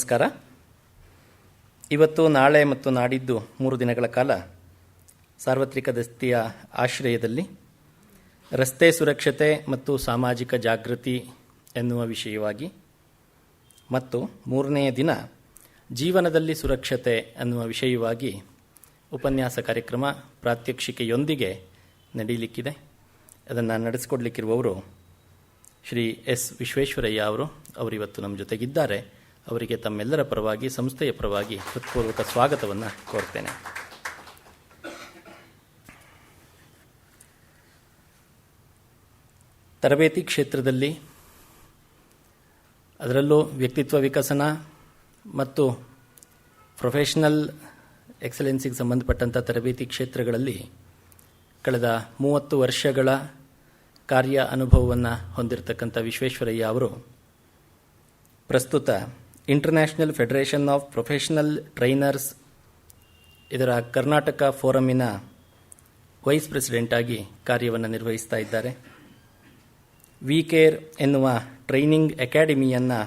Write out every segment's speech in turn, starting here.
ನಮಸ್ಕಾರ. ಇವತ್ತು, ನಾಳೆ ಮತ್ತು ನಾಡಿದ್ದು 3 ದಿನಗಳ ಕಾಲ ಸಾರ್ವತ್ರಿಕ ದಸ್ತಿಯ ಆಶ್ರಯದಲ್ಲಿ ರಸ್ತೆ ಸುರಕ್ಷತೆ ಮತ್ತು ಸಾಮಾಜಿಕ ಜಾಗೃತಿ ಎನ್ನುವ ವಿಷಯವಾಗಿ ಮತ್ತು 3ನೆಯ ದಿನ ಜೀವನದಲ್ಲಿ ಸುರಕ್ಷತೆ ಅನ್ನುವ ವಿಷಯವಾಗಿ ಉಪನ್ಯಾಸ ಕಾರ್ಯಕ್ರಮ ಪ್ರಾತ್ಯಕ್ಷಿಕೆಯೊಂದಿಗೆ ನಡೆಯಲಿಕ್ಕಿದೆ. ಅದನ್ನು ನಡೆಸಿಕೊಡ್ಲಿಕ್ಕಿರುವವರು ಶ್ರೀ ಎಸ್ ವಿಶ್ವೇಶ್ವರಯ್ಯ ಅವರಿವತ್ತು ನಮ್ಮ ಜೊತೆಗಿದ್ದಾರೆ. ಅವರಿಗೆ ತಮ್ಮೆಲ್ಲರ ಪರವಾಗಿ, ಸಂಸ್ಥೆಯ ಪರವಾಗಿ ಹೃತ್ಪೂರ್ವಕ ಸ್ವಾಗತವನ್ನು ಕೋರ್ತೇನೆ. ತರಬೇತಿ ಕ್ಷೇತ್ರದಲ್ಲಿ, ಅದರಲ್ಲೂ ವ್ಯಕ್ತಿತ್ವ ವಿಕಸನ ಮತ್ತು ಪ್ರೊಫೆಷನಲ್ ಎಕ್ಸಲೆನ್ಸಿಗೆ ಸಂಬಂಧಪಟ್ಟಂಥ ತರಬೇತಿ ಕ್ಷೇತ್ರಗಳಲ್ಲಿ ಕಳೆದ 30 ವರ್ಷಗಳ ಕಾರ್ಯ ಅನುಭವವನ್ನು ಹೊಂದಿರತಕ್ಕಂಥ ವಿಶ್ವೇಶ್ವರಯ್ಯ ಅವರು ಪ್ರಸ್ತುತ international federation of professional trainers ಇದರ ಕರ್ನಾಟಕ ಫೋರಮಿನ ವೈಸ್ ಪ್ರೆಸಿಡೆಂಟ್ ಆಗಿ ಕಾರ್ಯವನ್ನು ನಿರ್ವಹಿಸ್ತಾ ಇದ್ದಾರೆ. ವಿ ಕೇರ್ ಎನ್ನುವ ಟ್ರೈನಿಂಗ್ ಅಕಾಡೆಮಿಯನ್ನು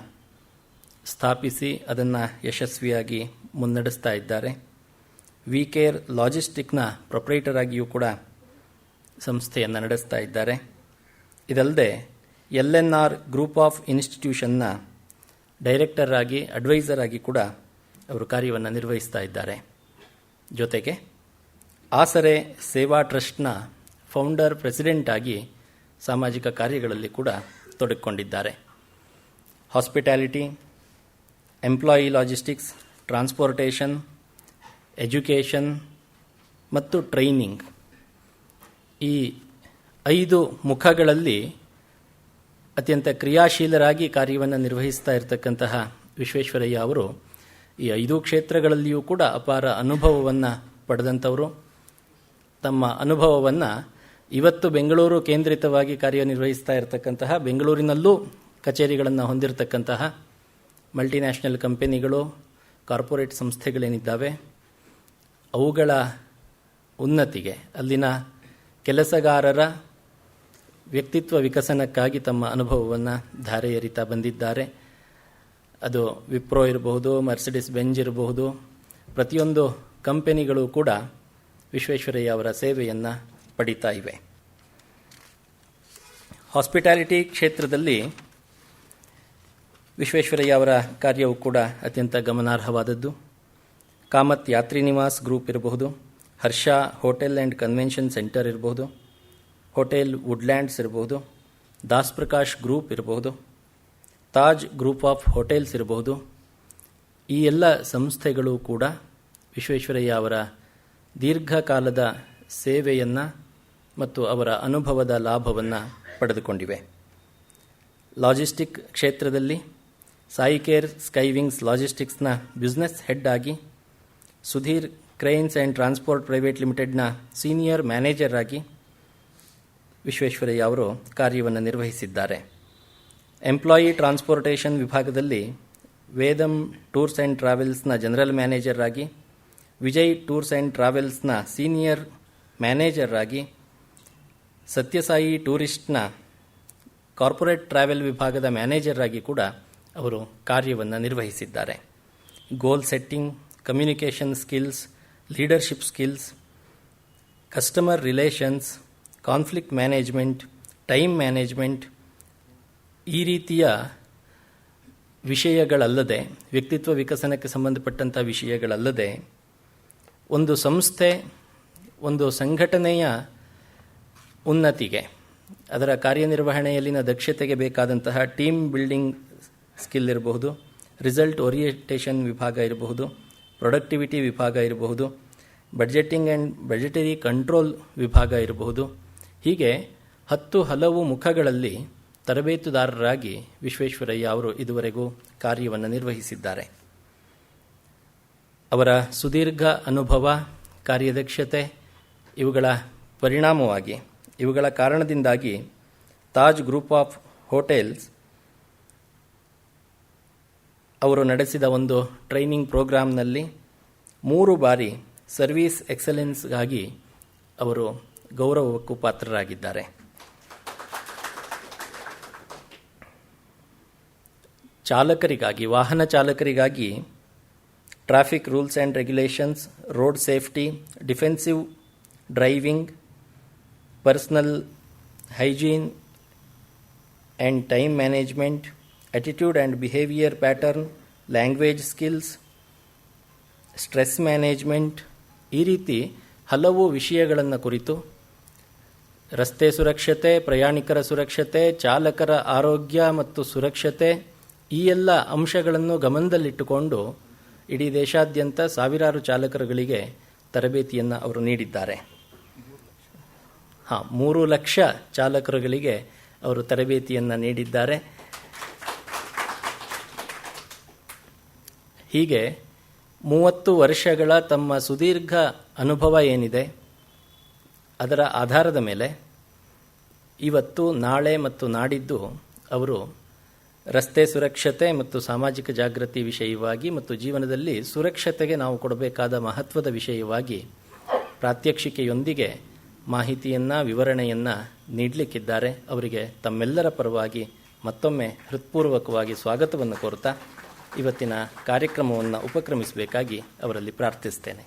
ಸ್ಥಾಪಿಸಿ ಅದನ್ನು ಯಶಸ್ವಿಯಾಗಿ ಮುನ್ನಡೆಸ್ತಾ ಇದ್ದಾರೆ. ವಿ ಕೇರ್ ಲಾಜಿಸ್ಟಿಕ್ನ ಪ್ರೊಪ್ರೈಟರ್ ಆಗಿಯೂ ಕೂಡ ಸಂಸ್ಥೆಯನ್ನು ನಡೆಸ್ತಾ ಇದ್ದಾರೆ. ಇದಲ್ಲದೆ LNR ಗ್ರೂಪ್ ಆಫ್ ಇನ್ಸ್ಟಿಟ್ಯೂಷನ್ನ ಡೈರೆಕ್ಟರ್ ಆಗಿ, ಅಡ್ವೈಸರ್ ಆಗಿ ಕೂಡ ಅವರು ಕಾರ್ಯವನ್ನು ನಿರ್ವಹಿಸ್ತಾ ಇದ್ದಾರೆ. ಜೊತೆಗೆ ಆಸರೆ ಸೇವಾ ಟ್ರಸ್ಟ್ನ ಫೌಂಡರ್ ಪ್ರೆಸಿಡೆಂಟ್ ಆಗಿ ಸಾಮಾಜಿಕ ಕಾರ್ಯಗಳಲ್ಲಿ ಕೂಡ ತೊಡಗಿಕೊಂಡಿದ್ದಾರೆ. Hospitality, employee logistics, transportation, education ಮತ್ತು ಟ್ರೈನಿಂಗ್, ಈ 5 ಮುಖಗಳಲ್ಲಿ ಅತ್ಯಂತ ಕ್ರಿಯಾಶೀಲರಾಗಿ ಕಾರ್ಯವನ್ನು ನಿರ್ವಹಿಸ್ತಾ ಇರತಕ್ಕಂತಹ ವಿಶ್ವೇಶ್ವರಯ್ಯ ಅವರು ಈ 5 ಕ್ಷೇತ್ರಗಳಲ್ಲಿಯೂ ಕೂಡ ಅಪಾರ ಅನುಭವವನ್ನು ಪಡೆದಂಥವರು. ತಮ್ಮ ಅನುಭವವನ್ನು ಇವತ್ತು ಬೆಂಗಳೂರು ಕೇಂದ್ರಿತವಾಗಿ ಕಾರ್ಯನಿರ್ವಹಿಸ್ತಾ ಇರತಕ್ಕಂತಹ, ಬೆಂಗಳೂರಿನಲ್ಲೂ ಕಚೇರಿಗಳನ್ನು ಹೊಂದಿರತಕ್ಕಂತಹ ಮಲ್ಟಿನ್ಯಾಷನಲ್ ಕಂಪನಿಗಳು, ಕಾರ್ಪೊರೇಟ್ ಸಂಸ್ಥೆಗಳೇನಿದ್ದಾವೆ ಅವುಗಳ ಉನ್ನತಿಗೆ, ಅಲ್ಲಿನ ಕೆಲಸಗಾರರ ವ್ಯಕ್ತಿತ್ವ ವಿಕಸನಕ್ಕಾಗಿ ತಮ್ಮ ಅನುಭವವನ್ನು ಧಾರೆ ಎರಿತಾ ಬಂದಿದ್ದಾರೆ. ಅದು ವಿಪ್ರೋ ಇರಬಹುದು, ಮರ್ಸಿಡಿಸ್ ಬೆಂಜ್ ಇರಬಹುದು, ಪ್ರತಿಯೊಂದು ಕಂಪನಿಗಳು ಕೂಡ ವಿಶ್ವೇಶ್ವರಯ್ಯ ಅವರ ಸೇವೆಯನ್ನು ಪಡೀತಾ ಇವೆ. ಹಾಸ್ಪಿಟಾಲಿಟಿ ಕ್ಷೇತ್ರದಲ್ಲಿ ವಿಶ್ವೇಶ್ವರಯ್ಯ ಅವರ ಕಾರ್ಯವು ಕೂಡ ಅತ್ಯಂತ ಗಮನಾರ್ಹವಾದದ್ದು. ಕಾಮತ್ ಯಾತ್ರಿ ನಿವಾಸ್ ಗ್ರೂಪ್ ಇರಬಹುದು, ಹರ್ಷ ಹೋಟೆಲ್ ಆ್ಯಂಡ್ ಕನ್ವೆನ್ಷನ್ ಸೆಂಟರ್ ಇರಬಹುದು, ಹೋಟೆಲ್ ವುಡ್ಲ್ಯಾಂಡ್ಸ್ ಇರಬಹುದು, ದಾಸ್ ಪ್ರಕಾಶ್ ಗ್ರೂಪ್ ಇರಬಹುದು, ತಾಜ್ ಗ್ರೂಪ್ ಆಫ್ ಹೋಟೆಲ್ಸ್ ಇರಬಹುದು. ಈ ಎಲ್ಲ ಸಂಸ್ಥೆಗಳು ಕೂಡ ವಿಶ್ವೇಶ್ವರಯ್ಯ ಅವರ ದೀರ್ಘಕಾಲದ ಸೇವೆಯನ್ನು ಮತ್ತು ಅವರ ಅನುಭವದ ಲಾಭವನ್ನು ಪಡೆದುಕೊಂಡಿವೆ. ಲಾಜಿಸ್ಟಿಕ್ ಕ್ಷೇತ್ರದಲ್ಲಿ ಸಾಯಿಕೇರ್ ಸ್ಕೈವಿಂಗ್ಸ್ ಲಾಜಿಸ್ಟಿಕ್ಸ್ನ ಬಿಸ್ನೆಸ್ ಹೆಡ್ ಆಗಿ, Sudhir cranes and transport private ಲಿಮಿಟೆಡ್ನ ಸೀನಿಯರ್ ಮ್ಯಾನೇಜರ್ ಆಗಿ ವಿಶ್ವೇಶ್ವರಯ್ಯ ಅವರು ಕಾರ್ಯವನ್ನು ನಿರ್ವಹಿಸಿದ್ದಾರೆ. ಎಂಪ್ಲಾಯಿ ಟ್ರಾನ್ಸ್ಪೋರ್ಟೇಷನ್ ವಿಭಾಗದಲ್ಲಿ ವೇದಂ ಟೂರ್ಸ್ ಆ್ಯಂಡ್ ಟ್ರಾವೆಲ್ಸ್ನ ಜನರಲ್ ಮ್ಯಾನೇಜರ್ ಆಗಿ, ವಿಜಯ್ ಟೂರ್ಸ್ ಆ್ಯಂಡ್ ಟ್ರಾವೆಲ್ಸ್ನ ಸೀನಿಯರ್ ಮ್ಯಾನೇಜರ್ ಆಗಿ, ಸತ್ಯಸಾಯಿ ಟೂರಿಸ್ಟ್ನ ಕಾರ್ಪೊರೇಟ್ ಟ್ರಾವೆಲ್ ವಿಭಾಗದ ಮ್ಯಾನೇಜರ್ ಆಗಿ ಕೂಡ ಅವರು ಕಾರ್ಯವನ್ನು ನಿರ್ವಹಿಸಿದ್ದಾರೆ. Goal setting, communication skills, leadership skills, customer relations, conflict management, time management, ಈ ರೀತಿಯ ವಿಷಯಗಳಲ್ಲದೆ, ವ್ಯಕ್ತಿತ್ವ ವಿಕಸನಕ್ಕೆ ಸಂಬಂಧಪಟ್ಟಂಥ ವಿಷಯಗಳಲ್ಲದೆ, ಒಂದು ಸಂಸ್ಥೆ, ಒಂದು ಸಂಘಟನೆಯ ಉನ್ನತಿಗೆ, ಅದರ ಕಾರ್ಯನಿರ್ವಹಣೆಯಲ್ಲಿನ ದಕ್ಷತೆಗೆ ಬೇಕಾದಂತಹ ಟೀಮ್ ಬಿಲ್ಡಿಂಗ್ ಸ್ಕಿಲ್ ಇರಬಹುದು, ರಿಸಲ್ಟ್ ಓರಿಯೆಂಟೇಷನ್ ವಿಭಾಗ ಇರಬಹುದು, ಪ್ರೊಡಕ್ಟಿವಿಟಿ ವಿಭಾಗ ಇರಬಹುದು, ಬಡ್ಜೆಟಿಂಗ್ ಆ್ಯಂಡ್ ಬಡ್ಜೆಟರಿ ಕಂಟ್ರೋಲ್ ವಿಭಾಗ ಇರಬಹುದು. ಹೀಗೆ 10 ಹಲವು ಮುಖಗಳಲ್ಲಿ ತರಬೇತುದಾರರಾಗಿ ವಿಶ್ವೇಶ್ವರಯ್ಯ ಅವರು ಇದುವರೆಗೂ ಕಾರ್ಯವನ್ನು ನಿರ್ವಹಿಸಿದ್ದಾರೆ. ಅವರ ಸುದೀರ್ಘ ಅನುಭವ, ಕಾರ್ಯದಕ್ಷತೆ ಇವುಗಳ ಪರಿಣಾಮವಾಗಿ, ಇವುಗಳ ಕಾರಣದಿಂದಾಗಿ ತಾಜ್ ಗ್ರೂಪ್ ಆಫ್ ಹೋಟೆಲ್ಸ್ ಅವರು ನಡೆಸಿದ ಒಂದು ಟ್ರೈನಿಂಗ್ ಪ್ರೋಗ್ರಾಂನಲ್ಲಿ 3 ಬಾರಿ ಸರ್ವೀಸ್ ಎಕ್ಸಲೆನ್ಸ್ಗಾಗಿ ಅವರು ಗೌರವಕ್ಕೂ ಪಾತ್ರರಾಗಿದ್ದಾರೆ. ಚಾಲಕರಿಗಾಗಿ, ವಾಹನ ಚಾಲಕರಿಗಾಗಿ traffic rules and regulations, road safety, defensive driving, personal hygiene and time management, attitude and behavior pattern, language skills, stress management, ಈ ರೀತಿ ಹಲವು ವಿಷಯಗಳನ್ನು ಕುರಿತು ರಸ್ತೆ ಸುರಕ್ಷತೆ, ಪ್ರಯಾಣಿಕರ ಸುರಕ್ಷತೆ, ಚಾಲಕರ ಆರೋಗ್ಯ ಮತ್ತು ಸುರಕ್ಷತೆ, ಈ ಎಲ್ಲ ಅಂಶಗಳನ್ನು ಗಮನದಲ್ಲಿಟ್ಟುಕೊಂಡು ಇಡೀ ದೇಶಾದ್ಯಂತ ಸಾವಿರಾರು ಚಾಲಕರುಗಳಿಗೆ ತರಬೇತಿಯನ್ನು ಅವರು ನೀಡಿದ್ದಾರೆ. 3 ಲಕ್ಷ ಚಾಲಕರುಗಳಿಗೆ ಅವರು ತರಬೇತಿಯನ್ನು ನೀಡಿದ್ದಾರೆ. ಹೀಗೆ 30 ವರ್ಷಗಳ ತಮ್ಮ ಸುದೀರ್ಘ ಅನುಭವ ಏನಿದೆ ಅದರ ಆಧಾರದ ಮೇಲೆ ಇವತ್ತು, ನಾಳೆ ಮತ್ತು ನಾಡಿದ್ದು ಅವರು ರಸ್ತೆ ಸುರಕ್ಷತೆ ಮತ್ತು ಸಾಮಾಜಿಕ ಜಾಗೃತಿ ವಿಷಯವಾಗಿ ಮತ್ತು ಜೀವನದಲ್ಲಿ ಸುರಕ್ಷತೆಗೆ ನಾವು ಕೊಡಬೇಕಾದ ಮಹತ್ವದ ವಿಷಯವಾಗಿ ಪ್ರಾತ್ಯಕ್ಷಿಕೆಯೊಂದಿಗೆ ಮಾಹಿತಿಯನ್ನು, ವಿವರಣೆಯನ್ನು ನೀಡಲಿಕ್ಕಿದ್ದಾರೆ. ಅವರಿಗೆ ತಮ್ಮೆಲ್ಲರ ಪರವಾಗಿ ಮತ್ತೊಮ್ಮೆ ಹೃತ್ಪೂರ್ವಕವಾಗಿ ಸ್ವಾಗತವನ್ನು ಕೋರುತ್ತಾ ಇವತ್ತಿನ ಕಾರ್ಯಕ್ರಮವನ್ನು ಉಪಕ್ರಮಿಸಬೇಕಾಗಿ ಅವರಲ್ಲಿ ಪ್ರಾರ್ಥಿಸ್ತೇನೆ.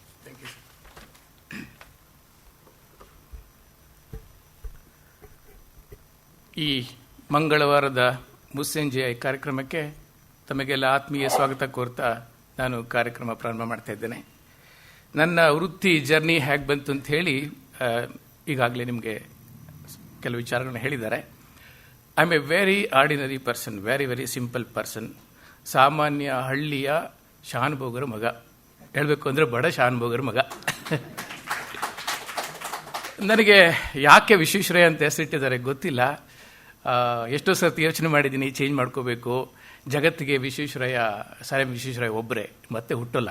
ಈ ಮಂಗಳವಾರದ ಮುಸ್ಸಂಜೆಯ ಈ ಕಾರ್ಯಕ್ರಮಕ್ಕೆ ತಮಗೆಲ್ಲ ಆತ್ಮೀಯ ಸ್ವಾಗತ ಕೋರ್ತಾ ನಾನು ಕಾರ್ಯಕ್ರಮ ಪ್ರಾರಂಭ ಮಾಡ್ತಾ ಇದ್ದೇನೆ. ನನ್ನ ವೃತ್ತಿ ಜರ್ನಿ ಹೇಗೆ ಬಂತು ಅಂತ ಹೇಳಿ ಈಗಾಗಲೇ ನಿಮಗೆ ಕೆಲವು ವಿಚಾರಗಳನ್ನ ಹೇಳಿದ್ದಾರೆ. I am A very ordinary person, very very simple person. ಸಾಮಾನ್ಯ ಹಳ್ಳಿಯ ಶಾನುಭೋಗರ ಮಗ, ಹೇಳಬೇಕು ಅಂದರೆ ಬಡ ಶಾನುಭೋಗರ ಮಗ. ನನಗೆ ಯಾಕೆ ವಿಶ್ವೇಶ್ವರಯ್ಯ ಅಂತ ಹೆಸರಿಟ್ಟಿದ್ದಾರೆ ಗೊತ್ತಿಲ್ಲ. ಎಷ್ಟೋ ಸರ್ತಿ ಯೋಚನೆ ಮಾಡಿದ್ದೀನಿ, ಚೇಂಜ್ ಮಾಡ್ಕೋಬೇಕು. ಜಗತ್ತಿಗೆ ವಿಶ್ವೇಶ್ವರಯ್ಯ ಒಬ್ಬರೇ, ಮತ್ತೆ ಹುಟ್ಟಲ್ಲ.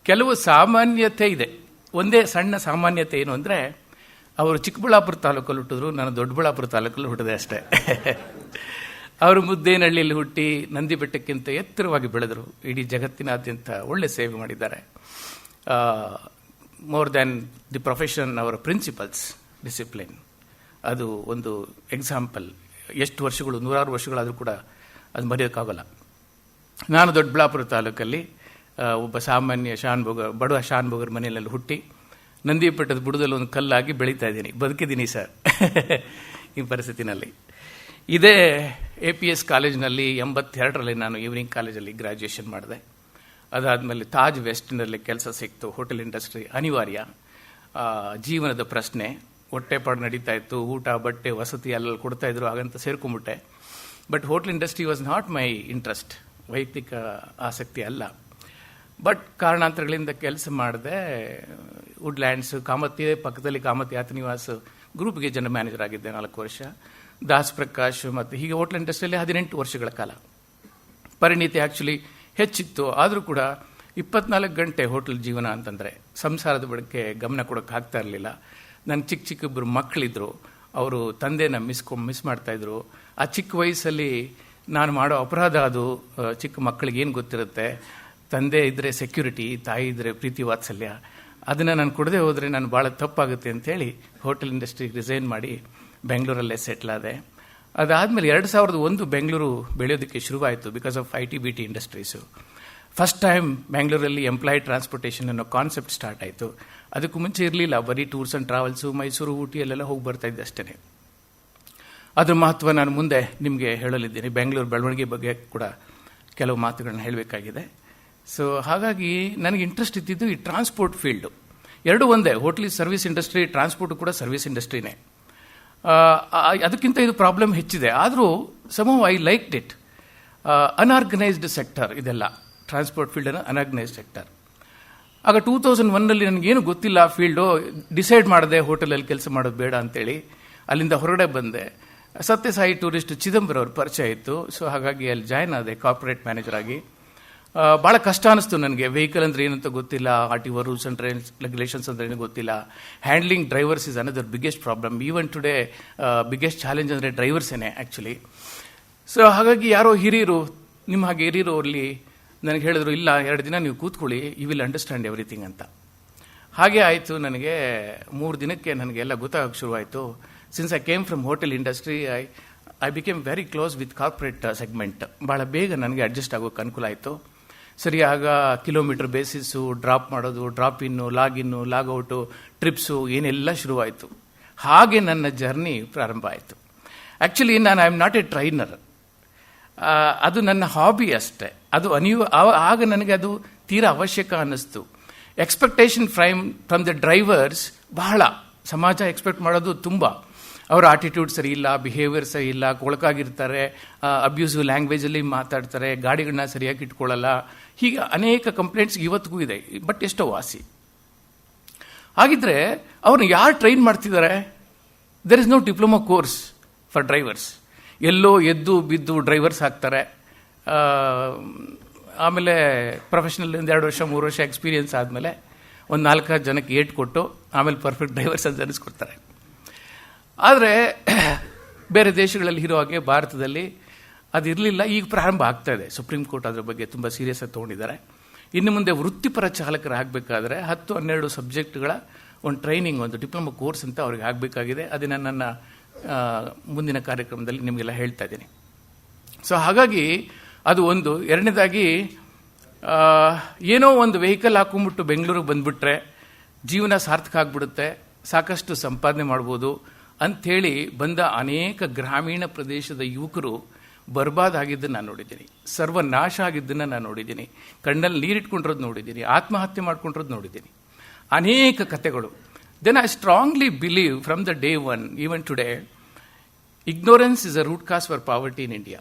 ಕೆಲವು ಸಾಮಾನ್ಯತೆ ಇದೆ. ಒಂದೇ ಸಣ್ಣ ಸಾಮಾನ್ಯತೆ ಏನು ಅಂದರೆ, ಅವರು ಚಿಕ್ಕಬಳ್ಳಾಪುರ ತಾಲೂಕಲ್ಲಿ ಹುಟ್ಟಿದ್ರು, ನಾನು ದೊಡ್ಡಬಳ್ಳಾಪುರ ತಾಲೂಕಲ್ಲಿ ಹುಟ್ಟಿದೆ ಅಷ್ಟೇ. ಅವರು ಮುದ್ದೇನಹಳ್ಳಿಯಲ್ಲಿ ಹುಟ್ಟಿ ನಂದಿ ಬೆಟ್ಟಕ್ಕಿಂತ ಎತ್ತರವಾಗಿ ಬೆಳೆದರು. ಇಡೀ ಜಗತ್ತಿನಾದ್ಯಂತ ಒಳ್ಳೆ ಸೇವೆ ಮಾಡಿದ್ದಾರೆ. ಮೋರ್ ದ್ಯಾನ್ ದಿ ಪ್ರೊಫೆಷನ್, ಅವರ ಪ್ರಿನ್ಸಿಪಲ್ಸ್, ಡಿಸಿಪ್ಲಿನ್, ಅದು ಒಂದು ಎಕ್ಸಾಂಪಲ್. ಎಷ್ಟು ವರ್ಷಗಳು, 100 ವರ್ಷಗಳಾದರೂ ಕೂಡ ಅದು ಮರೆಯೋಕ್ಕಾಗಲ್ಲ. ನಾನು ದೊಡ್ಡಬಳ್ಳಾಪುರ ತಾಲೂಕಲ್ಲಿ ಒಬ್ಬ ಸಾಮಾನ್ಯ ಬಡ ಶಾನುಭೋಗರ ಮನೆಯಲ್ಲಿ ಹುಟ್ಟಿ ನಂದಿ ಬೆಟ್ಟದ ಬುಡದಲ್ಲಿ ಒಂದು ಕಲ್ಲಾಗಿ ಬೆಳೀತಾ ಇದ್ದೀನಿ, ಬದುಕಿದ್ದೀನಿ ಸರ್. ಈ ಪರಿಸ್ಥಿತಿನಲ್ಲಿ ಇದೇ APS ಕಾಲೇಜಿನಲ್ಲಿ 82ರಲ್ಲಿ ನಾನು ಈವ್ನಿಂಗ್ ಕಾಲೇಜಲ್ಲಿ ಗ್ರಾಜ್ಯುಯೇಷನ್ ಮಾಡಿದೆ. ಅದಾದಮೇಲೆ ತಾಜ್ ವೆಸ್ಟ್ನಲ್ಲಿ ಕೆಲಸ ಸಿಕ್ತು. ಹೋಟೆಲ್ ಇಂಡಸ್ಟ್ರಿ ಅನಿವಾರ್ಯ, ಜೀವನದ ಪ್ರಶ್ನೆ, ಹೊಟ್ಟೆಪಾಡು ನಡೀತಾ ಇತ್ತು, ಊಟ ಬಟ್ಟೆ ವಸತಿ ಎಲ್ಲ ಕೊಡ್ತಾ ಇದ್ರು, ಹಾಗಂತ ಸೇರ್ಕೊಂಡ್ಬಿಟ್ಟೆ. But hotel industry was not my interest, ವೈಯಕ್ತಿಕ ಆಸಕ್ತಿ ಅಲ್ಲ. ಬಟ್ ಕಾರಣಾಂತರಗಳಿಂದ ಕೆಲಸ ಮಾಡಿದೆ. ವುಡ್ಲ್ಯಾಂಡ್ಸ್, ಕಾಮತಿ ಪಕ್ಕದಲ್ಲಿ ಕಾಮತಿ ಆತನಿವಾಸ್ ಗ್ರೂಪ್ಗೆ ಜನರಲ್ ಮ್ಯಾನೇಜರ್ ಆಗಿದ್ದೆ 4 ವರ್ಷ. ದಾಸ್ ಪ್ರಕಾಶ್ ಮತ್ತು ಹೀಗೆ ಹೋಟೆಲ್ ಇಂಡಸ್ಟ್ರಿಯಲ್ಲಿ 18 ವರ್ಷಗಳ ಕಾಲ. ಪರಿಣಿತಿ ಆ್ಯಕ್ಚುಲಿ ಹೆಚ್ಚಿತ್ತು, ಆದರೂ ಕೂಡ 24 ಗಂಟೆ ಹೋಟೆಲ್ ಜೀವನ ಅಂತಂದರೆ ಸಂಸಾರದ ಬಗ್ಗೆ ಗಮನ ಕೊಡೋಕೆ ಆಗ್ತಾ ಇರಲಿಲ್ಲ. ನನ್ನ ಚಿಕ್ಕ ಇಬ್ಬರು ಮಕ್ಕಳಿದ್ರು, ಅವರು ತಂದೆನ ಮಿಸ್ ಮಾಡ್ತಾಯಿದ್ರು. ಆ ಚಿಕ್ಕ ವಯಸ್ಸಲ್ಲಿ ನಾನು ಮಾಡೋ ಅಪರಾಧ ಅದು. ಚಿಕ್ಕ ಮಕ್ಕಳಿಗೆ ಏನು ಗೊತ್ತಿರುತ್ತೆ, ತಂದೆ ಇದ್ದರೆ ಸೆಕ್ಯೂರಿಟಿ, ತಾಯಿ ಇದ್ದರೆ ಪ್ರೀತಿ ವಾತ್ಸಲ್ಯ. ಅದನ್ನು ನಾನು ಕೊಡದೆ ಹೋದರೆ ನಾನು ಭಾಳ ತಪ್ಪಾಗುತ್ತೆ ಅಂತೇಳಿ ಹೋಟೆಲ್ ಇಂಡಸ್ಟ್ರಿಗೆ ರಿಸೈನ್ ಮಾಡಿ ಬೆಂಗಳೂರಲ್ಲೇ ಸೆಟ್ಲ್ ಆದೆ. ಅದಾದಮೇಲೆ 2001 ಬೆಂಗಳೂರು ಬೆಳೆಯೋದಕ್ಕೆ ಶುರುವಾಯಿತು because of IT-BT industries. First time ಬೆಂಗಳೂರಲ್ಲಿ ಎಂಪ್ಲಾಯಿ ಟ್ರಾನ್ಸ್ಪೋರ್ಟೇಷನ್ ಅನ್ನೋ ಕಾನ್ಸೆಪ್ಟ್ ಸ್ಟಾರ್ಟ್ ಆಯಿತು. ಅದಕ್ಕೂ ಮುಂಚೆ ಇರಲಿಲ್ಲ, ಬರೀ ಟೂರ್ಸ್ ಆ್ಯಂಡ್ ಟ್ರಾವೆಲ್ಸು, ಮೈಸೂರು, ಊಟಿಯಲ್ಲೆಲ್ಲ ಹೋಗಿ ಬರ್ತಾ ಇದ್ದೆ ಅಷ್ಟೇ. ಅದ್ರ ಮಹತ್ವ ನಾನು ಮುಂದೆ ನಿಮಗೆ ಹೇಳಲಿದ್ದೀನಿ. ಬೆಂಗಳೂರು ಬೆಳವಣಿಗೆ ಬಗ್ಗೆ ಕೂಡ ಕೆಲವು ಮಾತುಗಳನ್ನ ಹೇಳಬೇಕಾಗಿದೆ. ಸೊ ಹಾಗಾಗಿ ನನಗೆ ಇಂಟ್ರೆಸ್ಟ್ ಇದ್ದಿದ್ದು ಈ ಟ್ರಾನ್ಸ್ಪೋರ್ಟ್ ಫೀಲ್ಡು. ಎರಡೂ ಒಂದೇ, ಹೋಟ್ಲ್ ಸರ್ವಿಸ್ ಇಂಡಸ್ಟ್ರಿ, ಟ್ರಾನ್ಸ್ಪೋರ್ಟ್ ಕೂಡ ಸರ್ವಿಸ್ ಇಂಡಸ್ಟ್ರಿನೇ. ಅದಕ್ಕಿಂತ ಇದು ಪ್ರಾಬ್ಲಮ್ ಹೆಚ್ಚಿದೆ. ಆದರೂ somehow I liked it. Unorganised sector ಇದೆಲ್ಲ, ಟ್ರಾನ್ಸ್ಪೋರ್ಟ್ ಫೀಲ್ಡ್ ಅನ್ಆರ್ಗನೈಸ್ಡ್ ಸೆಕ್ಟರ್. ಆಗ 2001ರಲ್ಲಿ ನನಗೇನು ಗೊತ್ತಿಲ್ಲ ಫೀಲ್ಡು. ಡಿಸೈಡ್ ಮಾಡಿದೆ ಹೋಟೆಲಲ್ಲಿ ಕೆಲಸ ಮಾಡೋದು ಬೇಡ ಅಂತೇಳಿ. ಅಲ್ಲಿಂದ ಹೊರಗಡೆ ಬಂದೆ. ಸತ್ಯಸಾಯಿ ಟೂರಿಸ್ಟ್ ಚಿದಂಬರ ಅವ್ರ ಪರಿಚಯ ಇತ್ತು. ಸೊ ಹಾಗಾಗಿ ಅಲ್ಲಿ ಜಾಯ್ನ್ ಆದೆ ಕಾರ್ಪೊರೇಟ್ ಮ್ಯಾನೇಜರ್ ಆಗಿ. ಭಾಳ ಕಷ್ಟ ಅನಿಸ್ತು ನನಗೆ. ವೆಹಿಕಲ್ ಅಂದರೆ ಏನಂತ ಗೊತ್ತಿಲ್ಲ, RTO ರೂಲ್ಸ್ ಆ್ಯಂಡ್ ರೆಗ್ಯುಲೇಷನ್ಸ್ ಅಂದರೆ ಏನೂ ಗೊತ್ತಿಲ್ಲ. Handling drivers is another biggest problem. Even today biggest challenge ಅಂದರೆ ಡ್ರೈವರ್ಸೇನೆ ಆ್ಯಕ್ಚುಲಿ. ಸೊ ಹಾಗಾಗಿ ಯಾರೋ ಹಿರಿಯರು, ನಿಮ್ಮ ಹಾಗೆ ಹಿರಿಯರು ಅಲ್ಲಿ ನನಗೆ ಹೇಳಿದ್ರು, ಇಲ್ಲ 2 ದಿನ ನೀವು ಕೂತ್ಕೊಳ್ಳಿ, ಯು ವಿಲ್ ಅಂಡರ್ಸ್ಟ್ಯಾಂಡ್ ಎವ್ರಿಥಿಂಗ್ ಅಂತ. ಹಾಗೆ ಆಯಿತು. ನನಗೆ 3 ದಿನಕ್ಕೆ ನನಗೆಲ್ಲ ಗೊತ್ತಾಗಕ್ಕೆ ಶುರುವಾಯಿತು. Since I came from hotel industry, I became very close with corporate segment. ಭಾಳ ಬೇಗ ನನಗೆ ಅಡ್ಜಸ್ಟ್ ಆಗೋಕ್ಕೆ ಅನುಕೂಲ ಆಯಿತು. ಸರಿ, ಆಗ ಕಿಲೋಮೀಟರ್ ಬೇಸಿಸ್ಸು, ಡ್ರಾಪ್ ಮಾಡೋದು, ಡ್ರಾಪ್ ಇನ್ನು, ಲಾಗಿನ್ನು, ಲಾಗೌಟು, ಟ್ರಿಪ್ಸು ಏನೆಲ್ಲ ಶುರುವಾಯಿತು. ಹಾಗೆ ನನ್ನ ಜರ್ನಿ ಪ್ರಾರಂಭ ಆಯಿತು. ಆ್ಯಕ್ಚುಲಿ ನಾನು I am not A trainer, ಅದು ನನ್ನ ಹಾಬಿ ಅಷ್ಟೇ. ಅದು ಆಗ ನನಗೆ ಅದು ತೀರಾ ಅವಶ್ಯಕ ಅನ್ನಿಸ್ತು. ಎಕ್ಸ್ಪೆಕ್ಟೇಷನ್ ಫ್ರಮ್ ದ ಡ್ರೈವರ್ಸ್ ಬಹಳ, ಸಮಾಜ ಎಕ್ಸ್ಪೆಕ್ಟ್ ಮಾಡೋದು ತುಂಬ. ಅವರ ಆಟಿಟ್ಯೂಡ್ ಸರಿ ಇಲ್ಲ, ಬಿಹೇವಿಯರ್ ಸರಿ ಇಲ್ಲ, ಕೊಳಕಾಗಿರ್ತಾರೆ, ಅಬ್ಯೂಸಿವ್ ಲ್ಯಾಂಗ್ವೇಜಲ್ಲಿ ಮಾತಾಡ್ತಾರೆ, ಗಾಡಿಗಳನ್ನ ಸರಿಯಾಗಿ ಇಟ್ಕೊಳ್ಳಲ್ಲ, ಹೀಗೆ ಅನೇಕ ಕಂಪ್ಲೇಂಟ್ಸ್ ಇವತ್ತಿಗೂ ಇದೆ. ಬಟ್ ಎಷ್ಟೋ ವಾಸಿ. ಹಾಗಿದ್ರೆ ಅವ್ರನ್ನ ಯಾರು ಟ್ರೈನ್ ಮಾಡ್ತಿದ್ದಾರೆ? There is no diploma course for drivers. ಎಲ್ಲೋ ಎದ್ದು ಬಿದ್ದು ಡ್ರೈವರ್ಸ್ ಆಗ್ತಾರೆ. ಆಮೇಲೆ ಪ್ರೊಫೆಷನಲ್ 2 ವರ್ಷ 3 ವರ್ಷ ಎಕ್ಸ್ಪೀರಿಯನ್ಸ್ ಆದಮೇಲೆ ಒಂದು 4 ಜನಕ್ಕೆ ಏಟ್ ಕೊಟ್ಟು ಆಮೇಲೆ ಪರ್ಫೆಕ್ಟ್ ಡ್ರೈವರ್ಸ್ ಅಂತ ಅನಿಸ್ಕೊಡ್ತಾರೆ. ಆದರೆ ಬೇರೆ ದೇಶಗಳಲ್ಲಿ ಇರೋ ಹಾಗೆ ಭಾರತದಲ್ಲಿ ಅದಿರಲಿಲ್ಲ. ಈಗ ಪ್ರಾರಂಭ ಆಗ್ತಾ ಇದೆ. ಸುಪ್ರೀಂ ಕೋರ್ಟ್ ಅದರ ಬಗ್ಗೆ ತುಂಬ ಸೀರಿಯಸ್ ಆಗಿ ತೊಗೊಂಡಿದ್ದಾರೆ. ಇನ್ನು ಮುಂದೆ ವೃತ್ತಿಪರ ಚಾಲಕರಾಗಬೇಕಾದ್ರೆ 10-12 ಸಬ್ಜೆಕ್ಟ್ಗಳ ಒಂದು ಟ್ರೈನಿಂಗ್, ಒಂದು ಡಿಪ್ಲೊಮಾ ಕೋರ್ಸ್ ಅಂತ ಅವ್ರಿಗೆ ಆಗಬೇಕಾಗಿದೆ. ಅದನ್ನು ನನ್ನ ಮುಂದಿನ ಕಾರ್ಯಕ್ರಮದಲ್ಲಿ ನಿಮಗೆಲ್ಲ ಹೇಳ್ತಾ ಇದ್ದೀನಿ. ಸೊ ಹಾಗಾಗಿ ಅದು ಒಂದು. ಎರಡನೇದಾಗಿ, ಏನೋ ಒಂದು ವೆಹಿಕಲ್ ಹಾಕೊಂಡ್ಬಿಟ್ಟು ಬೆಂಗಳೂರಿಗೆ ಬಂದ್ಬಿಟ್ರೆ ಜೀವನ ಸಾರ್ಥಕ ಆಗ್ಬಿಡುತ್ತೆ, ಸಾಕಷ್ಟು ಸಂಪಾದನೆ ಮಾಡ್ಬೋದು ಅಂಥೇಳಿ ಬಂದ ಅನೇಕ ಗ್ರಾಮೀಣ ಪ್ರದೇಶದ ಯುವಕರು ಬರ್ಬಾದ್ ಆಗಿದ್ದನ್ನು ನಾನು ನೋಡಿದ್ದೀನಿ. ಸರ್ವನಾಶ ಆಗಿದ್ದನ್ನು ನಾನು ನೋಡಿದ್ದೀನಿ. ಕಣ್ಣಲ್ಲಿ ನೀರಿಟ್ಕೊಂಡಿರೋದು ನೋಡಿದ್ದೀನಿ. ಆತ್ಮಹತ್ಯೆ ಮಾಡ್ಕೊಂಡಿರೋದು ನೋಡಿದ್ದೀನಿ. ಅನೇಕ ಕಥೆಗಳು. Then I strongly believe from the day one even today, ignorance is a root cause for poverty in India.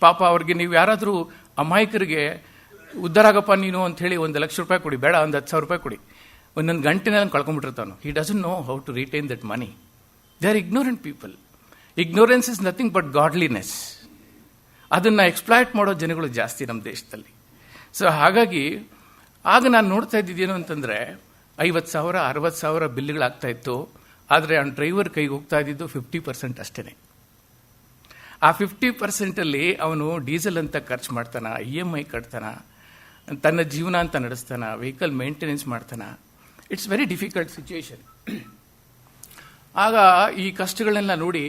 ಪಾಪ ಅವ್ರಿಗೆ ನೀವು ಯಾರಾದರೂ ಅಮಾಯಕರಿಗೆ ಉದ್ಧಾರ ಆಗಪ್ಪ ನೀನು ಅಂತ ಹೇಳಿ 1 ಲಕ್ಷ ರೂಪಾಯಿ ಕೊಡಿ, ಬೇಡ 10,000 ರೂಪಾಯಿ ಕೊಡಿ, ಒಂದೊಂದು ಗಂಟೆನಲ್ಲಿ ಕಳ್ಕೊಂಡ್ಬಿಟ್ಟಿರ್ತಾನು. He doesn't know how to retain that money. They are ignorant people. Ignorance is nothing but godliness. ಅದನ್ನು ಎಕ್ಸ್ಪ್ಲಾಯ್ಟ್ ಮಾಡೋ ಜನಗಳು ಜಾಸ್ತಿ ನಮ್ಮ ದೇಶದಲ್ಲಿ. ಸೊ ಹಾಗಾಗಿ ಆಗ ನಾನು ನೋಡ್ತಾ ಇದ್ದಿದ್ದೇನು ಅಂತಂದರೆ 50,000 60,000 ಬಿಲ್ಗಳಾಗ್ತಾ ಇತ್ತು. ಆದರೆ ಆ ಡ್ರೈವರ್ ಕೈಗೆ ಹೋಗ್ತಾ ಇದ್ದಿದ್ದು 50% ಅಷ್ಟೇ. ಆ 50%ಅಲ್ಲಿ ಅವನು ಡೀಸೆಲ್ ಅಂತ ಖರ್ಚು ಮಾಡ್ತಾನ, EMI ಕಟ್ತಾನ, ತನ್ನ ಜೀವನ ಅಂತ ನಡೆಸ್ತಾನ, ವೆಹಿಕಲ್ ಮೇಂಟೆನೆನ್ಸ್ ಮಾಡ್ತಾನ. It's very difficult situation. ಆಗ ಈ ಕಷ್ಟಗಳನ್ನೆಲ್ಲ ನೋಡಿ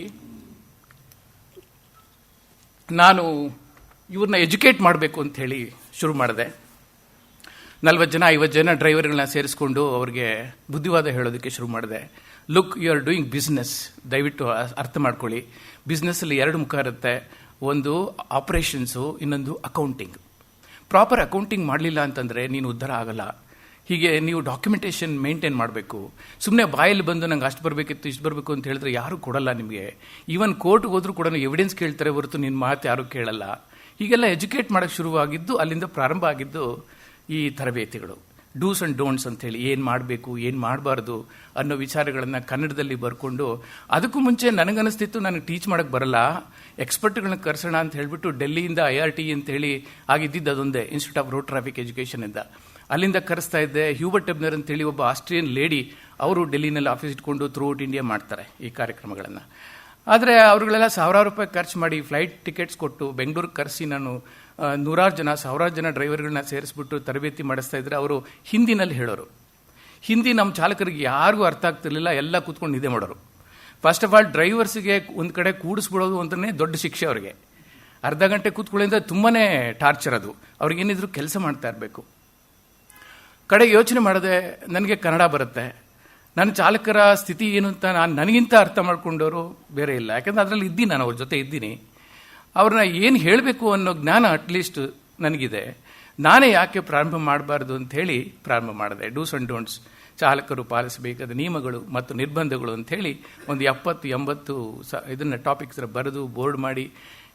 ನಾನು ಇವ್ರನ್ನ ಎಜುಕೇಟ್ ಮಾಡಬೇಕು ಅಂತ ಹೇಳಿ ಶುರು ಮಾಡಿದೆ. 40 ಜನ 50 ಜನ ಡ್ರೈವರ್ಗಳನ್ನ ಸೇರಿಸ್ಕೊಂಡು ಅವ್ರಿಗೆ ಬುದ್ಧಿವಾದ ಹೇಳೋದಕ್ಕೆ ಶುರು ಮಾಡಿದೆ. Look, you are doing business, ದಯವಿಟ್ಟು ಅರ್ಥ ಮಾಡ್ಕೊಳ್ಳಿ. ಬಿಸ್ನೆಸ್ಸಲ್ಲಿ 2 ಮುಖ ಇರುತ್ತೆ. ಒಂದು ಆಪರೇಷನ್ಸು, ಇನ್ನೊಂದು ಅಕೌಂಟಿಂಗ್. ಪ್ರಾಪರ್ ಅಕೌಂಟಿಂಗ್ ಮಾಡಲಿಲ್ಲ ಅಂತಂದರೆ ನೀನು ಉದ್ಧಾರ ಆಗಲ್ಲ. ಹೀಗೆ ನೀವು ಡಾಕ್ಯುಮೆಂಟೇಷನ್ ಮೇಂಟೈನ್ ಮಾಡಬೇಕು. ಸುಮ್ಮನೆ ಬಾಯಲ್ಲಿ ಬಂದು ನಂಗೆ ಅಷ್ಟು ಬರಬೇಕಿತ್ತು, ಇಷ್ಟು ಬರಬೇಕು ಅಂತ ಹೇಳಿದ್ರೆ ಯಾರೂ ಕೊಡಲ್ಲ ನಿಮಗೆ. ಈವನ್ ಕೋರ್ಟ್ಗೆ ಹೋದ್ರೂ ಕೂಡ ಎವಿಡೆನ್ಸ್ ಕೇಳ್ತಾರೆ ಹೊರತು ನಿನ್ನ ಮಾತು ಯಾರೂ ಕೇಳಲ್ಲ. ಹೀಗೆಲ್ಲ ಎಜುಕೇಟ್ ಮಾಡೋಕ್ಕೆ ಶುರುವಾಗಿದ್ದು, ಅಲ್ಲಿಂದ ಪ್ರಾರಂಭ ಆಗಿದ್ದು ಈ ತರಬೇತಿಗಳು. ಡೂಸ್ ಆ್ಯಂಡ್ ಡೋಂಟ್ಸ್ ಅಂತೇಳಿ, ಏನು ಮಾಡಬೇಕು ಏನು ಮಾಡಬಾರ್ದು ಅನ್ನೋ ವಿಚಾರಗಳನ್ನು ಕನ್ನಡದಲ್ಲಿ ಬರ್ಕೊಂಡು, ಅದಕ್ಕೂ ಮುಂಚೆ ನನಗನ್ನಿಸ್ತಿತ್ತು ನನಗೆ ಟೀಚ್ ಮಾಡೋಕ್ಕೆ ಬರಲ್ಲ, ಎಕ್ಸ್ಪರ್ಟ್ಗಳನ್ನ ಕರೆಸೋಣ ಅಂತ ಹೇಳಿಬಿಟ್ಟು ಡೆಲ್ಲಿಯಿಂದ IRT ಅಂತೇಳಿ ಆಗಿದ್ದಿದ್ದು ಅದೊಂದೇ, institute of road traffic education ಇಂದ. ಅಲ್ಲಿಂದ ಕರೆಸ್ತಾ ಇದ್ದೆ. ಹ್ಯೂಬರ್ಟ್ ಟೆಬ್ನರ್ ಅಂತೇಳಿ ಒಬ್ಬ ಆಸ್ಟ್ರಿಯನ್ ಲೇಡಿ, ಅವರು ಡೆಲ್ಲಿನಲ್ಲಿ ಆಫೀಸ್ ಇಟ್ಕೊಂಡು ಥ್ರೂಔಟ್ ಇಂಡಿಯಾ ಮಾಡ್ತಾರೆ ಈ ಕಾರ್ಯಕ್ರಮಗಳನ್ನು. ಆದರೆ ಅವ್ರುಗಳೆಲ್ಲ 1,000 ರೂಪಾಯಿ ಖರ್ಚು ಮಾಡಿ ಫ್ಲೈಟ್ ಟಿಕೆಟ್ಸ್ ಕೊಟ್ಟು ಬೆಂಗಳೂರಿಗೆ ಕರೆಸಿ ನಾನು 100 ಜನ 1,000 ಜನ ಡ್ರೈವರ್ಗಳನ್ನ ಸೇರಿಸ್ಬಿಟ್ಟು ತರಬೇತಿ ಮಾಡಿಸ್ತಾ ಇದ್ರೆ ಅವರು ಹಿಂದಿನಲ್ಲಿ ಹೇಳೋರು. ಹಿಂದಿ ನಮ್ಮ ಚಾಲಕರಿಗೆ ಯಾರಿಗೂ ಅರ್ಥ ಆಗ್ತಿರ್ಲಿಲ್ಲ, ಎಲ್ಲ ಕೂತ್ಕೊಂಡು ನಿದ್ದೆ ಮಾಡೋರು. ಫಸ್ಟ್ ಆಫ್ ಆಲ್ ಡ್ರೈವರ್ಸ್ಗೆ ಒಂದು ಕಡೆ ಕೂಡಿಸ್ಬಿಡೋದು ಅಂತಲೇ ದೊಡ್ಡ ಶಿಕ್ಷೆ ಅವರಿಗೆ. ಅರ್ಧ ಗಂಟೆ ಕೂತ್ಕೊಳ್ಳೋದ್ರಿಂದ ತುಂಬಾ ಟಾರ್ಚರ್ ಅದು. ಅವ್ರಿಗೇನಿದ್ರು ಕೆಲಸ ಮಾಡ್ತಾ ಇರಬೇಕು. ಕಡೆಗೆ ಯೋಚನೆ ಮಾಡಿದೆ, ನನಗೆ ಕನ್ನಡ ಬರುತ್ತೆ, ನನ್ನ ಚಾಲಕರ ಸ್ಥಿತಿ ಏನು ಅಂತ ನನಗಿಂತ ಅರ್ಥ ಮಾಡ್ಕೊಂಡವರು ಬೇರೆ ಇಲ್ಲ. ಯಾಕಂದರೆ ಅದರಲ್ಲಿ ಇದ್ದೀನಿ, ನಾನು ಅವ್ರ ಜೊತೆ ಇದ್ದೀನಿ. ಅವ್ರನ್ನ ಏನು ಹೇಳಬೇಕು ಅನ್ನೋ ಜ್ಞಾನ ಅಟ್ಲೀಸ್ಟ್ ನನಗಿದೆ. ನಾನೇ ಯಾಕೆ ಪ್ರಾರಂಭ ಮಾಡಬಾರ್ದು ಅಂತ ಹೇಳಿ ಪ್ರಾರಂಭ ಮಾಡಿದೆ. ಡೂಸ್ ಆ್ಯಂಡ್ ಡೋಂಟ್ಸ್, ಚಾಲಕರು ಪಾಲಿಸಬೇಕಾದ ನಿಯಮಗಳು ಮತ್ತು ನಿರ್ಬಂಧಗಳು ಅಂಥೇಳಿ ಒಂದು 70-80 ಇದನ್ನು ಟಾಪಿಕ್ಸ್ ಬರೆದು ಬೋರ್ಡ್ ಮಾಡಿ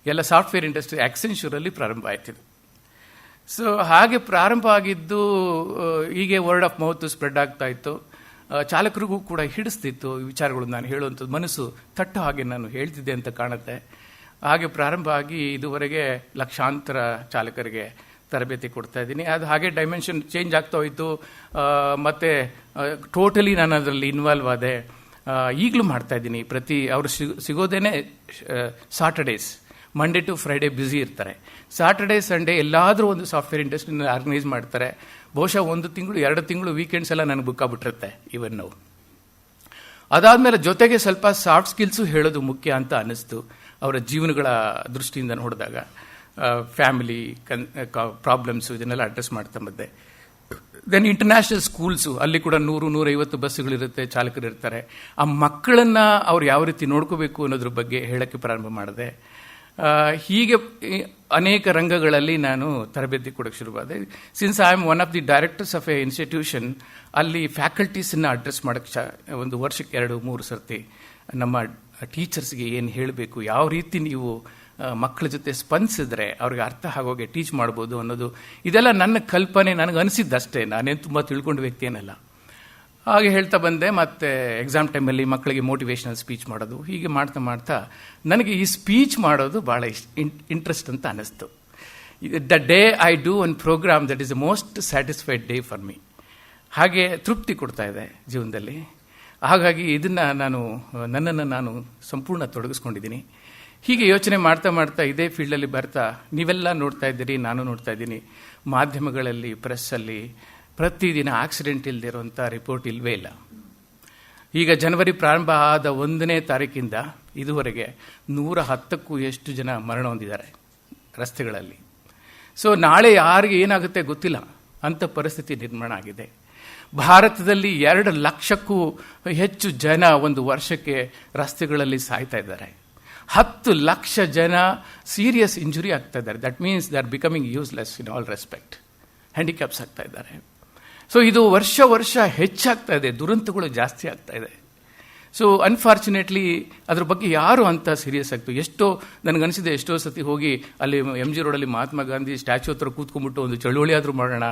ಎಲ್ಲ ಸಾಫ್ಟ್ವೇರ್ ಇಂಡಸ್ಟ್ರಿ ಆಕ್ಸೆಂಚೂರಲ್ಲಿ ಪ್ರಾರಂಭ ಆಯ್ತಿದೆ. ಸೊ ಹಾಗೆ ಪ್ರಾರಂಭ ಆಗಿದ್ದು ಹೀಗೆ ವರ್ಡ್ ಆಫ್ ಮೌತ್ ಸ್ಪ್ರೆಡ್ ಆಗ್ತಾ ಇತ್ತು. ಚಾಲಕರಿಗೂ ಕೂಡ ಹಿಡಿಸ್ತಿತ್ತು ಈ ವಿಚಾರಗಳು. ನಾನು ಹೇಳುವಂಥದ್ದು ಮನಸ್ಸು ತಟ್ಟೋ ಹಾಗೆ ನಾನು ಹೇಳ್ತಿದ್ದೆ ಅಂತ ಕಾಣುತ್ತೆ. ಹಾಗೆ ಪ್ರಾರಂಭ ಆಗಿ ಇದುವರೆಗೆ ಲಕ್ಷಾಂತರ ಚಾಲಕರಿಗೆ ತರಬೇತಿ ಕೊಡ್ತಾ ಇದ್ದೀನಿ. ಅದು ಹಾಗೆ ಡೈಮೆನ್ಷನ್ ಚೇಂಜ್ ಆಗ್ತಾ ಹೋಯಿತು. ಮತ್ತು ಟೋಟಲಿ ನಾನು ಅದರಲ್ಲಿ ಇನ್ವಾಲ್ವ್ ಆದೆ. ಈಗಲೂ ಮಾಡ್ತಾ ಇದ್ದೀನಿ. ಅವರು ಸಿಗೋದೇನೆ Saturdays, Monday to Friday busy ಇರ್ತಾರೆ. ಸಾಟರ್ಡೇ ಸಂಡೇ ಎಲ್ಲಾದರೂ ಒಂದು ಸಾಫ್ಟ್ವೇರ್ ಇಂಡಸ್ಟ್ರಿನ ಆರ್ಗನೈಸ್ ಮಾಡ್ತಾರೆ. ಬಹುಶಃ 1 ತಿಂಗಳು 2 ತಿಂಗಳು ವೀಕೆಂಡ್ಸ್ ಎಲ್ಲ ನನಗೆ ಬುಕ್ ಆಗ್ಬಿಟ್ಟಿರುತ್ತೆ ಇವನ್ ನಾವು. ಅದಾದಮೇಲೆ ಜೊತೆಗೆ ಸ್ವಲ್ಪ ಸಾಫ್ಟ್ ಸ್ಕಿಲ್ಸು ಹೇಳೋದು ಮುಖ್ಯ ಅಂತ ಅನ್ನಿಸ್ತು ಅವರ ಜೀವನಗಳ ದೃಷ್ಟಿಯಿಂದ ನೋಡಿದಾಗ. ಫ್ಯಾಮಿಲಿ ಪ್ರಾಬ್ಲಮ್ಸು ಇದನ್ನೆಲ್ಲ ಅಡ್ರೆಸ್ ಮಾಡ್ತಾ ಬಂದೆ. ದೆನ್ ಇಂಟರ್ನ್ಯಾಷನಲ್ ಸ್ಕೂಲ್ಸು, ಅಲ್ಲಿ ಕೂಡ 100-150 ಬಸ್ಸುಗಳಿರುತ್ತೆ, ಚಾಲಕರು ಇರ್ತಾರೆ. ಆ ಮಕ್ಕಳನ್ನು ಅವ್ರು ಯಾವ ರೀತಿ ನೋಡ್ಕೋಬೇಕು ಅನ್ನೋದ್ರ ಬಗ್ಗೆ ಹೇಳೋಕ್ಕೆ ಪ್ರಾರಂಭ ಮಾಡಿದೆ. ಹೀಗೆ ಅನೇಕ ರಂಗಗಳಲ್ಲಿ ನಾನು ತರಬೇತಿ ಕೊಡೋಕ್ಕೆ ಶುರುವಾದೆ. Since I am one of the directors of a institution, ಅಲ್ಲಿ ಫ್ಯಾಕಲ್ಟೀಸನ್ನು ಅಡ್ರೆಸ್ ಮಾಡೋಕ್ಕೆ ಒಂದು ವರ್ಷಕ್ಕೆ 2-3 ಸರ್ತಿ ನಮ್ಮ ಟೀಚರ್ಸ್ಗೆ ಏನು ಹೇಳಬೇಕು, ಯಾವ ರೀತಿ ನೀವು ಮಕ್ಕಳ ಜೊತೆ ಸ್ಪಂದಿಸಿದ್ರೆ ಅವ್ರಿಗೆ ಅರ್ಥ ಆಗೋಗೆ ಟೀಚ್ ಮಾಡ್ಬೋದು ಅನ್ನೋದು, ಇದೆಲ್ಲ ನನ್ನ ಕಲ್ಪನೆ, ನನಗೆ ಅನಿಸಿದ್ದಷ್ಟೇ. ನಾನೇನು ತುಂಬ ತಿಳ್ಕೊಂಡ ವ್ಯಕ್ತಿ ಏನಲ್ಲ. ಹಾಗೆ ಹೇಳ್ತಾ ಬಂದೆ. ಮತ್ತು ಎಕ್ಸಾಮ್ ಟೈಮಲ್ಲಿ ಮಕ್ಕಳಿಗೆ ಮೋಟಿವೇಶನಲ್ ಸ್ಪೀಚ್ ಮಾಡೋದು, ಹೀಗೆ ಮಾಡ್ತಾ ಮಾಡ್ತಾ ನನಗೆ ಈ ಸ್ಪೀಚ್ ಮಾಡೋದು ಭಾಳ ಇಂಟ್ರೆಸ್ಟ್ ಅಂತ ಅನ್ನಿಸ್ತು. The day I do one program that is the most satisfied day for me. ಹಾಗೆ ತೃಪ್ತಿ ಕೊಡ್ತಾ ಇದೆ ಜೀವನದಲ್ಲಿ. ಹಾಗಾಗಿ ಇದನ್ನು ನನ್ನನ್ನು ನಾನು ಸಂಪೂರ್ಣ ತೊಡಗಿಸ್ಕೊಂಡಿದ್ದೀನಿ. ಹೀಗೆ ಯೋಚನೆ ಮಾಡ್ತಾ ಮಾಡ್ತಾ ಇದೇ ಫೀಲ್ಡಲ್ಲಿ ಬರ್ತಾ, ನೀವೆಲ್ಲ ನೋಡ್ತಾ ಇದ್ದೀರಿ, ನಾನು ನೋಡ್ತಾ ಇದ್ದೀನಿ, ಮಾಧ್ಯಮಗಳಲ್ಲಿ, ಪ್ರೆಸ್ಸಲ್ಲಿ ಪ್ರತಿದಿನ ಆಕ್ಸಿಡೆಂಟ್ ಇಲ್ಲದಿರುವಂಥ ರಿಪೋರ್ಟ್ ಇಲ್ಲವೇ ಇಲ್ಲ. ಈಗ ಜನವರಿ ಪ್ರಾರಂಭ ಆದ 1ನೇ ತಾರೀಕಿಂದ ಇದುವರೆಗೆ 110ಕ್ಕೂ ಎಷ್ಟು ಜನ ಮರಣ ಹೊಂದಿದ್ದಾರೆ ರಸ್ತೆಗಳಲ್ಲಿ. ಸೊ ನಾಳೆ ಯಾರಿಗೆ ಏನಾಗುತ್ತೆ ಗೊತ್ತಿಲ್ಲ, ಅಂಥ ಪರಿಸ್ಥಿತಿ ನಿರ್ಮಾಣ ಆಗಿದೆ. ಭಾರತದಲ್ಲಿ 2 ಲಕ್ಷಕ್ಕೂ ಹೆಚ್ಚು ಜನ ಒಂದು ವರ್ಷಕ್ಕೆ ರಸ್ತೆಗಳಲ್ಲಿ ಸಾಯ್ತಾ ಇದ್ದಾರೆ. 10 ಲಕ್ಷ ಜನ ಸೀರಿಯಸ್ ಇಂಜುರಿ ಆಗ್ತಾ ಇದ್ದಾರೆ. That means they are becoming useless in all respect. Handicaps ಆಗ್ತಾ ಇದ್ದಾರೆ. ಸೊ ಇದು ವರ್ಷ ಹೆಚ್ಚಾಗ್ತಾ ಇದೆ, ದುರಂತಗಳು ಜಾಸ್ತಿ ಆಗ್ತಾ ಇದೆ. ಸೊ ಅನ್ಫಾರ್ಚುನೇಟ್ಲಿ ಅದ್ರ ಬಗ್ಗೆ ಯಾರು ಅಂತ ಸೀರಿಯಸ್ ಆಗ್ತು. ನನಗನ್ಸಿದೆ, ಎಷ್ಟೋ ಸತಿ ಹೋಗಿ ಅಲ್ಲಿ MG ರೋಡಲ್ಲಿ ಮಹಾತ್ಮ ಗಾಂಧಿ ಸ್ಟ್ಯಾಚ್ಯೂ ಹತ್ರ ಕೂತ್ಕೊಂಡ್ಬಿಟ್ಟು ಒಂದು ಚಳುವಳಿ ಆದರೂ ಮಾಡೋಣ,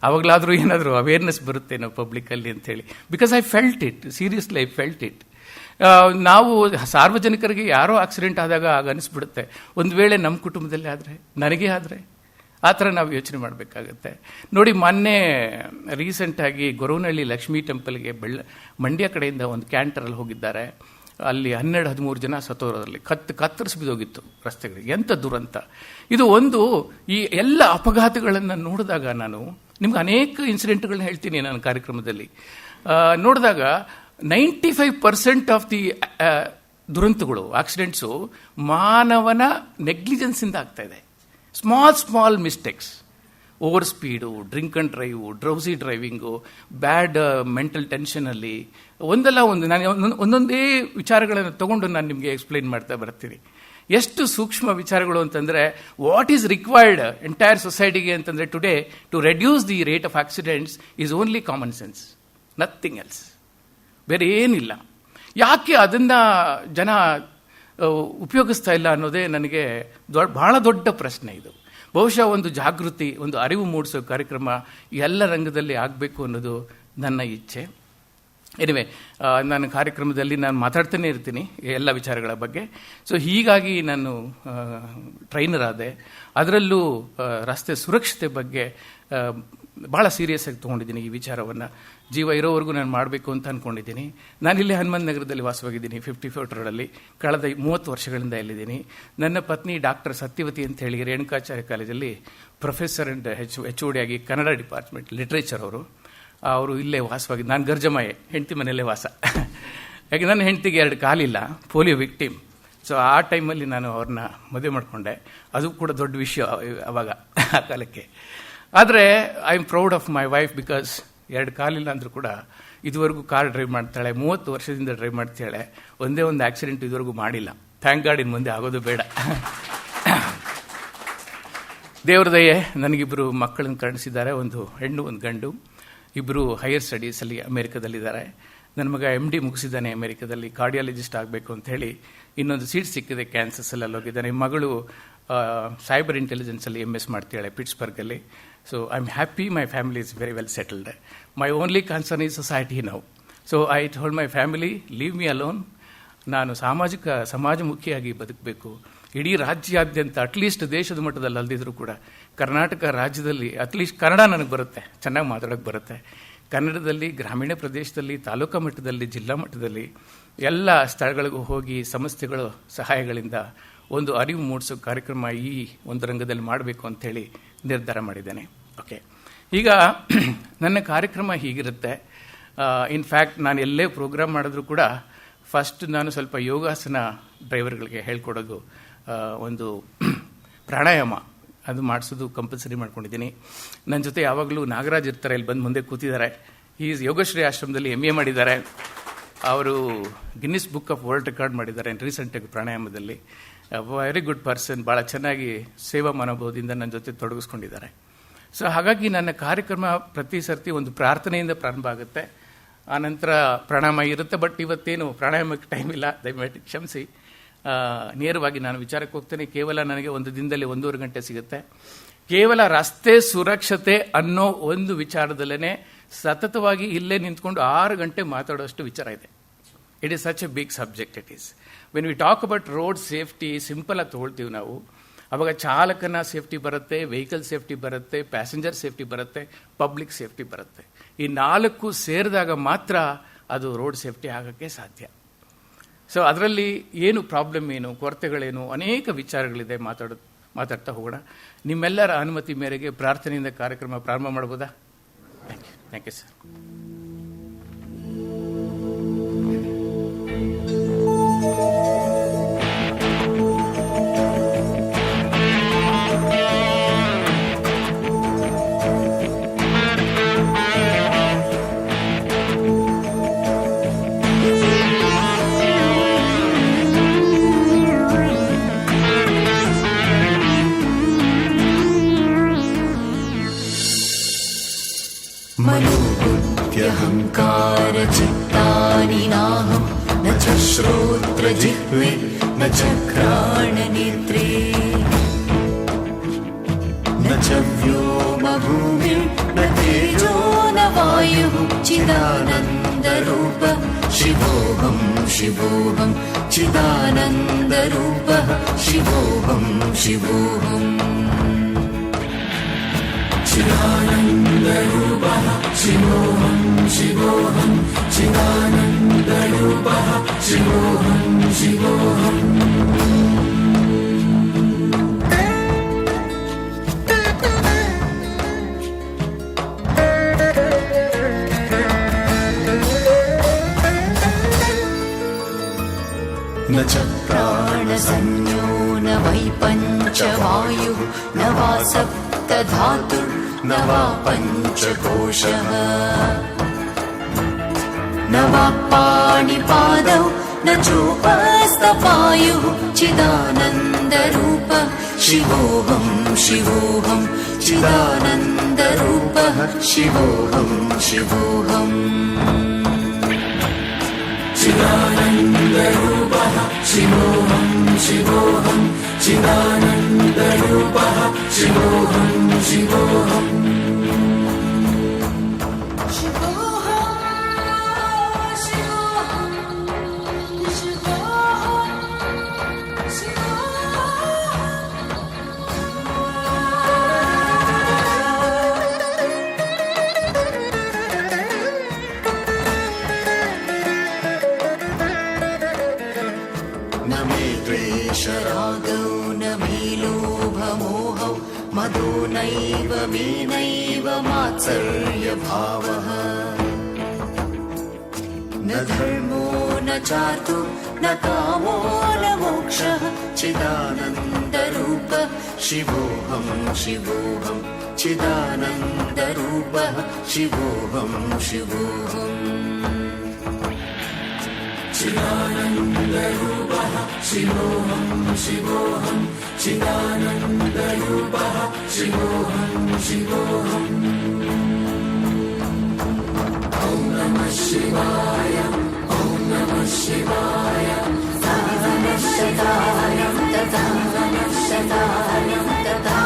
ಅವಾಗಲಾದರೂ ಏನಾದರೂ ಅವೇರ್ನೆಸ್ ಬರುತ್ತೆ ನಾವು ಪಬ್ಲಿಕ್ಕಲ್ಲಿ ಅಂತೇಳಿ. Because I felt it, seriously I felt it. ನಾವು ಸಾರ್ವಜನಿಕರಿಗೆ ಯಾರೋ ಆಕ್ಸಿಡೆಂಟ್ ಆದಾಗ ಆಗ ಅನಿಸ್ಬಿಡುತ್ತೆ, ಒಂದು ವೇಳೆ ನಮ್ಮ ಕುಟುಂಬದಲ್ಲಿ ಆದರೆ, ನನಗೆ ಆದರೆ, ಆ ಥರ ನಾವು ಯೋಚನೆ ಮಾಡಬೇಕಾಗತ್ತೆ. ನೋಡಿ, ಮೊನ್ನೆ ರೀಸೆಂಟಾಗಿ ಗೊರವನಹಳ್ಳಿ ಲಕ್ಷ್ಮೀ ಟೆಂಪಲ್ಗೆ ಮಂಡ್ಯ ಕಡೆಯಿಂದ ಒಂದು ಕ್ಯಾಂಟರಲ್ಲಿ ಹೋಗಿದ್ದಾರೆ. ಅಲ್ಲಿ 12-13 ಜನ ಸತ್ತೋದ್ರಲ್ಲಿ ಕತ್ತರಿಸಿ ಬಿದ್ದೋಗಿತ್ತು ರಸ್ತೆಗಳಿಗೆ. ಎಂಥ ದುರಂತ ಇದು! ಈ ಎಲ್ಲ ಅಪಘಾತಗಳನ್ನು ನೋಡಿದಾಗ ನಾನು ನಿಮ್ಗೆ ಅನೇಕ ಇನ್ಸಿಡೆಂಟ್ಗಳನ್ನ ಹೇಳ್ತೀನಿ ನನ್ನ ಕಾರ್ಯಕ್ರಮದಲ್ಲಿ. ನೋಡಿದಾಗ 95% ಆಫ್ ದಿ ದುರಂತಗಳು, ಆಕ್ಸಿಡೆಂಟ್ಸು ಮಾನವನ ನೆಗ್ಲಿಜೆನ್ಸಿಂದ ಆಗ್ತಾ ಇದೆ. Small mistakes, over speed, drink and drive, drowsy driving, bad mental ಟೆನ್ಷನಲ್ಲಿ ನಾನು ಒಂದೊಂದೇ ವಿಚಾರಗಳನ್ನು ತಗೊಂಡು ನಾನು ನಿಮಗೆ ಎಕ್ಸ್ಪ್ಲೈನ್ ಮಾಡ್ತಾ ಬರ್ತೀನಿ. ಎಷ್ಟು ಸೂಕ್ಷ್ಮ ವಿಚಾರಗಳು ಅಂತಂದರೆ, ವಾಟ್ ಈಸ್ ರಿಕ್ವೈರ್ಡ್ ಎಂಟೈರ್ ಸೊಸೈಟಿಗೆ ಅಂತಂದರೆ today to reduce the rate of accidents is only common sense, nothing else. ಬೇರೆ ಏನಿಲ್ಲ. ಯಾಕೆ ಅದನ್ನು ಜನ ಉಪಯೋಗಿಸ್ತಾ ಇಲ್ಲ ಅನ್ನೋದೇ ನನಗೆ ಬಹಳ ದೊಡ್ಡ ಪ್ರಶ್ನೆ ಇದು. ಬಹುಶಃ ಒಂದು ಜಾಗೃತಿ, ಒಂದು ಅರಿವು ಮೂಡಿಸೋ ಕಾರ್ಯಕ್ರಮ ಎಲ್ಲ ರಂಗದಲ್ಲಿ ಆಗಬೇಕು ಅನ್ನೋದು ನನ್ನ ಇಚ್ಛೆ. ಎನಿವೆ, ನನ್ನ ಕಾರ್ಯಕ್ರಮದಲ್ಲಿ ನಾನು ಮಾತಾಡ್ತಾನೆ ಇರ್ತೀನಿ ಎಲ್ಲ ವಿಚಾರಗಳ ಬಗ್ಗೆ. ಸೊ ಹೀಗಾಗಿ ನಾನು ಟ್ರೈನರ್ ಆದೆ. ಅದರಲ್ಲೂ ರಸ್ತೆ ಸುರಕ್ಷತೆ ಬಗ್ಗೆ ಭಾಳ ಸೀರಿಯಸ್ ಆಗಿ ತೊಗೊಂಡಿದ್ದೀನಿ ಈ ವಿಚಾರವನ್ನು. ಜೀವ ಇರೋವರೆಗೂ ನಾನು ಮಾಡಬೇಕು ಅಂತ ಅಂದ್ಕೊಂಡಿದ್ದೀನಿ. ನಾನಿಲ್ಲಿ ಹನುಮಂತ ನಗರದಲ್ಲಿ ವಾಸವಾಗಿದ್ದೀನಿ, 54 ರೋಡಲ್ಲಿ. ಕಳೆದ 30 ವರ್ಷಗಳಿಂದ ಇಲ್ಲಿದ್ದೀನಿ. ನನ್ನ ಪತ್ನಿ ಡಾಕ್ಟರ್ ಸತ್ಯವತಿ ಅಂತ ಹೇಳಿ ರೇಣುಕಾಚಾರ್ಯ ಕಾಲೇಜಲ್ಲಿ ಪ್ರೊಫೆಸರ್ ಅಂಡ್ HOD ಆಗಿ ಕನ್ನಡ ಡಿಪಾರ್ಟ್ಮೆಂಟ್ ಲಿಟ್ರೇಚರ್ ಅವರು ಇಲ್ಲೇ ವಾಸವಾಗಿ. ನಾನು ಗರ್ಜಮಾಯೆ, ಹೆಂಡತಿ ಮನೆಯಲ್ಲೇ ವಾಸ. ಯಾಕೆ ನನ್ನ ಹೆಂಡತಿಗೆ 2 ಕಾಲಿಲ್ಲ, ಪೋಲಿಯೋ ವಿಕ್ಟಿಮ್. ಸೊ ಆ ಟೈಮಲ್ಲಿ ನಾನು ಅವ್ರನ್ನ ಮದುವೆ ಮಾಡಿಕೊಂಡೆ. ಅದು ಕೂಡ ದೊಡ್ಡ ವಿಷಯ ಅವಾಗ, ಆ ಕಾಲಕ್ಕೆ. ಆದರೆ I am proud of my wife, because 2 ಕಾಲಿಲ್ಲ ಅಂದರೂ ಕೂಡ ಇದುವರೆಗೂ ಕಾರ್ ಡ್ರೈವ್ ಮಾಡ್ತಾಳೆ. 30 ವರ್ಷದಿಂದ ಡ್ರೈವ್ ಮಾಡ್ತಾಳೆ. ಒಂದೇ ಒಂದು ಆಕ್ಸಿಡೆಂಟ್ ಇದುವರೆಗೂ ಮಾಡಿಲ್ಲ. ಥ್ಯಾಂಕ್ ಗಾಡ್, ಇನ್ನು ಮುಂದೆ ಆಗೋದು ಬೇಡ. ದೇವ್ರ ದಯೆ, ನನಗಿಬ್ಬರು ಮಕ್ಕಳನ್ನು ಕರುಣಿಸಿದ್ದಾರೆ, ಒಂದು ಹೆಣ್ಣು ಒಂದು ಗಂಡು. ಇಬ್ಬರು ಹೈಯರ್ ಸ್ಟಡೀಸಲ್ಲಿ ಅಮೇರಿಕಾದಲ್ಲಿದ್ದಾರೆ. ನನ್ನ ಮಗ MD ಮುಗಿಸಿದ್ದಾನೆ ಅಮೇರಿಕಾದಲ್ಲಿ, ಕಾರ್ಡಿಯಾಲಜಿಸ್ಟ್ ಆಗಬೇಕು ಅಂತ ಹೇಳಿ. ಇನ್ನೊಂದು ಸೀಟ್ ಸಿಕ್ಕಿದೆ ಕ್ಯಾನ್ಸರ್ಸಲ್ಲಿ, ಹೋಗಿದ್ದಾನೆ. ಮಗಳು ಸೈಬರ್ ಇಂಟೆಲಿಜೆನ್ಸಲ್ಲಿ MS ಮಾಡ್ತಾಳೆ ಪಿಟ್ಸ್ಬರ್ಗಲ್ಲಿ. So I am happy, my family is very well settled. My only concern is society now. So I told my family, leave me alone. ನಾನು ಸಮಾಜಮುಖಿಯಾಗಿ ಬದುಕಬೇಕು. ಇಡೀ ರಾಜ್ಯಾದ್ಯಂತ, ಅಟ್ಲೀಸ್ಟ್ ದೇಶದ ಮಟ್ಟದಲ್ಲಿ ಅಲ್ಲದಿದ್ರೂ ಕೂಡ ಕರ್ನಾಟಕ ರಾಜ್ಯದಲ್ಲಿ ಅಟ್ಲೀಸ್ಟ್ ಕನ್ನಡ ನನಗೆ ಬರುತ್ತೆ, ಚೆನ್ನಾಗಿ ಮಾತಾಡೋಕ್ಕೆ ಬರುತ್ತೆ. ಕನ್ನಡದಲ್ಲಿ ಗ್ರಾಮೀಣ ಪ್ರದೇಶದಲ್ಲಿ, ತಾಲೂಕಾ ಮಟ್ಟದಲ್ಲಿ, ಜಿಲ್ಲಾ ಮಟ್ಟದಲ್ಲಿ ಎಲ್ಲ ಸ್ಥಳಗಳಿಗೂ ಹೋಗಿ ಸಂಸ್ಥೆಗಳು ಸಹಾಯಗಳಿಂದ ಒಂದು ಅರಿವು ಮೂಡಿಸೋ ಕಾರ್ಯಕ್ರಮ ಈ ಒಂದು ರಂಗದಲ್ಲಿ ಮಾಡಬೇಕು ಅಂಥೇಳಿ ನಿರ್ಧಾರ ಮಾಡಿದ್ದೇನೆ. ಓಕೆ, ಈಗ ನನ್ನ ಕಾರ್ಯಕ್ರಮ ಹೀಗಿರುತ್ತೆ. ಇನ್ಫ್ಯಾಕ್ಟ್ ನಾನು ಎಲ್ಲೇ ಪ್ರೋಗ್ರಾಮ್ ಮಾಡಿದ್ರು ಕೂಡ ಫಸ್ಟ್ ನಾನು ಸ್ವಲ್ಪ ಯೋಗಾಸನ ಡ್ರೈವರ್ಗಳಿಗೆ ಹೇಳ್ಕೊಡೋದು, ಒಂದು ಪ್ರಾಣಾಯಾಮ ಅದು ಮಾಡಿಸೋದು ಕಂಪಲ್ಸರಿ ಮಾಡ್ಕೊಂಡಿದ್ದೀನಿ. ನನ್ನ ಜೊತೆ ಯಾವಾಗಲೂ ನಾಗರಾಜ್ ಇರ್ತಾರೆ, ಇಲ್ಲಿ ಬಂದು ಮುಂದೆ ಕೂತಿದ್ದಾರೆ. ಈಸ್ ಯೋಗಶ್ರೀ ಆಶ್ರಮದಲ್ಲಿ MA ಮಾಡಿದ್ದಾರೆ. ಅವರು Guinness book of world record ಮಾಡಿದ್ದಾರೆ ರೀಸೆಂಟಾಗಿ ಪ್ರಾಣಾಯಾಮದಲ್ಲಿ. ವೆರಿ ಗುಡ್ ಪರ್ಸನ್, ಭಾಳ ಚೆನ್ನಾಗಿ ಸೇವಾ ಮನೋಭಾವದಿಂದ ನನ್ನ ಜೊತೆ ತೊಡಗಿಸ್ಕೊಂಡಿದ್ದಾರೆ. ಸೊ ಹಾಗಾಗಿ ನನ್ನ ಕಾರ್ಯಕ್ರಮ ಪ್ರತಿ ಸರ್ತಿ ಒಂದು ಪ್ರಾರ್ಥನೆಯಿಂದ ಪ್ರಾರಂಭ ಆಗುತ್ತೆ, ಆನಂತರ ಪ್ರಾಣಾಯಾಮ ಇರುತ್ತೆ. ಬಟ್ ಇವತ್ತೇನು ಪ್ರಾಣಾಯಾಮಕ್ಕೆ ಟೈಮ್ ಇಲ್ಲ, ದಯವಿಟ್ಟು ಕ್ಷಮಿಸಿ. ನೇರವಾಗಿ ನಾನು ವಿಚಾರಕ್ಕೆ ಹೋಗ್ತೇನೆ. ಕೇವಲ ನನಗೆ ಒಂದು ದಿನದಲ್ಲಿ 1.5 ಗಂಟೆ ಸಿಗುತ್ತೆ. ಕೇವಲ ರಸ್ತೆ ಸುರಕ್ಷತೆ ಅನ್ನೋ ಒಂದು ವಿಚಾರದಲ್ಲೇ ಸತತವಾಗಿ ಇಲ್ಲೇ ನಿಂತ್ಕೊಂಡು 6 ಗಂಟೆ ಮಾತಾಡೋಷ್ಟು ವಿಚಾರ ಇದೆ. It is such a big subject. It is when we talk about road safety, simple ಆಗಿ ತೊಗೊಳ್ತೀವಿ ನಾವು. ಅವಾಗ ಚಾಲಕನ ಸೇಫ್ಟಿ ಬರುತ್ತೆ, ವೆಹಿಕಲ್ ಸೇಫ್ಟಿ ಬರುತ್ತೆ, ಪ್ಯಾಸೆಂಜರ್ ಸೇಫ್ಟಿ ಬರುತ್ತೆ, ಪಬ್ಲಿಕ್ ಸೇಫ್ಟಿ ಬರುತ್ತೆ. ಈ 4 ಸೇರಿದಾಗ ಮಾತ್ರ ಅದು ರೋಡ್ ಸೇಫ್ಟಿ ಆಗೋಕ್ಕೆ ಸಾಧ್ಯ. ಸೊ ಅದರಲ್ಲಿ ಏನು ಪ್ರಾಬ್ಲಮ್, ಏನು ಕೊರತೆಗಳೇನು, ಅನೇಕ ವಿಚಾರಗಳಿದೆ, ಮಾತಾಡ್ತಾ ಹೋಗೋಣ. ನಿಮ್ಮೆಲ್ಲರ ಅನುಮತಿ ಮೇರೆಗೆ ಪ್ರಾರ್ಥನೆಯಿಂದ ಕಾರ್ಯಕ್ರಮ ಪ್ರಾರಂಭ ಮಾಡ್ಬೋದಾ? Thank you sir. मनोबुद्ध्यहङ्कारचित्तानि नाहं न च श्रोत्रजिह्वे न च घ्राणनेत्रे न च व्योमभूमिर्न तेजो न वायुः चिदानन्दरूपः शिवोऽहं शिवोऽहं चिदानन्दरूपः शिवोऽहं शिवोऽहं चिदानन्दरूपः शिवोऽहं शिवोऽहं चिदानन्दरूपः शिवोऽहं शिवोऽहं न च प्राणसंज्ञो न वै पञ्चवायुः न वा सप्तधातुः न वा पञ्चकोशः न वा पाणिपादौ न चोपस्तपायुः चिदानन्दरूपः शिवोऽहं शिवोऽहं चिदानन्दरूपः शिवोऽहं शिवोऽहं चिदानन्दरूपः शिवोऽहं शिवोऽहं चिदानन्दरूपः शिवोऽहं शिवोऽहं रागौ न मे लोभमोहौ मदो नैव मे नैव मात्सर्यभावः न धर्मो न चार्तो न कामो न मोक्षः चिदानन्दरूपः शिवोऽहं शिवोऽहं चिदानन्दरूपः शिवोऽहं शिवोऽहं चिदानन्दरूपः शिवोऽहं शिवोऽहं चिदानन्दरूपः शिवोऽहं शिवोऽहम् ॐ नमः शिवाय ॐ नमः शिवाय शताय तथा शताय तथा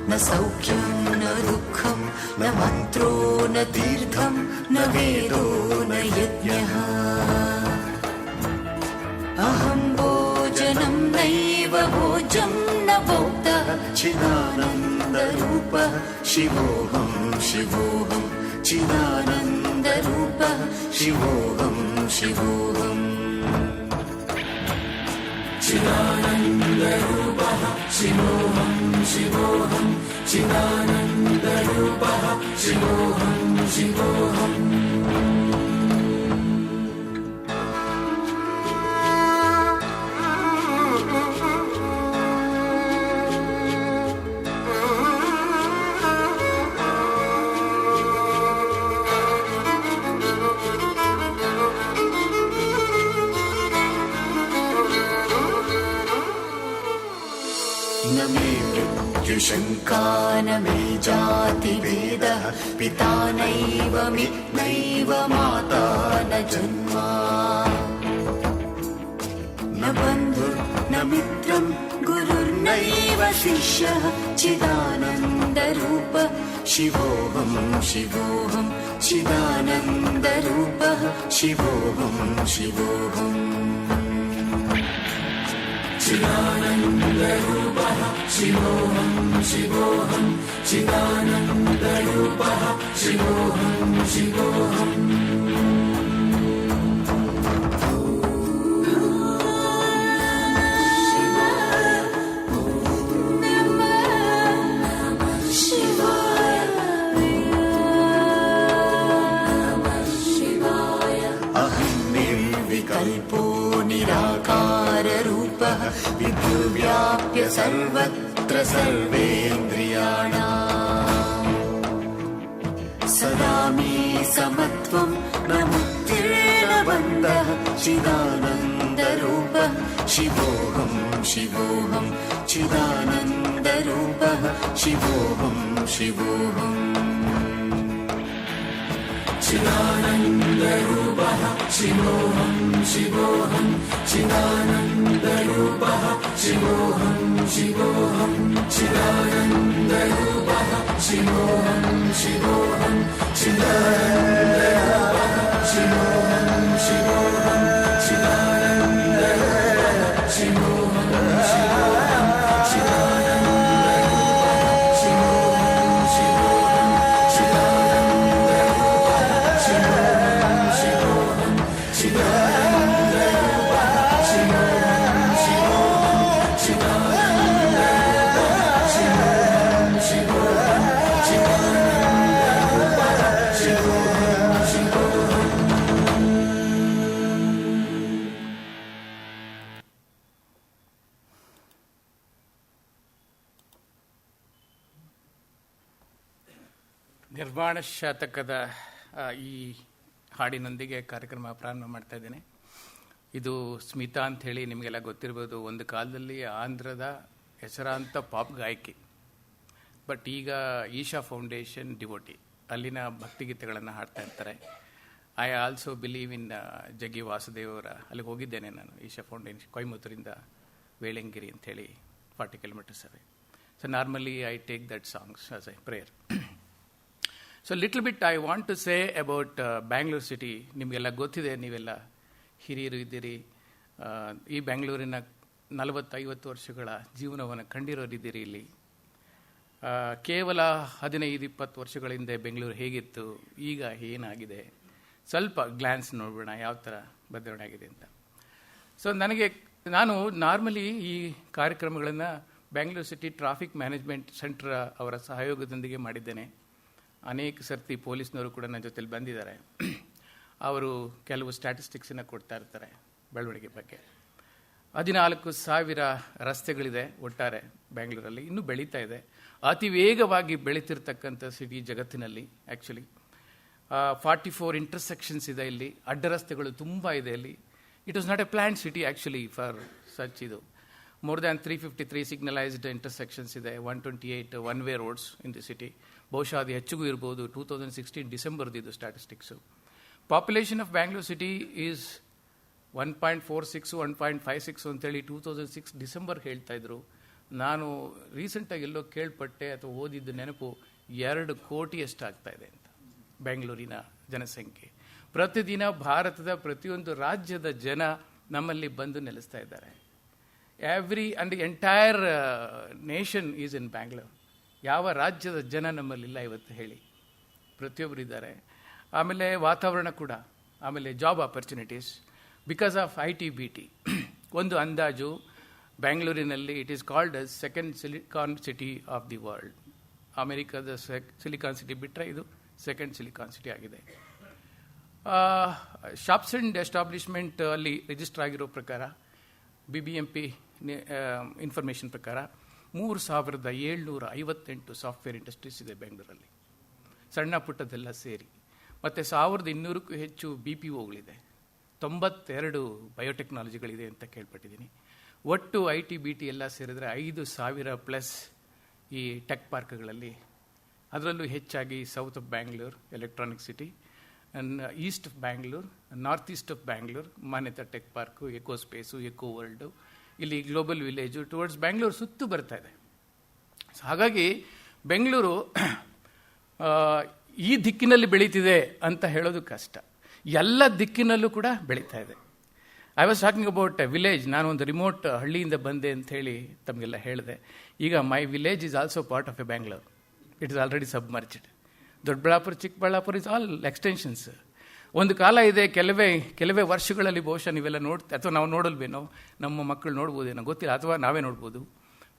न सौख्यं न दुःखं न मन्त्रो न तीर्थं न वेदो न यज्ञः अहं भोजनं नैव भोजं न भोक्तः चिदानन्दरूपः शिवोऽहं शिवोऽहं चिदानन्दरूपः शिवोऽहं शिवोऽहम् चिदानन्दरूपः शिवोऽहं शिवोऽहं चिदानन्दरूपः शिवोऽहं शिवोऽहम् न मे मृत्युशङ्का न मे जातिभेदः पिता नैव मे नैव माता न जन्मा न बन्धुर्न मित्रं गुरुर्नैव शिष्यः चिदानन्दरूपः शिवोऽहं शिवोऽहं चिदानन्दरूपः शिवोऽहं शिवोऽहम् चिदानन्दरूपः शिवोऽहं शिवोऽहं चिदानन्दरूपः शिवोऽहं शिवोऽहम् विकल्पो निराकाररूपः विद्युव्याप्य सर्वत्र सर्वेन्द्रियाणाम् सदा मे समत्वं न मुक्तिर्न बन्धः चिदानन्दरूपः शिवोऽहं शिवोऽहं चिदानन्दरूपः शिवोऽहं शिवोऽहम् चिदानन्दरूपः शिवोऽहं शिवोऽहं चिदानन्दरूपः शिवोऽहं शिवोऽहं चिदानन्दरूपः शिवोऽहं शिवोऽहं चिदानन्दरूपः शिवोऽहं शिवोऽहं चिदानन्दरूपः शिवोऽहं शिवोऽहं ನಿರ್ವಾಣ ಶತಕದ ಈ ಹಾಡಿನೊಂದಿಗೆ ಕಾರ್ಯಕ್ರಮ ಪ್ರಾರಂಭ ಮಾಡ್ತಾ ಇದ್ದೇನೆ. ಇದು ಸ್ಮಿತಾ ಅಂತ ಹೇಳಿ ನಿಮಗೆಲ್ಲ ಗೊತ್ತಿರ್ಬೋದು. ಒಂದು ಕಾಲದಲ್ಲಿ ಆಂಧ್ರದ ಹೆಸರಾಂತ ಪಾಪ್ ಗಾಯಕಿ. ಬಟ್ ಈಗ ಈಶಾ ಫೌಂಡೇಶನ್ ಡಿವೋಟಿ, ಅಲ್ಲಿನ ಭಕ್ತಿಗೀತೆಗಳನ್ನು ಹಾಡ್ತಾ ಇರ್ತಾರೆ. ಐ ಆಲ್ಸೋ ಬಿಲೀವ್ ಇನ್ ಜಗ್ಗಿ ವಾಸುದೇವರ ಅಲ್ಲಿಗೆ ಹೋಗಿದ್ದೇನೆ ನಾನು. ಈಶಾ ಫೌಂಡೇಶನ್ ಕೊಯಮತ್ತೂರಿಂದ ವೇಳಂಗಿರಿ ಅಂಥೇಳಿ 40 kilometers away. So normally I take that songs as a prayer. So little bit I want to say about Bangalore city. ನಿಮಗೆಲ್ಲ ಗೊತ್ತಿದೆ, ನೀವೆಲ್ಲ ಹಿರಿಯರು ಇದ್ದೀರಿ. ಈ ಬ್ಯಾಂಗ್ಳೂರಿನ 40-50 ವರ್ಷಗಳ ಜೀವನವನ್ನು ಕಂಡಿರೋರಿದ್ದೀರಿ. ಇಲ್ಲಿ ಕೇವಲ 15-20 ವರ್ಷಗಳ ಹಿಂದೆ ಬೆಂಗಳೂರು ಹೇಗಿತ್ತು, ಈಗ ಏನಾಗಿದೆ, ಸ್ವಲ್ಪ ಗ್ಲಾನ್ಸ್ ನೋಡೋಣ ಯಾವ ಥರ ಬದಲಾವಣೆ ಆಗಿದೆ ಅಂತ. ಸೊ ನಾನು ನಾರ್ಮಲಿ ಈ ಕಾರ್ಯಕ್ರಮಗಳನ್ನು Bangalore city traffic management centre ಅವರ ಸಹಯೋಗದೊಂದಿಗೆ ಮಾಡಿದ್ದೇನೆ. ಅನೇಕ ಸರ್ತಿ ಪೊಲೀಸ್ನವರು ಕೂಡ ನನ್ನ ಜೊತೆಲಿ ಬಂದಿದ್ದಾರೆ. ಅವರು ಕೆಲವು ಸ್ಟ್ಯಾಟಿಸ್ಟಿಕ್ಸನ್ನು ಕೊಡ್ತಾ ಇರ್ತಾರೆ ಬೆಳವಣಿಗೆ ಬಗ್ಗೆ. 14,000 ರಸ್ತೆಗಳಿದೆ ಒಟ್ಟಾರೆ ಬ್ಯಾಂಗ್ಳೂರಲ್ಲಿ. ಇನ್ನೂ ಬೆಳೀತಾ ಇದೆ. ಅತಿ ವೇಗವಾಗಿ ಬೆಳೀತಿರ್ತಕ್ಕಂಥ ಸಿಟಿ ಜಗತ್ತಿನಲ್ಲಿ. ಆ್ಯಕ್ಚುಲಿ 44 ಇಂಟರ್ಸೆಕ್ಷನ್ಸ್ ಇದೆ ಇಲ್ಲಿ. ಅಡ್ಡ ರಸ್ತೆಗಳು ತುಂಬ ಇದೆ ಇಲ್ಲಿ. It was not A planned city actually for such. ಇದು ಮೋರ್ ದ್ಯಾನ್ 353 ಸಿಗ್ನಲೈಸ್ಡ್ ಇಂಟರ್ಸೆಕ್ಷನ್ಸ್ ಇದೆ, 128 one way roads in the city. ಬಹುಶಃ ಅದು ಹೆಚ್ಚಿಗೂ ಇರ್ಬೋದು. 2016 ಡಿಸೆಂಬರ್ದು ಇದು statistics. Population of Bangalore city is 1.46 1.56 ಅಂತೇಳಿ 2006 ಡಿಸೆಂಬರ್ ಹೇಳ್ತಾ ಇದ್ರು. ನಾನು ರೀಸೆಂಟಾಗಿ ಎಲ್ಲೋ ಕೇಳ್ಪಟ್ಟೆ ಅಥವಾ ಓದಿದ್ದು ನೆನಪು 2 ಕೋಟಿಯಷ್ಟು ಆಗ್ತಾ ಇದೆ ಅಂತ ಬೆಂಗಳೂರಿನ ಜನಸಂಖ್ಯೆ. ಪ್ರತಿದಿನ ಭಾರತದ ಪ್ರತಿಯೊಂದು ರಾಜ್ಯದ ಜನ ನಮ್ಮಲ್ಲಿ ಬಂದು ನೆಲೆಸ್ತಾ ಇದ್ದಾರೆ. Entire nation is in Bangalore. ಯಾವ ರಾಜ್ಯದ ಜನ ನಮ್ಮಲ್ಲಿಲ್ಲ ಇವತ್ತು ಹೇಳಿ? ಪ್ರತಿಯೊಬ್ಬರು ಇದ್ದಾರೆ. ಆಮೇಲೆ ವಾತಾವರಣ ಕೂಡ, ಆಮೇಲೆ job opportunities because of IT BT. ಒಂದು ಅಂದಾಜು ಬ್ಯಾಂಗ್ಳೂರಿನಲ್ಲಿ it is called as second silicon city of the world. ಅಮೆರಿಕದ ಸಿಲಿಕಾನ್ ಸಿಟಿ ಬಿಟ್ಟರೆ ಇದು ಸೆಕೆಂಡ್ ಸಿಲಿಕಾನ್ ಸಿಟಿ ಆಗಿದೆ. ಶಾಪ್ಸ್ ಅಂಡ್ ಎಸ್ಟಾಬ್ಲಿಷ್ಮೆಂಟ್ ಅಲ್ಲಿ ರಿಜಿಸ್ಟರ್ ಆಗಿರೋ ಪ್ರಕಾರ BBMP ಇನ್ಫಾರ್ಮೇಷನ್ ಪ್ರಕಾರ 3758 ಸಾಫ್ಟ್ವೇರ್ ಇಂಡಸ್ಟ್ರೀಸ್ ಇದೆ ಬೆಂಗಳೂರಲ್ಲಿ, ಸಣ್ಣ ಪುಟ್ಟದೆಲ್ಲ ಸೇರಿ. ಮತ್ತು 1200ಕ್ಕೂ ಹೆಚ್ಚು BPOಗಳಿದೆ, 92 ಬಯೋಟೆಕ್ನಾಲಜಿಗಳಿದೆ ಅಂತ ಕೇಳ್ಪಟ್ಟಿದ್ದೀನಿ. ಒಟ್ಟು IT BT ಎಲ್ಲ ಸೇರಿದ್ರೆ 5000+ ಈ ಟೆಕ್ ಪಾರ್ಕ್ಗಳಲ್ಲಿ, ಅದರಲ್ಲೂ ಹೆಚ್ಚಾಗಿ south of Bangalore electronic city, east of Bangalore, north east of Bangalore Manyata tech park, eco space, eco world, ಇಲ್ಲಿ ಗ್ಲೋಬಲ್ ವಿಲೇಜು ಟುವರ್ಡ್ಸ್ ಬ್ಯಾಂಗ್ಳೂರು ಸುತ್ತು ಬರ್ತಾ ಇದೆ. ಸೊ ಹಾಗಾಗಿ ಬೆಂಗಳೂರು ಈ ದಿಕ್ಕಿನಲ್ಲಿ ಬೆಳೀತಿದೆ ಅಂತ ಹೇಳೋದು ಕಷ್ಟ. ಎಲ್ಲ ದಿಕ್ಕಿನಲ್ಲೂ ಕೂಡ ಬೆಳೀತಾ ಇದೆ. I was talking about A village. ನಾನು ಒಂದು ರಿಮೋಟ್ ಹಳ್ಳಿಯಿಂದ ಬಂದೆ ಅಂತ ಹೇಳಿ ತಮಗೆಲ್ಲ ಹೇಳಿದೆ. ಈಗ my village is also part of a Bangalore. It is already submerged. Doddaballapur, Chikkaballapur is all extensions. ಒಂದು ಕಾಲ ಇದೆ, ಕೆಲವೇ ವರ್ಷಗಳಲ್ಲಿ ಬಹುಶಃ ನೀವೆಲ್ಲ ಅಥವಾ ನಾವು ನೋಡಲ್ವೇನೋ, ನಮ್ಮ ಮಕ್ಕಳು ನೋಡ್ಬೋದೇನೋ ಗೊತ್ತಿಲ್ಲ, ಅಥವಾ ನಾವೇ ನೋಡ್ಬೋದು.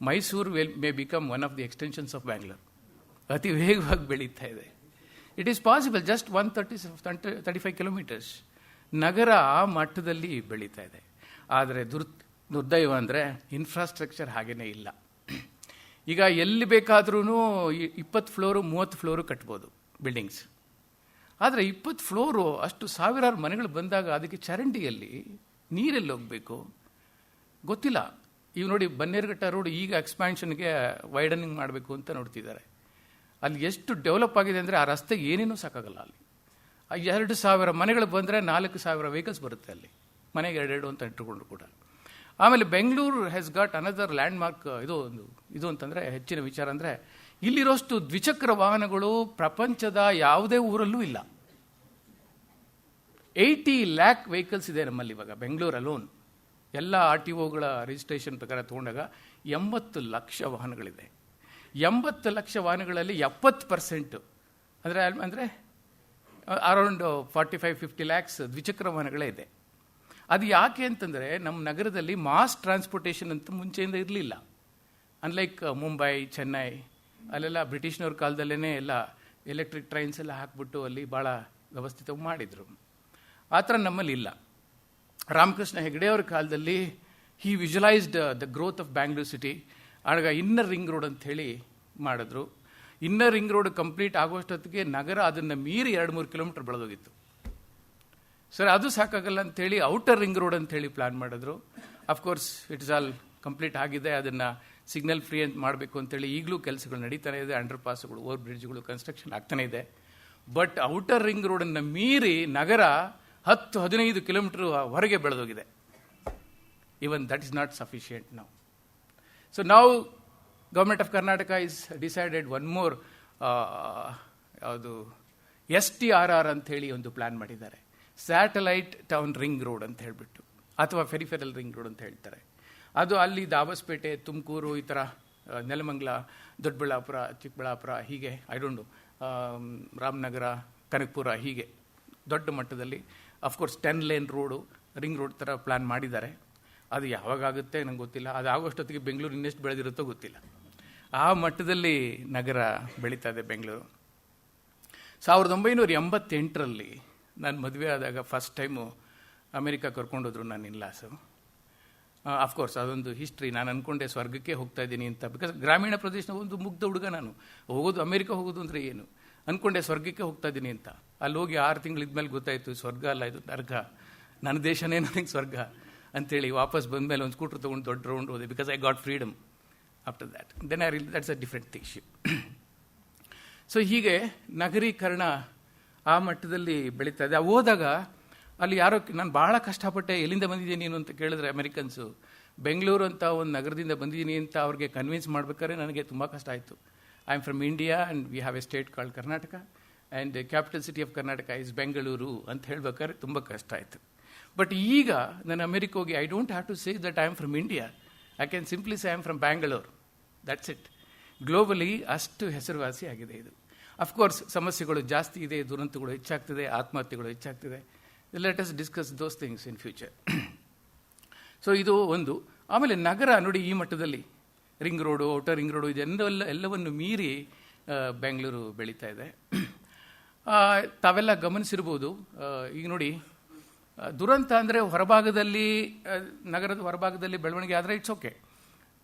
Mysuru may become one of the extensions of Bangalore. ಅತಿ ವೇಗವಾಗಿ ಬೆಳೀತಾ ಇದೆ. It is possible, just 135 kilometres. ನಗರ ಆ ಮಟ್ಟದಲ್ಲಿ ಬೆಳೀತಾ ಇದೆ. ಆದರೆ ದುರ್ದೈವ ಅಂದರೆ ಇನ್ಫ್ರಾಸ್ಟ್ರಕ್ಚರ್ ಹಾಗೇನೇ ಇಲ್ಲ. ಈಗ ಎಲ್ಲಿ ಬೇಕಾದ್ರೂ 20 ಫ್ಲೋರು 30 ಫ್ಲೋರು ಕಟ್ಬೋದು ಬಿಲ್ಡಿಂಗ್ಸ್. ಆದರೆ 20 ಫ್ಲೋರು ಅಷ್ಟು ಸಾವಿರಾರು ಮನೆಗಳು ಬಂದಾಗ ಅದಕ್ಕೆ ಚರಂಡಿಯಲ್ಲಿ ನೀರೆಲ್ಲಿ ಹೋಗಬೇಕು ಗೊತ್ತಿಲ್ಲ. ಈಗ ನೋಡಿ, ಬನ್ನೇರುಘಟ್ಟ ರೋಡ್ ಈಗ ಎಕ್ಸ್ಪ್ಯಾನ್ಷನ್ಗೆ ವೈಡನಿಂಗ್ ಮಾಡಬೇಕು ಅಂತ ನೋಡ್ತಿದ್ದಾರೆ. ಅಲ್ಲಿ ಎಷ್ಟು ಡೆವಲಪ್ ಆಗಿದೆ ಅಂದರೆ ಆ ರಸ್ತೆಗೆ ಏನೇನೂ ಸಾಕಾಗಲ್ಲ. ಅಲ್ಲಿ 2,000 ಮನೆಗಳು ಬಂದರೆ 4,000 ವೆಹಿಕಲ್ಸ್ ಬರುತ್ತೆ ಅಲ್ಲಿ, ಮನೆಗೆ 2 ಅಂತ ಇಟ್ಟುಕೊಂಡು ಕೂಡ. ಆಮೇಲೆ Bengaluru has got another land mark. ಇದು ಅಂತಂದರೆ ಹೆಚ್ಚಿನ ವಿಚಾರ ಅಂದರೆ, ಇಲ್ಲಿರೋಷ್ಟು ದ್ವಿಚಕ್ರ ವಾಹನಗಳು ಪ್ರಪಂಚದ ಯಾವುದೇ ಊರಲ್ಲೂ ಇಲ್ಲ. 80 ಲ್ಯಾಕ್ ವೆಹಿಕಲ್ಸ್ ಇದೆ ನಮ್ಮಲ್ಲಿ ಇವಾಗ ಬೆಂಗಳೂರು ಅಲೋನ್. ಎಲ್ಲ RTOಗಳ ರಿಜಿಸ್ಟ್ರೇಷನ್ ಪ್ರಕಾರ ತಗೊಂಡಾಗ 80 ಲಕ್ಷ ವಾಹನಗಳಿದೆ. 80 ಲಕ್ಷ ವಾಹನಗಳಲ್ಲಿ 70% ಅಂದರೆ ಅರೌಂಡ್ 45-50 ಲ್ಯಾಕ್ಸ್ ದ್ವಿಚಕ್ರ ವಾಹನಗಳೇ ಇದೆ. ಅದು ಯಾಕೆ ಅಂತಂದರೆ, ನಮ್ಮ ನಗರದಲ್ಲಿ ಮಾಸ್ ಟ್ರಾನ್ಸ್ಪೋರ್ಟೇಷನ್ ಅಂತ ಮುಂಚೆಯಿಂದ ಇರಲಿಲ್ಲ. ಅನ್ಲೈಕ್ ಮುಂಬೈ, ಚೆನ್ನೈ, ಅಲ್ಲೆಲ್ಲ ಬ್ರಿಟಿಷ್ನವ್ರ ಕಾಲದಲ್ಲೇ ಎಲ್ಲ ಎಲೆಕ್ಟ್ರಿಕ್ ಟ್ರೈನ್ಸ್ ಎಲ್ಲ ಹಾಕ್ಬಿಟ್ಟು ಅಲ್ಲಿ ಭಾಳ ವ್ಯವಸ್ಥಿತವಾಗಿ ಮಾಡಿದರು. ಆ ಥರ ನಮ್ಮಲ್ಲಿ ಇಲ್ಲ. ರಾಮಕೃಷ್ಣ ಹೆಗಡೆಯವರ ಕಾಲದಲ್ಲಿ he visualised the growth of Bangalore city. ಆಗ ಇನ್ನರ್ ರಿಂಗ್ ರೋಡ್ ಅಂತ ಹೇಳಿ ಮಾಡಿದ್ರು. ಇನ್ನರ್ ರಿಂಗ್ ರೋಡ್ ಕಂಪ್ಲೀಟ್ ಆಗೋಷ್ಟೊತ್ತಿಗೆ ನಗರ ಅದನ್ನು ಮೀರಿ 2-3 ಕಿಲೋಮೀಟರ್ ಬೆಳೆದೋಗಿತ್ತು. ಸರ್, ಅದು ಸಾಕಾಗಲ್ಲ ಅಂತೇಳಿ ಔಟರ್ ರಿಂಗ್ ರೋಡ್ ಅಂತ ಹೇಳಿ ಪ್ಲಾನ್ ಮಾಡಿದ್ರು. Of course it is all complete ಆಗಿದೆ. ಅದನ್ನು ಸಿಗ್ನಲ್ ಫ್ರೀ ಅಂತ ಮಾಡಬೇಕು ಅಂತೇಳಿ ಈಗಲೂ ಕೆಲಸಗಳು ನಡೀತಾನೆ ಇದೆ. ಅಂಡರ್ ಪಾಸ್ಗಳು, ಓವರ್ ಬ್ರಿಡ್ಜ್ಗಳು ಕನ್ಸ್ಟ್ರಕ್ಷನ್ ಆಗ್ತಾನೆ ಇದೆ. ಬಟ್ ಔಟರ್ ರಿಂಗ್ ರೋಡನ್ನು ಮೀರಿ ನಗರ 10-15 ಕಿಲೋಮೀಟರ್ ಹೊರಗೆ ಬೆಳೆದೋಗಿದೆ. Even that is not sufficient now. So now government of Karnataka is decided one more, ಯಾವುದು STRR ಅಂತ ಹೇಳಿ ಒಂದು ಪ್ಲಾನ್ ಮಾಡಿದ್ದಾರೆ. ಸ್ಯಾಟಲೈಟ್ ಟೌನ್ ರಿಂಗ್ ರೋಡ್ ಅಂತ ಹೇಳಿಬಿಟ್ಟು, ಅಥವಾ ಫೆರಿಫೆರಲ್ ರಿಂಗ್ ರೋಡ್ ಅಂತ ಹೇಳ್ತಾರೆ. ಅದು ಅಲ್ಲಿ ದಾಬಸ್ಪೇಟೆ, ತುಮಕೂರು, ಈ ಥರ ನೆಲಮಂಗಲ, ದೊಡ್ಡಬಳ್ಳಾಪುರ, ಚಿಕ್ಕಬಳ್ಳಾಪುರ, ಹೀಗೆ I don't know, Ramanagara, Kanakapura, ಹೀಗೆ ದೊಡ್ಡ ಮಟ್ಟದಲ್ಲಿ of course 10 lane road, ring road ಥರ ಪ್ಲಾನ್ ಮಾಡಿದ್ದಾರೆ. ಅದು ಯಾವಾಗುತ್ತೆ ನಂಗೆ ಗೊತ್ತಿಲ್ಲ. ಅದು ಆಗೋಷ್ಟೊತ್ತಿಗೆ ಬೆಂಗಳೂರು ಇನ್ನೆಷ್ಟು ಬೆಳೆದಿರುತ್ತೋ ಗೊತ್ತಿಲ್ಲ. ಆ ಮಟ್ಟದಲ್ಲಿ ನಗರ ಬೆಳೀತಾ ಇದೆ ಬೆಂಗಳೂರು. 1988ರಲ್ಲಿ ನಾನು ಮದುವೆ ಆದಾಗ ಫಸ್ಟ್ ಟೈಮು ಅಮೆರಿಕ ಕರ್ಕೊಂಡೋದ್ರು ನನ್ನ ಇನ್ಲಾಸು. ಅಫ್ಕೋರ್ಸ್ ಅದೊಂದು ಹಿಸ್ಟ್ರಿ. ನಾನು ಅಂದ್ಕೊಂಡೆ ಸ್ವರ್ಗಕ್ಕೆ ಹೋಗ್ತಾ ಇದ್ದೀನಿ ಅಂತ. ಬಿಕಾಸ್ ಗ್ರಾಮೀಣ ಪ್ರದೇಶದ ಒಂದು ಮುಗ್ಧ ಹುಡುಗ ನಾನು. ಅಮೆರಿಕ ಹೋಗೋದು ಅಂದರೆ ಏನು ಅಂದ್ಕೊಂಡೆ, ಸ್ವರ್ಗಕ್ಕೆ ಹೋಗ್ತಾ ಇದ್ದೀನಿ ಅಂತ. ಅಲ್ಲಿ ಹೋಗಿ 6 ತಿಂಗಳಿದ್ಮೇಲೆ ಗೊತ್ತಾಯಿತು ಸ್ವರ್ಗ ಅಲ್ಲ, ಇದು ನರ್ಕ. ನನ್ನ ದೇಶನೇ ನನಗೆ ಸ್ವರ್ಗ ಅಂತೇಳಿ ವಾಪಸ್ ಬಂದಮೇಲೆ ಒಂದು ಸ್ಕೂಟ್ರ್ ತೊಗೊಂಡು ದೊಡ್ಡ ರೌಂಡ್ ಹೋದೆ. Because I got freedom after that. Then I real that's a different issue. So ಹೀಗೆ ನಗರೀಕರಣ ಆ ಮಟ್ಟದಲ್ಲಿ ಬೆಳೀತಾ ಇದೆ. ಹೋದಾಗ ಅಲ್ಲಿ ಯಾರೋ, ನಾನು ಭಾಳ ಕಷ್ಟಪಟ್ಟೆ, ಎಲ್ಲಿಂದ ಬಂದಿದ್ದೀನಿ ನೀನು ಅಂತ ಕೇಳಿದ್ರೆ ಅಮೆರಿಕನ್ಸು, ಬೆಂಗಳೂರು ಅಂತ ಒಂದು ನಗರದಿಂದ ಬಂದಿದ್ದೀನಿ ಅಂತ ಅವ್ರಿಗೆ ಕನ್ವಿನ್ಸ್ ಮಾಡ್ಬೇಕಾದ್ರೆ ನನಗೆ ತುಂಬ ಕಷ್ಟ ಆಯಿತು. I am from India and we have A state called Karnataka and capital city of Karnataka is Bengaluru ಅಂತ ಹೇಳ್ಬೇಕಾದ್ರೆ ತುಂಬ ಕಷ್ಟ ಆಯಿತು. ಬಟ್ ಈಗ ನಾನು ಅಮೆರಿಕ ಹೋಗಿ I don't have to say that I am from India. I can simply say I am from Bangalore. That's it. Globally ಅಷ್ಟು ಹೆಸರುವಾಸಿ ಆಗಿದೆ ಇದು. ಅಫ್ಕೋರ್ಸ್ ಸಮಸ್ಯೆಗಳು ಜಾಸ್ತಿ ಇದೆ, ದುರಂತಗಳು ಹೆಚ್ಚಾಗ್ತಿದೆ, ಆತ್ಮಹತ್ಯೆಗಳು ಹೆಚ್ಚಾಗ್ತಿದೆ. Let us discuss those things in future. So ಇದು ಒಂದು. ಆಮೇಲೆ ನಗರ ನೋಡಿ ಈ ಮಟ್ಟದಲ್ಲಿ ring road, outer ring road ಎಲ್ಲವನ್ನು ಮೀರಿ ಬೆಂಗಳೂರು ಬೆಳೀತಾ ಇದೆ. ತಾವೆಲ್ಲ ಗಮನಿಸಿರ್ಬೋದು. ಈಗ ನೋಡಿ, ದುರಂತ ಅಂದರೆ ಹೊರಭಾಗದಲ್ಲಿ, ನಗರದ ಹೊರಭಾಗದಲ್ಲಿ ಬೆಳವಣಿಗೆ ಆದರೆ it's okay.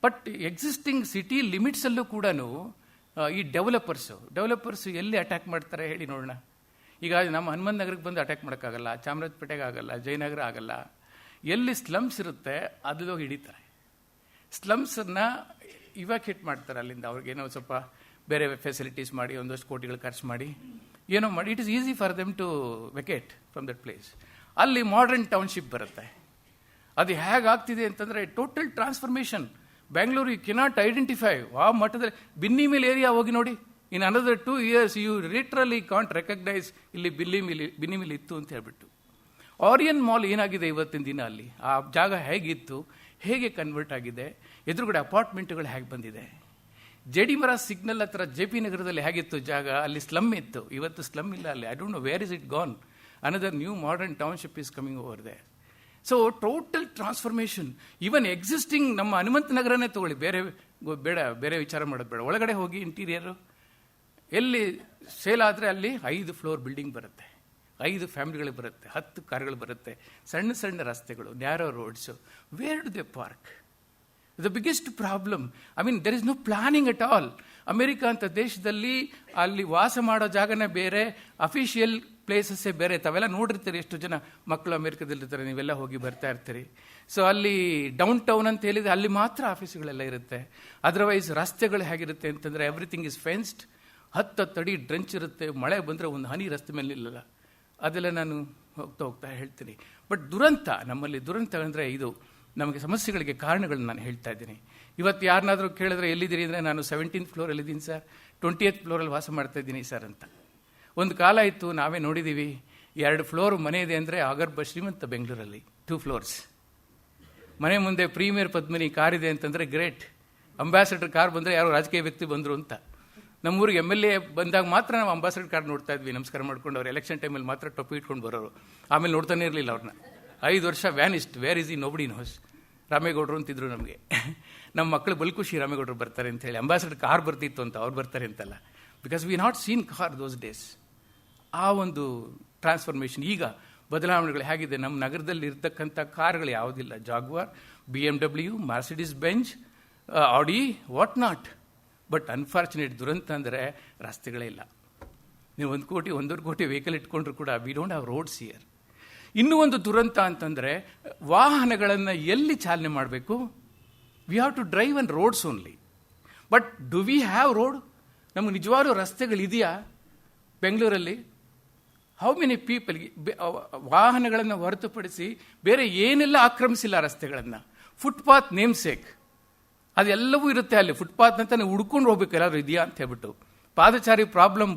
But existing city ಲಿಮಿಟ್ಸಲ್ಲೂ ಕೂಡ ಈ ಡೆವಲಪರ್ಸ್ ಎಲ್ಲಿ ಅಟ್ಯಾಕ್ ಮಾಡ್ತಾರೆ ಹೇಳಿ ನೋಡೋಣ. ಈಗ ನಮ್ಮ ಹನುಮಂತ ನಗರಕ್ಕೆ ಬಂದು ಅಟ್ಯಾಕ್ ಮಾಡೋಕ್ಕಾಗಲ್ಲ, ಚಾಮರಾಜಪೇಟೆಗೆ ಆಗಲ್ಲ, ಜಯನಗರ ಆಗಲ್ಲ. ಎಲ್ಲಿ ಸ್ಲಮ್ಸ್ ಇರುತ್ತೆ ಅದು ಹಿಡಿತಾರೆ. ಸ್ಲಮ್ಸನ್ನು ಇವಾಕ್ಯುಯೇಟ್ ಮಾಡ್ತಾರೆ ಅಲ್ಲಿಂದ. ಅವ್ರಿಗೇನೋ ಸ್ವಲ್ಪ ಬೇರೆ ಫೆಸಿಲಿಟೀಸ್ ಮಾಡಿ, ಒಂದಷ್ಟು ಕೋಟಿಗಳು ಖರ್ಚು ಮಾಡಿ ಏನೋ ಮಾಡಿ, it is easy for them to vacate from that place. ಅಲ್ಲಿ ಮಾಡರ್ನ್ ಟೌನ್ಶಿಪ್ ಬರುತ್ತೆ. ಅದು ಹೇಗಾಗ್ತಿದೆ ಅಂತಂದರೆ total transformation. Bengaluru you cannot identify. ಆ ಮಟ್ಟದಲ್ಲಿ ಬಿನ್ನಿ ಮಿಲ್ ಏರಿಯಾ ಹೋಗಿ ನೋಡಿ. In another 2 years you literally can't recognise ಇಲ್ಲಿ ಬಿನ್ನಿ ಮಿಲ್ ಇತ್ತು ಅಂತ ಹೇಳ್ಬಿಟ್ಟು. ಆರಿಯನ್ ಮಾಲ್ ಏನಾಗಿದೆ ಇವತ್ತಿನ ದಿನ, ಅಲ್ಲಿ ಆ ಜಾಗ ಹೇಗಿತ್ತು, ಹೇಗೆ ಕನ್ವರ್ಟ್ ಆಗಿದೆ, ಎದುರುಗಡೆ ಅಪಾರ್ಟ್ಮೆಂಟ್ಗಳು ಹೇಗೆ ಬಂದಿದೆ. ಜೆಡಿ ಮರ ಸಿಗ್ನಲ್ ಹತ್ರ JP ನಗರದಲ್ಲಿ ಹೇಗಿತ್ತು ಜಾಗ, ಅಲ್ಲಿ ಸ್ಲಮ್ ಇತ್ತು, ಇವತ್ತು ಸ್ಲಮ್ ಇಲ್ಲ ಅಲ್ಲಿ. I don't know where is it gone. Another new modern township is coming over they. So total transformation. Even existing ನಮ್ಮ ಹನುಮಂತ ನಗರನೇ ತಗೊಳ್ಳಿ, ಬೇರೆ ವಿಚಾರ ಮಾಡೋದು ಬೇಡ. ಒಳಗಡೆ ಹೋಗಿ ಇಂಟೀರಿಯರು ಎಲ್ಲಿ ಸೇಲ್ ಆದರೆ ಅಲ್ಲಿ 5 ಫ್ಲೋರ್ ಬಿಲ್ಡಿಂಗ್ ಬರುತ್ತೆ, 5 ಫ್ಯಾಮಿಲಿಗಳು ಬರುತ್ತೆ, 10 ಕಾರ್ಗಳು ಬರುತ್ತೆ, ಸಣ್ಣ ಸಣ್ಣ ರಸ್ತೆಗಳು, narrow roads. Where do they park? The biggest problem. I mean there is no planning at all. America ಅಂತ ದೇಶದಲ್ಲಿ ಅಲ್ಲಿ ವಾಸ ಮಾಡೋ ಜಾಗನೇ ಬೇರೆ, ಅಫಿಷಿಯಲ್ ಪ್ಲೇಸಸ್ಸೇ ಬೇರೆ. ತಾವೆಲ್ಲ ನೋಡಿರ್ತೀರಿ, ಎಷ್ಟು ಜನ ಮಕ್ಕಳು ಅಮೆರಿಕದಲ್ಲಿರ್ತಾರೆ, ನೀವೆಲ್ಲ ಹೋಗಿ ಬರ್ತಾ ಇರ್ತೀರಿ. ಸೊ ಅಲ್ಲಿ ಡೌನ್ ಟೌನ್ ಅಂತ ಹೇಳಿದ್ರೆ ಅಲ್ಲಿ ಮಾತ್ರ ಆಫೀಸ್ಗಳೆಲ್ಲ ಇರುತ್ತೆ. ಅದರ್ವೈಸ್ ರಸ್ತೆಗಳು ಹೇಗಿರುತ್ತೆ ಅಂತಂದರೆ ಎವ್ರಿಥಿಂಗ್ ಇಸ್ ಫೆನ್ಸ್ಡ್. 10 ಅಡಿ ಡ್ರೆಂಚ್ ಇರುತ್ತೆ. ಮಳೆ ಬಂದರೆ ಒಂದು ಹನಿ ರಸ್ತೆ ಮೇಲೆ ನಿಲ್ಲಲ್ಲ. ಅದೆಲ್ಲ ನಾನು ಹೋಗ್ತಾ ಹೇಳ್ತೀನಿ. ಬಟ್ ನಮ್ಮಲ್ಲಿ ದುರಂತ ಅಂದರೆ ಇದು. ನಮಗೆ ಸಮಸ್ಯೆಗಳಿಗೆ ಕಾರಣಗಳನ್ನ ನಾನು ಹೇಳ್ತಾ ಇದ್ದೀನಿ. ಇವತ್ತು ಯಾರನ್ನಾದರೂ ಕೇಳಿದ್ರೆ ಎಲ್ಲಿದ್ದೀರಿ ಅಂದರೆ ನಾನು 17th ಫ್ಲೋರಲ್ಲಿದ್ದೀನಿ ಸರ್, 20th ಫ್ಲೋರಲ್ಲಿ ವಾಸ ಮಾಡ್ತಾ ಇದ್ದೀನಿ ಸರ್ ಅಂತ. ಒಂದು ಕಾಲ ಇತ್ತು, ನಾವೇ ನೋಡಿದ್ದೀವಿ, 2 ಫ್ಲೋರ್ ಮನೆ ಇದೆ ಅಂದರೆ ಆಗರ್ಭ ಶ್ರೀಮಂತ ಬೆಂಗಳೂರಲ್ಲಿ. 2 floors ಮನೆ ಮುಂದೆ ಪ್ರೀಮಿಯರ್ ಪದ್ಮಿನಿ ಕಾರ್ ಇದೆ ಅಂತಂದರೆ ಗ್ರೇಟ್. ಅಂಬಾಸಿಡರ್ ಕಾರ್ ಬಂದರೆ ಯಾರೋ ರಾಜಕೀಯ ವ್ಯಕ್ತಿ ಬಂದರು ಅಂತ. ನಮ್ಮೂರಿಗೆ MLA ಬಂದಾಗ ಮಾತ್ರ ನಾವು ಅಂಬಾಸಿಡರ್ ಕಾರ್ ನೋಡ್ತಾ ಇದ್ವಿ, ನಮಸ್ಕಾರ ಮಾಡ್ಕೊಂಡು. ಅವ್ರು ಎಲೆಕ್ಷನ್ ಟೈಮಲ್ಲಿ ಮಾತ್ರ ಟೊಪ್ಪು ಇಟ್ಕೊಂಡು ಬರೋರು. ಆಮೇಲೆ ನೋಡ್ತಾನೆ ಇರಲಿಲ್ಲ ಅವ್ರನ್ನ. 5 ವರ್ಷ ವ್ಯಾನಿಸ್ಟ್. ವೇರ್ ಇಸ್ ಈ ನೋಬಡಿ ನೋಸ್. ರಾಮೇಗೌಡರು ಅಂತಿದ್ರು ನಮಗೆ. ನಮ್ಮ ಮಕ್ಕಳು ಬಲ್ ಖುಷಿ ರಾಮೇಗೌಡರು ಬರ್ತಾರೆ ಅಂತ ಹೇಳಿ. ಅಂಬಾಸಿಡರ್ ಕಾರ್ ಬರ್ತಿತ್ತು ಅಂತ, ಅವ್ರು ಬರ್ತಾರೆ ಅಂತಲ್ಲ. Because we not seen car those days. ಆ ಒಂದು ಟ್ರಾನ್ಸ್ಫಾರ್ಮೇಷನ್. ಈಗ ಬದಲಾವಣೆಗಳು ಹೇಗಿದೆ. ನಮ್ಮ ನಗರದಲ್ಲಿ ಇರ್ತಕ್ಕಂಥ ಕಾರ್ಗಳು ಯಾವುದಿಲ್ಲ. ಜಾಗ್ವಾರ್, BMW, ಮರ್ಸಿಡೀಸ್ ಬೆಂಜ್, ಆಡಿ, ವಾಟ್ ನಾಟ್. ಬಟ್ ಅನ್ಫಾರ್ಚುನೇಟ್ ದುರಂತ ಅಂದರೆ ರಸ್ತೆಗಳೇ ಇಲ್ಲ. ನೀವು 1 ಕೋಟಿ 1.5 ಕೋಟಿ ವೆಹಿಕಲ್ ಇಟ್ಕೊಂಡ್ರು ಕೂಡ we don't have roads here. ಇನ್ನೂ ಒಂದು ದುರಂತ ಅಂತಂದರೆ ವಾಹನಗಳನ್ನು ಎಲ್ಲಿ ಚಾಲನೆ ಮಾಡಬೇಕು? We have to drive on roads only. But do we have road? ನಮಗೆ ನಿಜವಾಗ್ಲೂ ರಸ್ತೆಗಳಿದೆಯಾ ಬೆಂಗಳೂರಲ್ಲಿ? How many people? ವಾಹನಗಳನ್ನು ಹೊರತುಪಡಿಸಿ ಬೇರೆ ಏನೆಲ್ಲ ಆಕ್ರಮಿಸಿಲ್ಲ ರಸ್ತೆಗಳನ್ನು. ಫುಟ್ಪಾತ್ ನೇಮ್ ಸೇಕ್ ಅದೆಲ್ಲವೂ ಇರುತ್ತೆ ಅಲ್ಲಿ. ಫುಟ್ಪಾತ್ ಅಂತ ನೀವು ಹುಡ್ಕೊಂಡು ಹೋಗ್ಬೇಕು ಎಲ್ಲಾದ್ರೂ ಇದೆಯಾ ಅಂತ ಹೇಳ್ಬಿಟ್ಟು. ಪಾದಚಾರಿ ಪ್ರಾಬ್ಲಮ್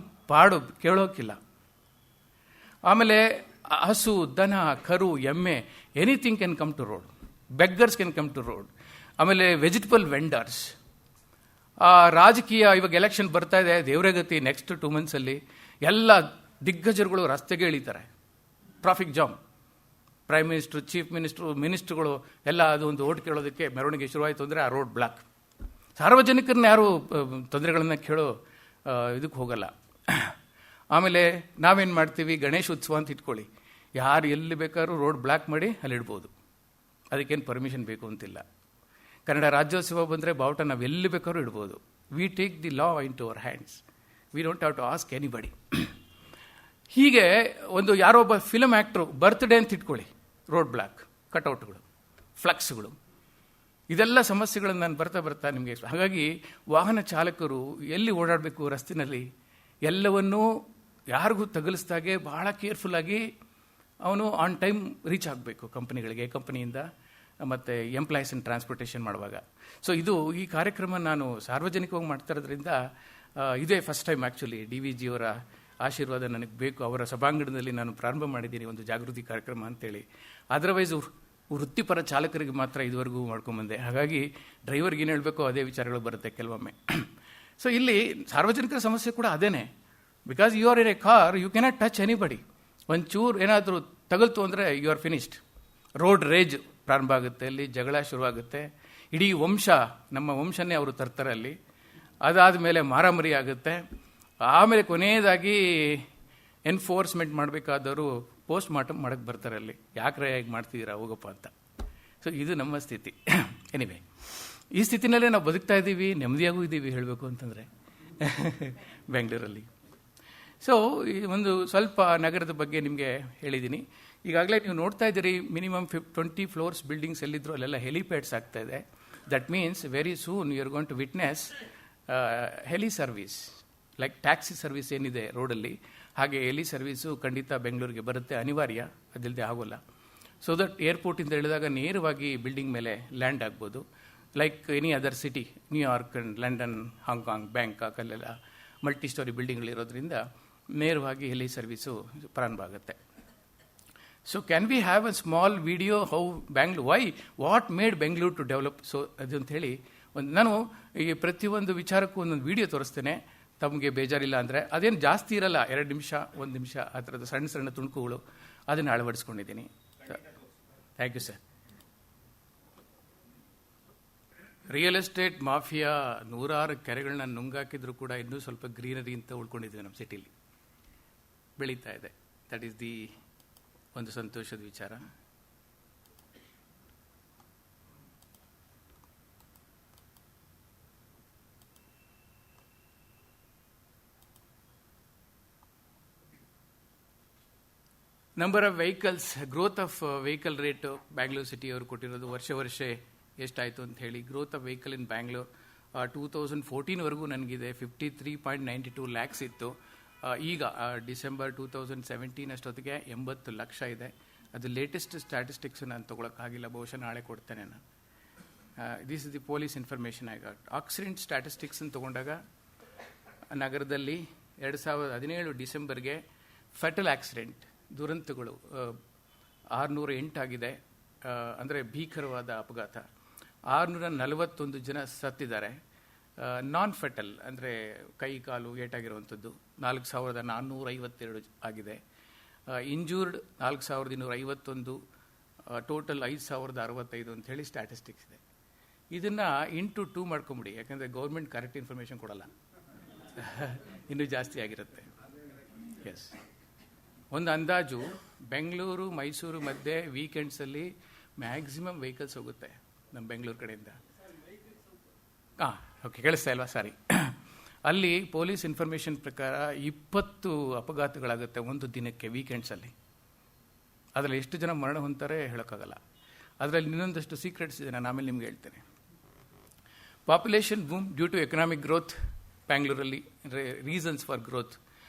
ಕೇಳೋಕಿಲ್ಲ. ಆಮೇಲೆ ಹಸು, ದನ, ಕರು, ಎಮ್ಮೆ, anything can come to road. Beggars can come to road. ಆಮೇಲೆ ವೆಜಿಟಬಲ್ ವೆಂಡರ್ಸ್. ರಾಜಕೀಯ, ಇವಾಗ ಎಲೆಕ್ಷನ್ ಬರ್ತಾ ಇದೆ, ದೇವರಗತಿ ನೆಕ್ಸ್ಟ್ 2 months ಎಲ್ಲ ದಿಗ್ಗಜರುಗಳು ರಸ್ತೆಗೆ ಇಳಿತಾರೆ. Traffic jam. Prime minister, chief ಮಿನಿಸ್ಟ್ರುಗಳು ಎಲ್ಲ ಅದು ಒಂದು ಓಟ್ ಕೇಳೋದಕ್ಕೆ ಮೆರವಣಿಗೆ ಶುರುವಾಯಿತು ಅಂದರೆ ಆ ರೋಡ್ ಬ್ಲಾಕ್. ಸಾರ್ವಜನಿಕರನ್ನ ಯಾರು ತೊಂದರೆಗಳನ್ನು ಕೇಳೋ ಇದಕ್ಕೆ ಹೋಗಲ್ಲ. ಆಮೇಲೆ ನಾವೇನು ಮಾಡ್ತೀವಿ, ಗಣೇಶ ಉತ್ಸವ ಅಂತ ಇಟ್ಕೊಳ್ಳಿ, ಯಾರು ಎಲ್ಲಿ ಬೇಕಾದ್ರೂ ರೋಡ್ ಬ್ಲಾಕ್ ಮಾಡಿ ಅಲ್ಲಿಡ್ಬೋದು. ಅದಕ್ಕೇನು ಪರ್ಮಿಷನ್ ಬೇಕು ಅಂತಿಲ್ಲ. ಕನ್ನಡ ರಾಜ್ಯೋತ್ಸವ ಬಂದರೆ ಬಾವುಟ ನಾವು ಎಲ್ಲಿ ಬೇಕಾದ್ರೂ ಇಡ್ಬೋದು. We take the law into our hands. We don't have to ask anybody. ಹೀಗೆ ಒಂದು ಯಾರೋ ಒಬ್ಬ ಫಿಲಮ್ ಆ್ಯಕ್ಟ್ರು ಬರ್ತ್ಡೇ ಅಂತ ಇಟ್ಕೊಳ್ಳಿ, ರೋಡ್ ಬ್ಲಾಕ್, ಕಟೌಟ್ಗಳು, ಫ್ಲಕ್ಸ್ಗಳು, ಇದೆಲ್ಲ ಸಮಸ್ಯೆಗಳನ್ನು ನಾನು ಬರ್ತಾ ನಿಮಗೆ. ಹಾಗಾಗಿ ವಾಹನ ಚಾಲಕರು ಎಲ್ಲಿ ಓಡಾಡಬೇಕು ರಸ್ತೆಯಲ್ಲಿ ಎಲ್ಲವನ್ನೂ ಯಾರಿಗೂ ತಗಲಿಸ್ದಾಗೆ ಬಹಳ ಕೇರ್ಫುಲ್ಲಾಗಿ ಅವನು ಆನ್ ಟೈಮ್ ರೀಚ್ ಆಗಬೇಕು ಕಂಪನಿಗಳಿಗೆ, ಕಂಪನಿಯಿಂದ ಮತ್ತು ಎಂಪ್ಲಾಯೀಸ್ ಆ್ಯಂಡ್ ಟ್ರಾನ್ಸ್ಪೋರ್ಟೇಷನ್ ಮಾಡುವಾಗ. ಸೊ ಈ ಕಾರ್ಯಕ್ರಮ ನಾನು ಸಾರ್ವಜನಿಕವಾಗಿ ಮಾಡ್ತಾ ಇರೋದ್ರಿಂದ ಇದೇ ಫಸ್ಟ್ ಟೈಮ್ ಆ್ಯಕ್ಚುಲಿ DVG ಅವರ ಆಶೀರ್ವಾದ ನನಗೆ ಬೇಕು. ಅವರ ಸಭಾಂಗಣದಲ್ಲಿ ನಾನು ಪ್ರಾರಂಭ ಮಾಡಿದ್ದೀನಿ ಒಂದು ಜಾಗೃತಿ ಕಾರ್ಯಕ್ರಮ ಅಂತೇಳಿ. ಅದರ್ವೈಸ್ ವೃತ್ತಿಪರ ಚಾಲಕರಿಗೆ ಮಾತ್ರ ಇದುವರೆಗೂ ಮಾಡ್ಕೊಂಬಂದೆ. ಹಾಗಾಗಿ ಡ್ರೈವರ್ಗೆ ಏನು ಹೇಳಬೇಕೋ ಅದೇ ವಿಚಾರಗಳು ಬರುತ್ತೆ ಕೆಲವೊಮ್ಮೆ. ಸೊ ಇಲ್ಲಿ ಸಾರ್ವಜನಿಕರ ಸಮಸ್ಯೆ ಕೂಡ ಅದೇನೆ. Because you are in a car, you cannot touch anybody. ಒಂಚೂರು ಏನಾದರೂ ತಗಲ್ತು ಅಂದರೆ you are finished. Road rage ಪ್ರಾರಂಭ ಆಗುತ್ತೆ, ಅಲ್ಲಿ ಜಗಳ ಶುರುವಾಗುತ್ತೆ, ಇಡೀ ವಂಶ, ನಮ್ಮ ವಂಶನೇ ಅವರು ತರ್ತಾರೆ ಅಲ್ಲಿ. ಅದಾದ ಮೇಲೆ ಮಾರಾಮಾರಿ ಆಗುತ್ತೆ. ಆಮೇಲೆ ಕೊನೆಯದಾಗಿ ಎನ್ಫೋರ್ಸ್ಮೆಂಟ್ ಮಾಡಬೇಕಾದವರು ಪೋಸ್ಟ್ ಮಾರ್ಟಮ್ ಮಾಡಕ್ಕೆ ಬರ್ತಾರೆ ಅಲ್ಲಿ, ಯಾಕ್ರೆ ಹೇಗೆ ಮಾಡ್ತಿದ್ದೀರಾ ಹೋಗಪ್ಪ ಅಂತ. ಸೊ ಇದು ನಮ್ಮ ಸ್ಥಿತಿ. ಎನಿವೆ, ಈ ಸ್ಥಿತಿನಲ್ಲೇ ನಾವು ಬದುಕ್ತಾ ಇದ್ದೀವಿ, ನೆಮ್ಮದಿಯಾಗೂ ಇದ್ದೀವಿ ಹೇಳಬೇಕು ಅಂತಂದರೆ ಬೆಂಗಳೂರಲ್ಲಿ. ಸೊ ಈ ಒಂದು ಸ್ವಲ್ಪ ನಗರದ ಬಗ್ಗೆ ನಿಮಗೆ ಹೇಳಿದ್ದೀನಿ. ಈಗಾಗಲೇ ನೀವು ನೋಡ್ತಾ ಇದ್ದೀರಿ, ಮಿನಿಮಮ್ 20 ಫ್ಲೋರ್ಸ್ ಬಿಲ್ಡಿಂಗ್ಸ್ ಎಲ್ಲಿದ್ರು ಅಲ್ಲೆಲ್ಲ ಹೆಲಿಪ್ಯಾಡ್ಸ್ ಆಗ್ತಾ ಇದೆ. That means very soon you are going to witness heli service, like taxi service ಏನಿದೆ ರೋಡಲ್ಲಿ, ಹಾಗೆ ಹೆಲಿ ಸರ್ವಿಸು ಖಂಡಿತ ಬೆಂಗಳೂರಿಗೆ ಬರುತ್ತೆ, ಅನಿವಾರ್ಯ, ಅದಿಲ್ಲದೆ ಆಗೋಲ್ಲ. ಸೊ ದಟ್ ಏರ್ಪೋರ್ಟಿಂದ ಇಳಿದಾಗ ನೇರವಾಗಿ ಬಿಲ್ಡಿಂಗ್ ಮೇಲೆ ಲ್ಯಾಂಡ್ ಆಗ್ಬೋದು, like any other city, New York and London, Hong Kong, Bangkok, ಅಲ್ಲೆಲ್ಲ ಮಲ್ಟಿ ಸ್ಟೋರಿ ಬಿಲ್ಡಿಂಗ್ಗಳಿರೋದ್ರಿಂದ ನೇರವಾಗಿ ಹೆಲಿ ಸರ್ವಿಸು ಪ್ರಾರಂಭ ಆಗುತ್ತೆ. So can we have a small video how Bangalore, why what made Bengaluru to develop? So ಅದು ಅಂತ ಹೇಳಿ ನಾನು ಈ ಪ್ರತಿಯೊಂದು ವಿಚಾರಕ್ಕೂ ಒಂದೊಂದು ವಿಡಿಯೋ ತೋರಿಸ್ತೇನೆ, ತಮಗೆ ಬೇಜಾರಿಲ್ಲ ಅಂದರೆ. ಅದೇನು ಜಾಸ್ತಿ ಇರಲ್ಲ, 2 ನಿಮಿಷ 1 ನಿಮಿಷ ಆ ಥರದ ಸಣ್ಣ ಸಣ್ಣ ತುಣುಕುಗಳು, ಅದನ್ನು ಅಳವಡಿಸ್ಕೊಂಡಿದ್ದೀನಿ. Thank you sir. Real estate mafia 100 ಕೆರೆಗಳನ್ನ ನುಂಗಾಕಿದ್ರು ಕೂಡ ಇನ್ನೂ ಸ್ವಲ್ಪ ಗ್ರೀನರಿ ಅಂತ ಉಳ್ಕೊಂಡಿದ್ದೀವಿ ನಮ್ಮ ಸಿಟಿಲಿ, ಬೆಳೀತಾ ಇದೆ. ದಟ್ ಈಸ್ ದಿ ಒಂದು ಸಂತೋಷದ ವಿಚಾರ. Number of vehicles, growth of vehicle rate Bangalore city ಅವರು ಕೊಟ್ಟಿರೋದು ವರ್ಷ ಎಷ್ಟಾಯಿತು ಅಂತ ಹೇಳಿ. ಗ್ರೋತ್ ಆಫ್ ವೆಹಿಕಲ್ ಇನ್ ಬ್ಯಾಂಗ್ಳೂರ್ 2014ವರೆಗೂ ನನಗಿದೆ 53.92 ಲ್ಯಾಕ್ಸ್ ಇತ್ತು. ಈಗ ಡಿಸೆಂಬರ್ 2017 ಅಷ್ಟೊತ್ತಿಗೆ 80 ಲಕ್ಷ ಇದೆ. ಅದು ಲೇಟೆಸ್ಟ್ ಸ್ಟ್ಯಾಟಿಸ್ಟಿಕ್ಸ್ ನಾನು ತೊಗೊಳಕ್ಕಾಗಿಲ್ಲ, ಬಹುಶಃ ನಾಳೆ ಕೊಡ್ತೇನೆ ನಾನು. This is the police information I got. Accident statistics ತೊಗೊಂಡಾಗ ನಗರದಲ್ಲಿ 2017 ಡಿಸೆಂಬರ್ಗೆ ಫೆಟಲ್ ಆಕ್ಸಿಡೆಂಟ್, ದುರಂತಗಳು 608 ಆಗಿದೆ. ಅಂದರೆ ಭೀಕರವಾದ ಅಪಘಾತ. 641 ಜನ ಸತ್ತಿದ್ದಾರೆ. ನಾನ್ ಫೆಟಲ್ ಅಂದರೆ ಕೈ ಕಾಲು ಏಟಾಗಿರುವಂಥದ್ದು 4452 ಆಗಿದೆ. ಇಂಜೂರ್ಡ್ 4251, ಟೋಟಲ್ 5065 ಅಂತ ಹೇಳಿ ಸ್ಟ್ಯಾಟಿಸ್ಟಿಕ್ಸ್ ಇದೆ. ಇದನ್ನು ಇಂಟು 2 ಮಾಡ್ಕೊಂಬಿಡಿ, ಯಾಕಂದರೆ ಗೌರ್ಮೆಂಟ್ ಕರೆಕ್ಟ್ ಇನ್ಫಾರ್ಮೇಷನ್ ಕೊಡಲ್ಲ, ಇನ್ನೂ ಜಾಸ್ತಿ ಆಗಿರುತ್ತೆ. ಎಸ್, ಒಂದು ಅಂದಾಜು ಬೆಂಗಳೂರು ಮೈಸೂರು ಮಧ್ಯೆ ವೀಕೆಂಡ್ಸಲ್ಲಿ ಮ್ಯಾಕ್ಸಿಮಮ್ ವೆಹಿಕಲ್ಸ್ ಹೋಗುತ್ತೆ ನಮ್ಮ ಬೆಂಗಳೂರು ಕಡೆಯಿಂದ. ಓಕೆ, ಕೇಳಿಸ್ತಾ ಇಲ್ವಾ? ಸಾರಿ. ಅಲ್ಲಿ ಪೊಲೀಸ್ ಇನ್ಫಾರ್ಮೇಷನ್ ಪ್ರಕಾರ 20 ಅಪಘಾತಗಳಾಗುತ್ತೆ ಒಂದು ದಿನಕ್ಕೆ ವೀಕೆಂಡ್ಸಲ್ಲಿ. ಅದರಲ್ಲಿ ಎಷ್ಟು ಜನ ಮರಣ ಹೊಂತಾರೆ ಹೇಳೋಕ್ಕಾಗಲ್ಲ. ಅದರಲ್ಲಿ ಇನ್ನೊಂದಷ್ಟು ಸೀಕ್ರೆಟ್ಸ್ ಇದೆ, ನಾನು ಆಮೇಲೆ ನಿಮ್ಗೆ ಹೇಳ್ತೇನೆ. Population boom due to economic growth ಬ್ಯಾಂಗ್ಳೂರಲ್ಲಿ. Reasons for growth: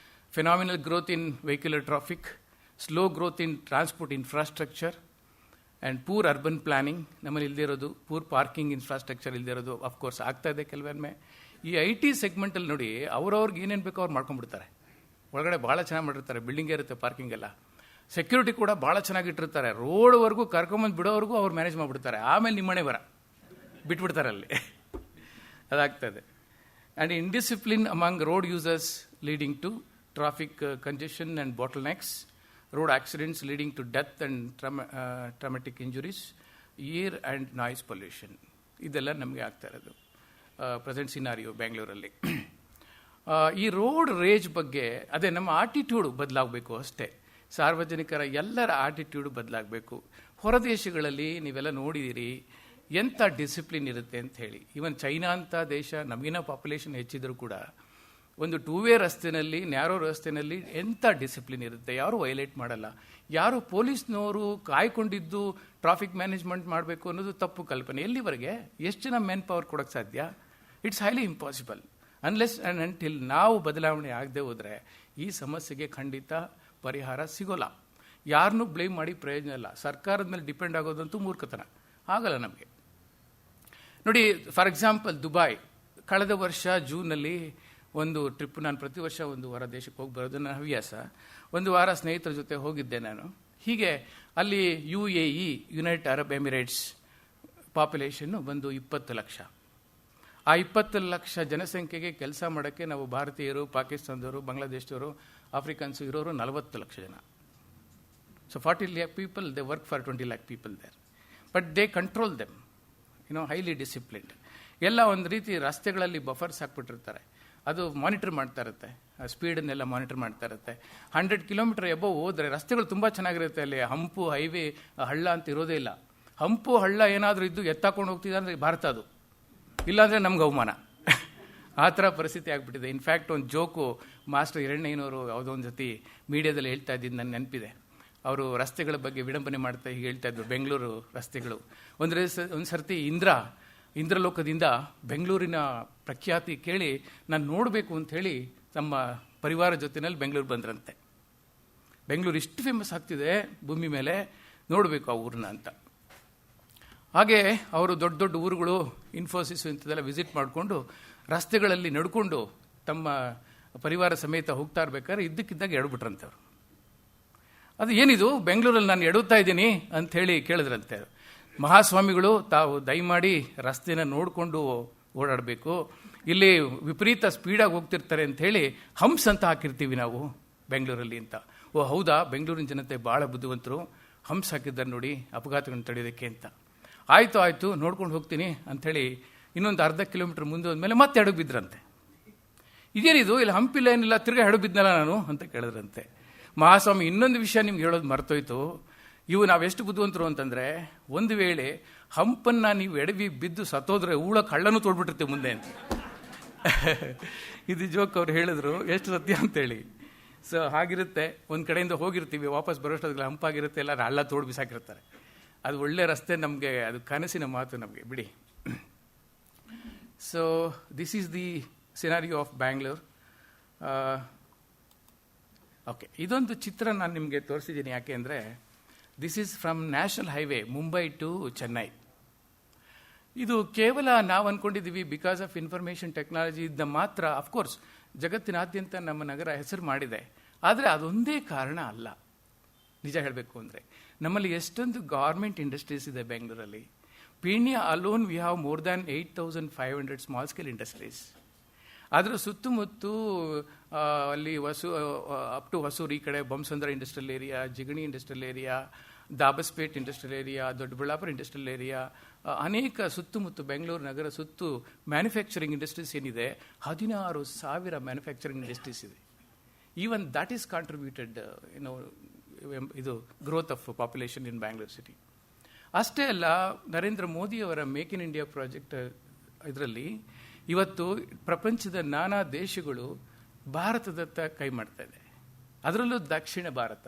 phenomenal growth in vehicular traffic, slow growth in transport infrastructure, and poor urban planning. ನಮ್ಮಲ್ಲಿ ಇಲ್ಲದೆ ಇರೋದು ಪೂರ್ ಪಾರ್ಕಿಂಗ್ ಇನ್ಫ್ರಾಸ್ಟ್ರಕ್ಚರ್ ಇಲ್ಲದೆ ಇರೋದು. ಅಫ್ಕೋರ್ಸ್ ಆಗ್ತಾ ಇದೆ ಕೆಲವೊಮ್ಮೆ. ಈ IT ಸೆಗ್ಮೆಂಟಲ್ಲಿ ನೋಡಿ, ಅವ್ರವ್ರಿಗೆ ಏನೇನು ಬೇಕೋ ಅವ್ರು ಮಾಡ್ಕೊಂಡ್ಬಿಡ್ತಾರೆ. ಒಳಗಡೆ ಭಾಳ ಚೆನ್ನಾಗಿ ಮಾಡಿರ್ತಾರೆ, ಬಿಲ್ಡಿಂಗ್ ಇರುತ್ತೆ, ಪಾರ್ಕಿಂಗ್ ಎಲ್ಲ, ಸೆಕ್ಯೂರಿಟಿ ಕೂಡ ಭಾಳ ಚೆನ್ನಾಗಿಟ್ಟಿರ್ತಾರೆ. ರೋಡ್ವರೆಗೂ ಕರ್ಕೊಂಬಂದು ಬಿಡೋವರೆಗೂ ಅವ್ರು ಮ್ಯಾನೇಜ್ ಮಾಡಿಬಿಡ್ತಾರೆ. ಆಮೇಲೆ ನಿಮ್ಮನೆ ಬಿಟ್ಬಿಡ್ತಾರೆ ಅಲ್ಲಿ. ಅದಾಗ್ತದೆ. And indiscipline among road users leading to traffic congestion and bottlenecks, road accidents leading to death and traumatic injuries, air and noise pollution. ಇದೆಲ್ಲ ನಮಗೆ ಆಗ್ತಾ ಇರೋದು ಪ್ರೆಸೆಂಟ್ ಸಿನಾರಿಯೋ ಬೆಂಗಳೂರಲ್ಲಿ. ಈ ರೋಡ್ ರೇಜ್ ಬಗ್ಗೆ ಅದೇ ನಮ್ಮ ಆಟಿಟ್ಯೂಡು ಬದಲಾಗಬೇಕು ಅಷ್ಟೇ. ಸಾರ್ವಜನಿಕರ ಎಲ್ಲರ ಆಟಿಟ್ಯೂಡು ಬದಲಾಗಬೇಕು. ಹೊರದೇಶಗಳಲ್ಲಿ ನೀವೆಲ್ಲ ನೋಡಿದಿರಿ ಎಂಥ ಡಿಸಿಪ್ಲಿನ್ ಇರುತ್ತೆ ಅಂತ ಹೇಳಿ. ಈವನ್ ಚೈನಾ ಅಂತ ದೇಶ, ನಮಗಿನ ಪಾಪ್ಯುಲೇಷನ್ ಹೆಚ್ಚಿದ್ರು ಕೂಡ ಒಂದು 2-ವೇ ರಸ್ತೆಯಲ್ಲಿ, ನ್ಯಾರೋ ರಸ್ತೆಯಲ್ಲಿ ಎಂಥ ಡಿಸಿಪ್ಲಿನ್ ಇರುತ್ತೆ. ಯಾರೂ ವೈಲೇಟ್ ಮಾಡಲ್ಲ. ಯಾರು ಪೊಲೀಸ್ನವರು ಕಾಯ್ಕೊಂಡಿದ್ದು ಟ್ರಾಫಿಕ್ ಮ್ಯಾನೇಜ್ಮೆಂಟ್ ಮಾಡಬೇಕು ಅನ್ನೋದು ತಪ್ಪು ಕಲ್ಪನೆ. ಎಲ್ಲಿವರೆಗೆ ಎಷ್ಟು ಜನ ಮ್ಯಾನ್ ಪವರ್ ಕೊಡೋಕ್ಕೆ ಸಾಧ್ಯ? It's highly impossible. Unless and until ನಾವು ಬದಲಾವಣೆ ಆಗದೆ ಹೋದರೆ ಈ ಸಮಸ್ಯೆಗೆ ಖಂಡಿತ ಪರಿಹಾರ ಸಿಗೋಲ್ಲ. ಯಾರನ್ನೂ ಬ್ಲೇಮ್ ಮಾಡಿ ಪ್ರಯೋಜನ ಇಲ್ಲ. ಸರ್ಕಾರದ ಮೇಲೆ ಡಿಪೆಂಡ್ ಆಗೋದಂತೂ ಮೂರ್ಖತನ, ಆಗಲ್ಲ ನಮಗೆ. ನೋಡಿ, ಫಾರ್ ಎಕ್ಸಾಂಪಲ್ ದುಬೈ. ಕಳೆದ ವರ್ಷ ಜೂನಲ್ಲಿ ಒಂದು ಟ್ರಿಪ್, ನಾನು ಪ್ರತಿ ವರ್ಷ 1 ವಾರ ದೇಶಕ್ಕೆ ಹೋಗಿ ಬರೋದು ನನ್ನ ಹವ್ಯಾಸ. 1 ವಾರ ಸ್ನೇಹಿತರ ಜೊತೆ ಹೋಗಿದ್ದೆ ನಾನು. ಹೀಗೆ ಅಲ್ಲಿ UAE, United Arab Emirates population ಬಂದು 20 ಲಕ್ಷ. ಆ 20 ಲಕ್ಷ ಜನಸಂಖ್ಯೆಗೆ ಕೆಲಸ ಮಾಡೋಕ್ಕೆ ನಾವು ಭಾರತೀಯರು, ಪಾಕಿಸ್ತಾನದವರು, ಬಾಂಗ್ಲಾದೇಶದವರು, ಆಫ್ರಿಕನ್ಸು ಇರೋರು 40 ಲಕ್ಷ ಜನ. So 40 lakh people, they work for 20 lakh people there. But they control them, highly disciplined. ಎಲ್ಲ ಒಂದು ರೀತಿ ರಸ್ತೆಗಳಲ್ಲಿ ಬಫರ್ಸ್ ಹಾಕ್ಬಿಟ್ಟಿರ್ತಾರೆ, ಅದು ಮಾನಿಟರ್ ಮಾಡ್ತಾ ಇರುತ್ತೆ, ಸ್ಪೀಡನ್ನೆಲ್ಲ ಮಾನಿಟರ್ ಮಾಡ್ತಾ ಇರುತ್ತೆ. 100 ಕಿಲೋಮೀಟರ್ ಎಬೋವ್ ಹೋದರೆ ರಸ್ತೆಗಳು ತುಂಬ ಚೆನ್ನಾಗಿರುತ್ತೆ. ಅಲ್ಲಿ ಹಂಪು, ಹೈವೇ, ಹಳ್ಳ ಅಂತ ಇರೋದೇ ಇಲ್ಲ. ಹಂಪು ಹಳ್ಳ ಏನಾದರೂ ಇದ್ದು ಎತ್ತಾಕೊಂಡು ಹೋಗ್ತಿದೆ ಅಂದರೆ ಭಾರತ ಅದು, ಇಲ್ಲಾಂದರೆ ನಮ್ಗೆ ಅವಮಾನ. ಆ ಥರ ಪರಿಸ್ಥಿತಿ ಆಗಿಬಿಟ್ಟಿದೆ. ಇನ್ಫ್ಯಾಕ್ಟ್ ಒಂದು ಜೋಕು ಮಾಸ್ಟರ್ ಹಿರಣ್ಣಯ್ಯನವರು ಯಾವುದೋ ಒಂದು ಜೊತೆ ಮೀಡಿಯಾದಲ್ಲಿ ಹೇಳ್ತಾ ಇದ್ದಿದ್ದು ನನ್ನ ನೆನಪಿದೆ. ಅವರು ರಸ್ತೆಗಳ ಬಗ್ಗೆ ವಿಡಂಬನೆ ಮಾಡ್ತಾ ಹೀಗೆ ಹೇಳ್ತಾ ಇದ್ರು, ಬೆಂಗಳೂರು ರಸ್ತೆಗಳು. ಒಂದು ಸರ್ತಿ ಇಂದ್ರಲೋಕದಿಂದ ಬೆಂಗಳೂರಿನ ಪ್ರಖ್ಯಾತಿ ಕೇಳಿ ನಾನು ನೋಡಬೇಕು ಅಂಥೇಳಿ ತಮ್ಮ ಪರಿವಾರ ಜೊತೆಯಲ್ಲಿ ಬೆಂಗಳೂರು ಬಂದ್ರಂತೆ. ಬೆಂಗಳೂರು ಇಷ್ಟು ಫೇಮಸ್ ಆಗ್ತಿದೆ ಭೂಮಿ ಮೇಲೆ, ನೋಡಬೇಕು ಆ ಊರನ್ನ ಅಂತ. ಹಾಗೆ ಅವರು ದೊಡ್ಡ ದೊಡ್ಡ ಊರುಗಳು, ಇನ್ಫೋಸಿಸ್ ಇಂಥದ್ದೆಲ್ಲ ವಿಸಿಟ್ ಮಾಡಿಕೊಂಡು ರಸ್ತೆಗಳಲ್ಲಿ ನಡ್ಕೊಂಡು ತಮ್ಮ ಪರಿವಾರ ಸಮೇತ ಹೋಗ್ತಾ ಇರ್ಬೇಕಾದ್ರೆ ಇದ್ದಕ್ಕಿದ್ದಾಗ ಎಡ್ಬಿಟ್ರಂತೆ ಅವರು. ಅದು ಏನಿದು ಬೆಂಗಳೂರಲ್ಲಿ ನಾನು ಎಡುತ್ತಾ ಇದ್ದೀನಿ ಅಂಥೇಳಿ ಕೇಳಿದ್ರಂತೆ. ಮಹಾಸ್ವಾಮಿಗಳು ತಾವು ದಯಮಾಡಿ ರಸ್ತೆನ ನೋಡಿಕೊಂಡು ಓಡಾಡಬೇಕು, ಇಲ್ಲಿ ವಿಪರೀತ ಸ್ಪೀಡಾಗಿ ಹೋಗ್ತಿರ್ತಾರೆ ಅಂಥೇಳಿ ಹಂಪ್ಸ್ ಅಂತ ಹಾಕಿರ್ತೀವಿ ನಾವು ಬೆಂಗಳೂರಲ್ಲಿ ಅಂತ. ಓ ಹೌದಾ, ಬೆಂಗಳೂರಿನ ಜನತೆ ಭಾಳ ಬುದ್ಧಿವಂತರು, ಹಂಪ್ಸ್ ಹಾಕಿದ್ದಾರೆ ನೋಡಿ ಅಪಘಾತಗಳನ್ನು ತಡೆಯೋದಕ್ಕೆ ಅಂತ. ಆಯಿತು ನೋಡ್ಕೊಂಡು ಹೋಗ್ತೀನಿ ಅಂಥೇಳಿ ಇನ್ನೊಂದು ಅರ್ಧ ಕಿಲೋಮೀಟರ್ ಮುಂದೆ ಹೋದ್ಮೇಲೆ ಮತ್ತೆ ಎಡಗ್ ಬಿದ್ರಂತೆ. ಇದೇನಿದು, ಇಲ್ಲಿ ಹಂಪಿಲ್ಲ ಏನಿಲ್ಲ, ತಿರ್ಗಾ ಎಡಗ್ ಬಿದ್ನಲ್ಲ ನಾನು ಅಂತ ಕೇಳಿದ್ರಂತೆ. ಮಹಾಸ್ವಾಮಿ, ಇನ್ನೊಂದು ವಿಷಯ ನಿಮ್ಗೆ ಹೇಳೋದು ಮರ್ತೋಯ್ತು, ನಾವೆಷ್ಟು ಬುದ್ಧಿವಂತರು ಅಂತಂದರೆ, ಒಂದು ವೇಳೆ ಹಂಪನ್ನು ನೀವು ಎಡವಿ ಬಿದ್ದು ಸತ್ತೋದ್ರೆ ಊಳ ಕಳ್ಳನೂ ತೋಡ್ಬಿಟ್ಟಿರ್ತೀವಿ ಮುಂದೆ ಅಂತ. ಇದು ಜೋಕ್ ಅವ್ರು ಹೇಳಿದ್ರು, ಎಷ್ಟು ಸತ್ಯ ಅಂತೇಳಿ. ಸೊ ಹಾಗಿರುತ್ತೆ, ಒಂದು ಕಡೆಯಿಂದ ಹೋಗಿರ್ತೀವಿ, ವಾಪಸ್ ಬರೋಷ್ಟೊತ್ತಿಗೆ ಹಂಪಾಗಿರುತ್ತೆ, ಎಲ್ಲ ಹಳ್ಳ ತೋಡು ಬಿಸಾಕಿರ್ತಾರೆ. ಅದು ಒಳ್ಳೆ ರಸ್ತೆ ನಮಗೆ, ಅದು ಕನಸಿನ ಮಾತು ನಮಗೆ, ಬಿಡಿ. So this is the scenario of Bangalore. Okay, ಇದೊಂದು ಚಿತ್ರ ನಾನು ನಿಮಗೆ ತೋರಿಸಿದ್ದೀನಿ. ಯಾಕೆ ಅಂದರೆ this is from national highway Mumbai to Chennai. ಇದು ಕೇವಲ ನಾವು ಅಂದ್ಕೊಂಡಿದ್ದೀವಿ ಬಿಕಾಸ್ ಆಫ್ ಇನ್ಫಾರ್ಮೇಷನ್ ಟೆಕ್ನಾಲಜಿ ಇದ್ದ ಮಾತ್ರ. ಅಫ್ಕೋರ್ಸ್ ಜಗತ್ತಿನಾದ್ಯಂತ ನಮ್ಮ ನಗರ ಹೆಸರು ಮಾಡಿದೆ, ಆದರೆ ಅದೊಂದೇ ಕಾರಣ ಅಲ್ಲ. ನಿಜ ಹೇಳಬೇಕು ಅಂದರೆ ನಮ್ಮಲ್ಲಿ ಎಷ್ಟೊಂದು ಗೌರ್ಮೆಂಟ್ ಇಂಡಸ್ಟ್ರೀಸ್ ಇದೆ ಬೆಂಗಳೂರಲ್ಲಿ. Peenya alone we have more than 8,500 small scale industries. ಅದರ ಸುತ್ತಮುತ್ತ ಅಲ್ಲಿ ಅಪ್ ಟು ಹೊಸೂರು ಈ ಕಡೆ Bommasandra industrial area, Jigani industrial area, Dabaspet industrial area, Doddaballapur industrial area, ಅನೇಕ ಸುತ್ತಮುತ್ತ ಬೆಂಗಳೂರು ನಗರ ಸುತ್ತು ಮ್ಯಾನುಫ್ಯಾಕ್ಚರಿಂಗ್ ಇಂಡಸ್ಟ್ರೀಸ್ ಏನಿದೆ, 16,000 ಮ್ಯಾನುಫ್ಯಾಕ್ಚರಿಂಗ್ ಇಂಡಸ್ಟ್ರೀಸ್ ಇದೆ. ಈವನ್ ದಟ್ ಈಸ್ ಕಾಂಟ್ರಿಬ್ಯೂಟೆಡ್ ಇದು growth of population in Bangalore city. ಅಷ್ಟೇ ಅಲ್ಲ, ನರೇಂದ್ರ ಮೋದಿಯವರ ಮೇಕ್ ಇನ್ ಇಂಡಿಯಾ ಪ್ರಾಜೆಕ್ಟ್ ಇದರಲ್ಲಿ ಇವತ್ತು ಪ್ರಪಂಚದ ನಾನಾ ದೇಶಗಳು ಭಾರತದತ್ತ ಕೈ ಮಾಡ್ತಾ ಇದೆ. ಅದರಲ್ಲೂ ದಕ್ಷಿಣ Bharat,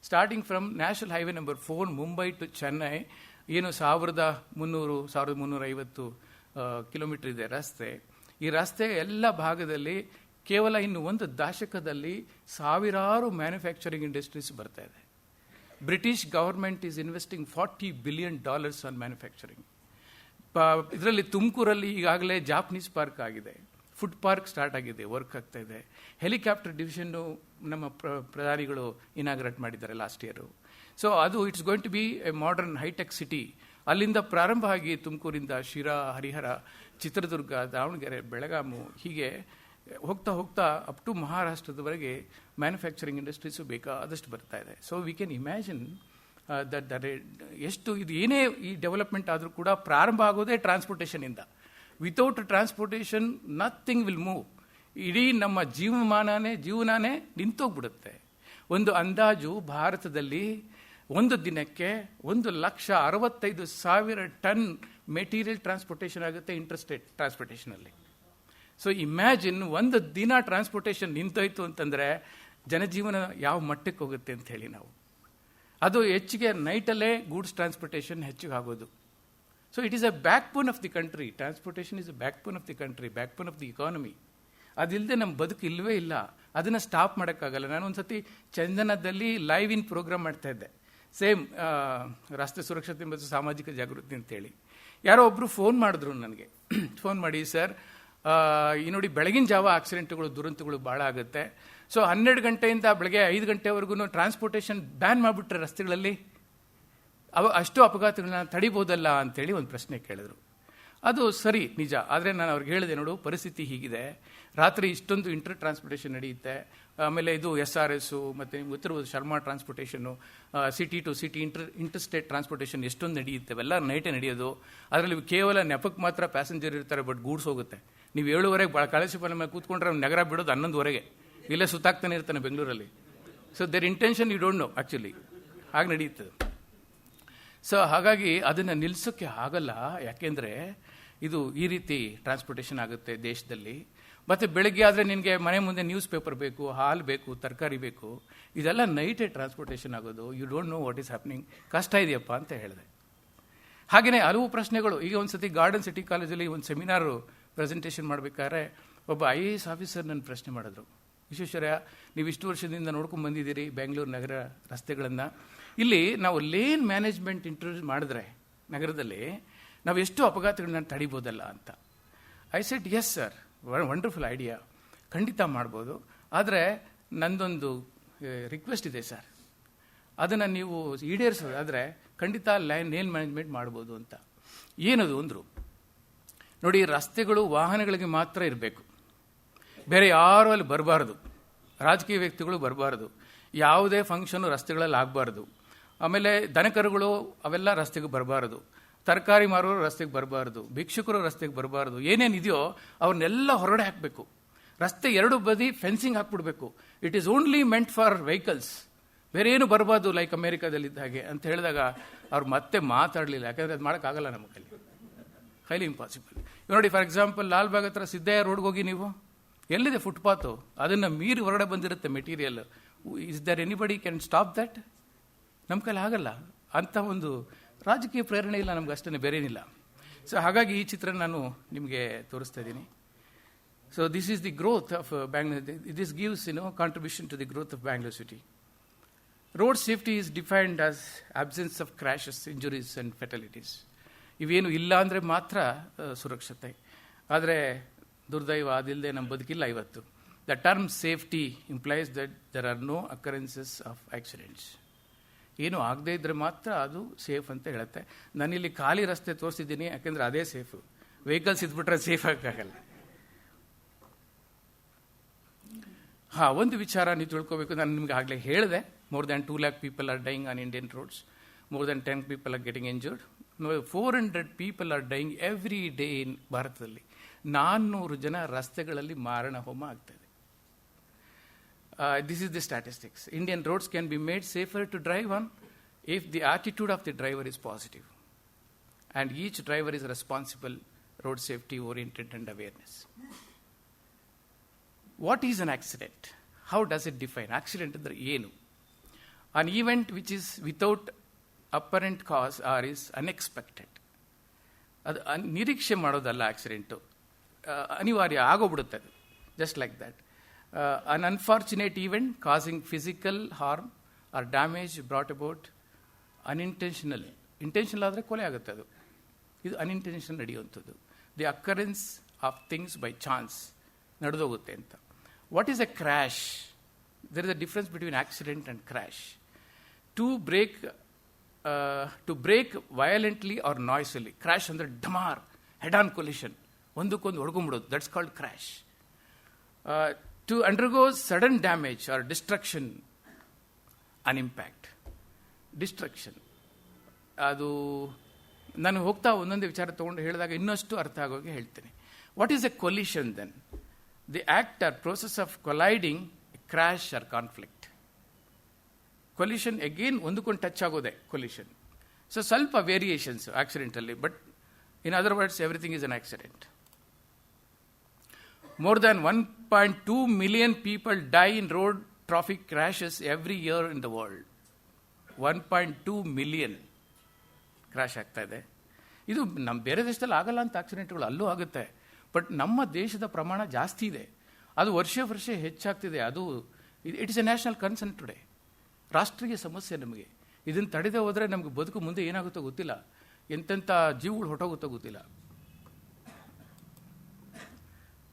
starting from national highway number 4 Mumbai to Chennai, ಏನು 1,350 ಕಿಲೋಮೀಟರ್ ಇದೆ ರಸ್ತೆ. ಈ ರಸ್ತೆ ಎಲ್ಲ ಭಾಗದಲ್ಲಿ ಕೇವಲ ಇನ್ನು ಒಂದು ದಶಕದಲ್ಲಿ ಸಾವಿರಾರು ಮ್ಯಾನುಫ್ಯಾಕ್ಚರಿಂಗ್ ಇಂಡಸ್ಟ್ರೀಸ್ ಬರ್ತಾ ಇದೆ. British government is investing $40 billion on manufacturing. ಇದರಲ್ಲಿ ತುಮಕೂರಲ್ಲಿ ಈಗಾಗಲೇ ಜಾಪನೀಸ್ ಪಾರ್ಕ್ ಆಗಿದೆ, ಫುಡ್ ಪಾರ್ಕ್ ಸ್ಟಾರ್ಟ್ ಆಗಿದೆ, ವರ್ಕ್ ಆಗ್ತಾ ಇದೆ. ಹೆಲಿಕಾಪ್ಟರ್ ಡಿವಿಷನ್ನು ನಮ್ಮ ಪ್ರಧಾನಿಗಳು ಇನಾಗ್ರೇಟ್ ಮಾಡಿದ್ದಾರೆ ಲಾಸ್ಟ್ ಇಯರು. ಸೊ ಅದು it's going to be a modern hi tech city. ಅಲ್ಲಿಂದ ಪ್ರಾರಂಭ ಆಗಿ ತುಮಕೂರಿಂದ ಶಿರಾ, ಹರಿಹರ, ಚಿತ್ರದುರ್ಗ, ದಾವಣಗೆರೆ, ಬೆಳಗಾಮು, ಹೀಗೆ ಹೋಗ್ತಾ ಹೋಗ್ತಾ ಅಪ್ ಟು ಮಹಾರಾಷ್ಟ್ರದವರೆಗೆ ಮ್ಯಾನುಫ್ಯಾಕ್ಚರಿಂಗ್ ಇಂಡಸ್ಟ್ರೀಸು ಬೇಕಾದಷ್ಟು ಬರ್ತಾ ಇದೆ. So we can imagine that ಎಷ್ಟು ಇದು ಏನೇ ಈ ಡೆವಲಪ್ಮೆಂಟ್ ಆದರೂ ಕೂಡ ಪ್ರಾರಂಭ ಆಗೋದೇ ಟ್ರಾನ್ಸ್ಪೋರ್ಟೇಷನಿಂದ. Without transportation nothing will move. ಇಡೀ ನಮ್ಮ ಜೀವನಾನೇ ನಿಂತೋಗ್ಬಿಡುತ್ತೆ. ಒಂದು ಅಂದಾಜು ಭಾರತದಲ್ಲಿ ಒಂದು ದಿನಕ್ಕೆ 1,65,000 ಟನ್ ಮೆಟೀರಿಯಲ್ ಟ್ರಾನ್ಸ್ಪೋರ್ಟೇಷನ್ ಆಗುತ್ತೆ ಇಂಟರ್ಸ್ಟೇಟ್ ಟ್ರಾನ್ಸ್ಪೋರ್ಟೇಷನಲ್ಲಿ. ಸೊ ಇಮ್ಯಾಜಿನ್ ಒಂದು ದಿನ ಟ್ರಾನ್ಸ್ಪೋರ್ಟೇಷನ್ ನಿಂತೋಯ್ತು ಅಂತಂದರೆ ಜನಜೀವನ ಯಾವ ಮಟ್ಟಕ್ಕೆ ಹೋಗುತ್ತೆ ಅಂತ ಹೇಳಿ ನಾವು. ಅದು ಹೆಚ್ಚಿಗೆ ನೈಟಲ್ಲೇ ಗೂಡ್ಸ್ ಟ್ರಾನ್ಸ್ಪೋರ್ಟೇಷನ್ ಹೆಚ್ಚಿಗೆ ಆಗೋದು. So it is a back bone of the country. Transportation is a back bone of the country, back bone of the economy. ಅದಿಲ್ಲದೆ ನಮ್ಮ ಬದುಕು ಇಲ್ಲವೇ ಇಲ್ಲ. ಅದನ್ನು ಸ್ಟಾಪ್ ಮಾಡೋಕ್ಕಾಗಲ್ಲ. ನಾನು ಒಂದು ಸತಿ ಚಂದನದಲ್ಲಿ ಲೈವ್ ಇನ್ ಪ್ರೋಗ್ರಾಮ್ ಮಾಡ್ತಾ ಇದ್ದೆ, ಸೇಮ್ ರಸ್ತೆ ಸುರಕ್ಷತೆ ಮತ್ತು ಸಾಮಾಜಿಕ ಜಾಗೃತಿ ಅಂತೇಳಿ. ಯಾರೋ ಒಬ್ಬರು ಫೋನ್ ಮಾಡಿದ್ರು ನನಗೆ. ಫೋನ್ ಮಾಡಿ, ಸರ್ ಈ ನೋಡಿ ಬೆಳಗಿನ ಜಾವ ಆಕ್ಸಿಡೆಂಟ್ಗಳು, ದುರಂತಗಳು ಭಾಳ ಆಗುತ್ತೆ. ಸೊ 12 ಗಂಟೆಯಿಂದ ಬೆಳಗ್ಗೆ 5 ಗಂಟೆವರೆಗೂ ಟ್ರಾನ್ಸ್ಪೋರ್ಟೇಷನ್ ಬ್ಯಾನ್ ಮಾಡಿಬಿಟ್ರೆ ರಸ್ತೆಗಳಲ್ಲಿ ಅಷ್ಟು ಅಪಘಾತಗಳನ್ನ ತಡಿಬೋದಲ್ಲ ಅಂತೇಳಿ ಒಂದು ಪ್ರಶ್ನೆ ಕೇಳಿದ್ರು. ಅದು ಸರಿ, ನಿಜ. ಆದರೆ ನಾನು ಅವ್ರಿಗೆ ಹೇಳಿದೆ, ನೋಡು ಪರಿಸ್ಥಿತಿ ಹೀಗಿದೆ, ರಾತ್ರಿ ಇಷ್ಟೊಂದು ಇಂಟರ್ ಟ್ರಾನ್ಸ್ಪೋರ್ಟೇಷನ್ ನಡೆಯುತ್ತೆ. ಆಮೇಲೆ ಇದು SRS ಮತ್ತು ನಿಮ್ಗೆ ಗೊತ್ತಿರ್ಬೋದು Sharma transportation, city to city interstate transportation ಎಷ್ಟೊಂದು ನಡೆಯುತ್ತೆ, ಅವೆಲ್ಲ ನೈಟೇ ನಡೆಯೋದು. ಅದರಲ್ಲಿ ಕೇವಲ ನೆಪಕ್ಕೆ ಮಾತ್ರ ಪ್ಯಾಸೆಂಜರ್ ಇರ್ತಾರೆ, ಬಟ್ ಗೂಡ್ಸ್ ಹೋಗುತ್ತೆ. ನೀವು 7:30 ಕಳಸಿಪಲ್ಲಿ ಮೇಲೆ ಕೂತ್ಕೊಂಡ್ರೆ ನಗರ ಬಿಡೋದು 11:00, ಇಲ್ಲೇ ಸುತ್ತಾಗ್ತಾನೆ ಇರ್ತಾನೆ ಬೆಂಗಳೂರಲ್ಲಿ. So their intention you don't know actually, ಹಾಗೆ ನಡೆಯುತ್ತದೆ. ಸೊ ಹಾಗಾಗಿ ಅದನ್ನು ನಿಲ್ಲಿಸೋಕ್ಕೆ ಆಗಲ್ಲ, ಯಾಕೆಂದರೆ ಇದು ಈ ರೀತಿ ಟ್ರಾನ್ಸ್ಪೋರ್ಟೇಷನ್ ಆಗುತ್ತೆ ದೇಶದಲ್ಲಿ. ಮತ್ತು ಬೆಳಗ್ಗೆ ಆದರೆ ನಿನಗೆ ಮನೆ ಮುಂದೆ ನ್ಯೂಸ್ ಪೇಪರ್ ಬೇಕು, ಹಾಲು ಬೇಕು, ತರಕಾರಿ ಬೇಕು, ಇದೆಲ್ಲ ನೈಟೇ ಟ್ರಾನ್ಸ್ಪೋರ್ಟೇಷನ್ ಆಗೋದು. You don't know what is happening. ಕಷ್ಟ ಇದೆಯಪ್ಪ ಅಂತ ಹೇಳಿದೆ. ಹಾಗೆಯೇ ಹಲವು ಪ್ರಶ್ನೆಗಳು. ಈಗ ಒಂದು ಸತಿ ಗಾರ್ಡನ್ ಸಿಟಿ ಕಾಲೇಜಲ್ಲಿ ಒಂದು ಸೆಮಿನಾರು ಪ್ರೆಸೆಂಟೇಷನ್ ಮಾಡಬೇಕಾದ್ರೆ ಒಬ್ಬ IAS ಆಫೀಸರ್ ನನ್ನ ಪ್ರಶ್ನೆ ಮಾಡಿದ್ರು, ವಿಶ್ವೇಶ್ವರಯ್ಯ, ನೀವು ಇಷ್ಟು ವರ್ಷದಿಂದ ನೋಡ್ಕೊಂಡು ಬಂದಿದ್ದೀರಿ ಬೆಂಗಳೂರು ನಗರ ರಸ್ತೆಗಳನ್ನು, ಇಲ್ಲಿ ನಾವು ಲೇನ್ ಮ್ಯಾನೇಜ್ಮೆಂಟ್ ಇಂಟ್ರೊಡ್ಯೂಸ್ ಮಾಡಿದ್ರೆ ನಗರದಲ್ಲಿ ನಾವು ಎಷ್ಟು ಅಪಘಾತಗಳನ್ನ ತಡಿಬೋದಲ್ಲ ಅಂತ. I said yes sir, wonderful idea, ಖಂಡಿತ ಮಾಡ್ಬೋದು. ಆದರೆ ನಂದೊಂದು ರಿಕ್ವೆಸ್ಟ್ ಇದೆ ಸರ್, ಅದನ್ನು ನೀವು ಈಡೇರಿಸೋದಾದರೆ ಖಂಡಿತ ಲೇನ್ ಮ್ಯಾನೇಜ್ಮೆಂಟ್ ಮಾಡ್ಬೋದು ಅಂತ. ಏನದು ಅಂದರು. ನೋಡಿ, ರಸ್ತೆಗಳು ವಾಹನಗಳಿಗೆ ಮಾತ್ರ ಇರಬೇಕು, ಬೇರೆ ಯಾರು ಅಲ್ಲಿ ಬರಬಾರ್ದು, ರಾಜಕೀಯ ವ್ಯಕ್ತಿಗಳು ಬರಬಾರ್ದು, ಯಾವುದೇ ಫಂಕ್ಷನು ರಸ್ತೆಗಳಲ್ಲಿ ಆಗಬಾರ್ದು, ಆಮೇಲೆ ದನಕರುಗಳು ಅವೆಲ್ಲ ರಸ್ತೆಗೆ ಬರಬಾರ್ದು, ತರಕಾರಿ ಮಾರೋರು ರಸ್ತೆಗೆ ಬರಬಾರ್ದು, ಭಿಕ್ಷುಕರು ರಸ್ತೆಗೆ ಬರಬಾರ್ದು, ಏನೇನಿದೆಯೋ ಅವ್ರನ್ನೆಲ್ಲ ಹೊರಗಡೆ ಹಾಕಬೇಕು. ರಸ್ತೆ 2 ಬದಿ ಫೆನ್ಸಿಂಗ್ ಹಾಕ್ಬಿಡ್ಬೇಕು. It is only meant for vehicles, ಬೇರೆ ಏನು ಬರಬಾರ್ದು ಲೈಕ್ ಅಮೇರಿಕಾದಲ್ಲಿದ್ದ ಹಾಗೆ ಅಂತ ಹೇಳಿದಾಗ ಅವ್ರು ಮತ್ತೆ ಮಾತಾಡಲಿಲ್ಲ. ಯಾಕಂದರೆ ಅದು ಮಾಡೋಕ್ಕಾಗಲ್ಲ ನಮ್ಮ ಕೈಲಿ, ಹೈಲಿ ಇಂಪಾಸಿಬಲ್. ನೋಡಿ, ಫಾರ್ ಎಕ್ಸಾಂಪಲ್ ಲಾಲ್ಬಾಗ್ ಹತ್ರ ಸಿದ್ದಯ್ಯ ರೋಡ್ಗೆ ಹೋಗಿ, ನೀವು ಎಲ್ಲಿದೆ ಫುಟ್ಪಾತು, ಅದನ್ನು ಮೀರಿ ಹೊರಗಡೆ ಬಂದಿರುತ್ತೆ material. Is there anybody can stop that? ನಮ್ಮ ಕೈಲಿ ಆಗಲ್ಲ. ಅಂಥ ಒಂದು ರಾಜಕೀಯ ಪ್ರೇರಣೆ ಇಲ್ಲ ನಮ್ಗೆ, ಅಷ್ಟೇ, ಬೇರೇನಿಲ್ಲ. ಸೊ ಹಾಗಾಗಿ ಈ ಚಿತ್ರ ನಾನು ನಿಮಗೆ ತೋರಿಸ್ತಾ ಇದ್ದೀನಿ. So this is the growth of Bangalore. This gives contribution to the growth of Bangalore city. Road safety is defined as absence of crashes, injuries and fatalities. ಇವೇನು ಇಲ್ಲ ಅಂದರೆ ಮಾತ್ರ ಸುರಕ್ಷತೆ. ಆದರೆ ದುರ್ದೈವ, ಅದಿಲ್ಲದೆ ನಮ್ಮ ಬದುಕಿಲ್ಲ ಇವತ್ತು. The term safety implies that there are no occurrences of accidents. ಏನು ಆಗದೇ ಇದ್ದರೆ ಮಾತ್ರ ಅದು ಸೇಫ್ ಅಂತ ಹೇಳುತ್ತೆ. ನಾನಿಲ್ಲಿ ಖಾಲಿ ರಸ್ತೆ ತೋರಿಸಿದ್ದೀನಿ, ಯಾಕೆಂದರೆ ಅದೇ ಸೇಫು. ವೆಹಿಕಲ್ಸ್ ಇದ್ಬಿಟ್ರೆ ಸೇಫ್ ಆಗೋಕ್ಕಾಗಲ್ಲ. ಒಂದು ವಿಚಾರ ನೀವು ತಿಳ್ಕೋಬೇಕು. ನಾನು ನಿಮ್ಗೆ ಆಗಲೇ ಹೇಳಿದೆ, more than 2 lakh people are dying on Indian roads. More than 10 people are getting injured. 400 people are dying every day in ಭಾರತದಲ್ಲಿ. 400 ಜನ ರಸ್ತೆಗಳಲ್ಲಿ ಮಾರಣ ಹೋಮ ಆಗ್ತಾ ಇದೆ. This is the statistics. Indian roads can be made safer to drive on if the attitude of the driver is positive. And each driver is responsible, road safety oriented and awareness. What is an accident? How does it define? Accident ಅಂದ್ರೆ ಏನು? An event which is without apparent cause or is unexpected. ಅದು ನಿರೀಕ್ಷೆ ಮಾಡೋದಲ್ಲ accident, ಅನಿವಾರ್ಯ ಆಗೋಗ್ಬಿಡುತ್ತೆ ಅದು, just like that. An unfortunate event causing physical harm or damage brought about unintentionally. Intentional ಆದರೆ ಕೊಲೆ ಆಗುತ್ತೆ ಅದು. ಇದು ಅನ್ಇಂಟೆನ್ಷನಲ್ ನಡೆಯುವಂಥದ್ದು. The occurrence of things by chance, ನಡೆದೋಗುತ್ತೆ ಅಂತ. What is a crash? There is a difference between accident and crash. To break violently or noisily. Crash ಅಂದರೆ ಡಮಾರ್, ಹೆಡ್ ಆನ್ ಕೊಲಿಷನ್, ಒಂದಕ್ಕೊಂದು ಹೊಡ್ಕೊಂಬಿಡೋದು, that's called crash. To undergo sudden damage or destruction, an impact. Destruction. ಅದು ನಾನು ಹೋಗ್ತಾ ಒಂದೊಂದೇ ವಿಚಾರ ತೊಗೊಂಡು ಹೇಳಿದಾಗ ಇನ್ನಷ್ಟು ಅರ್ಥ ಆಗೋಗೆ ಹೇಳ್ತೇನೆ. What is a collision then? The act or process of colliding, crash or conflict. Collision again ಒಂದಕ್ಕೊಂದು ಟಚ್ ಆಗೋದೆ ಕೊಲಿಷನ್. ಸೊ ಸ್ವಲ್ಪ variations accidentally, but in other words everything is an accident. More than 1.2 million people die in road traffic crashes every year in the world. 1.2 million crash ಆಗ್ತಾ ಇದೆ. ಇದು ನಮ್ಮ ಬೇರೆ ದೇಶದಲ್ಲಿ ಆಗಲ್ಲ ಅಂತ ಆಕ್ಸಿಡೆಂಟ್ಗಳು, ಅಲ್ಲೂ ಆಗುತ್ತೆ. ಬಟ್ ನಮ್ಮ ದೇಶದ ಪ್ರಮಾಣ ಜಾಸ್ತಿ ಇದೆ, ಅದು ವರ್ಷ ಹೆಚ್ಚಾಗ್ತಿದೆ. ಅದು it is A national concern today. ರಾಷ್ಟ್ರೀಯ ಸಮಸ್ಯೆ ನಮಗೆ. ಇದನ್ನು ತಡೆದೇ ಹೋದರೆ ನಮಗೆ ಬದುಕು ಮುಂದೆ ಏನಾಗುತ್ತೋ ಗೊತ್ತಿಲ್ಲ, ಎಂತೆಂಥ ಜೀವಗಳು ಹೊಟ್ಟೋಗುತ್ತೋ ಗೊತ್ತಿಲ್ಲ.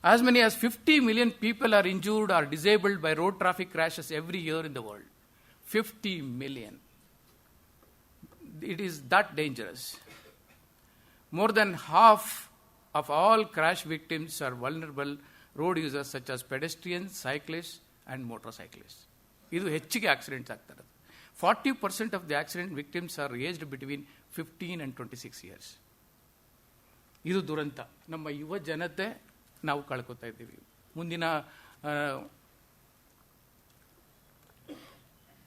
As many as 50 million people are injured or disabled by road traffic crashes every year in the world. 50 million. It is that dangerous. More than half of all crash victims are vulnerable road users such as pedestrians, cyclist and motorcyclist. ಇದು ಹೆಚ್ಚಿಗೆ accidents ಆಗ್ತಾ ಇರೋದು. 40% of the accident victims are aged between 15 and 26 years. ಇದು ದುರಂತ. ನಮ್ಮ ಯುವ ಜನತೆ ನಾವು ಕಳ್ಕೊತಾ ಇದ್ದೀವಿ. ಮುಂದಿನ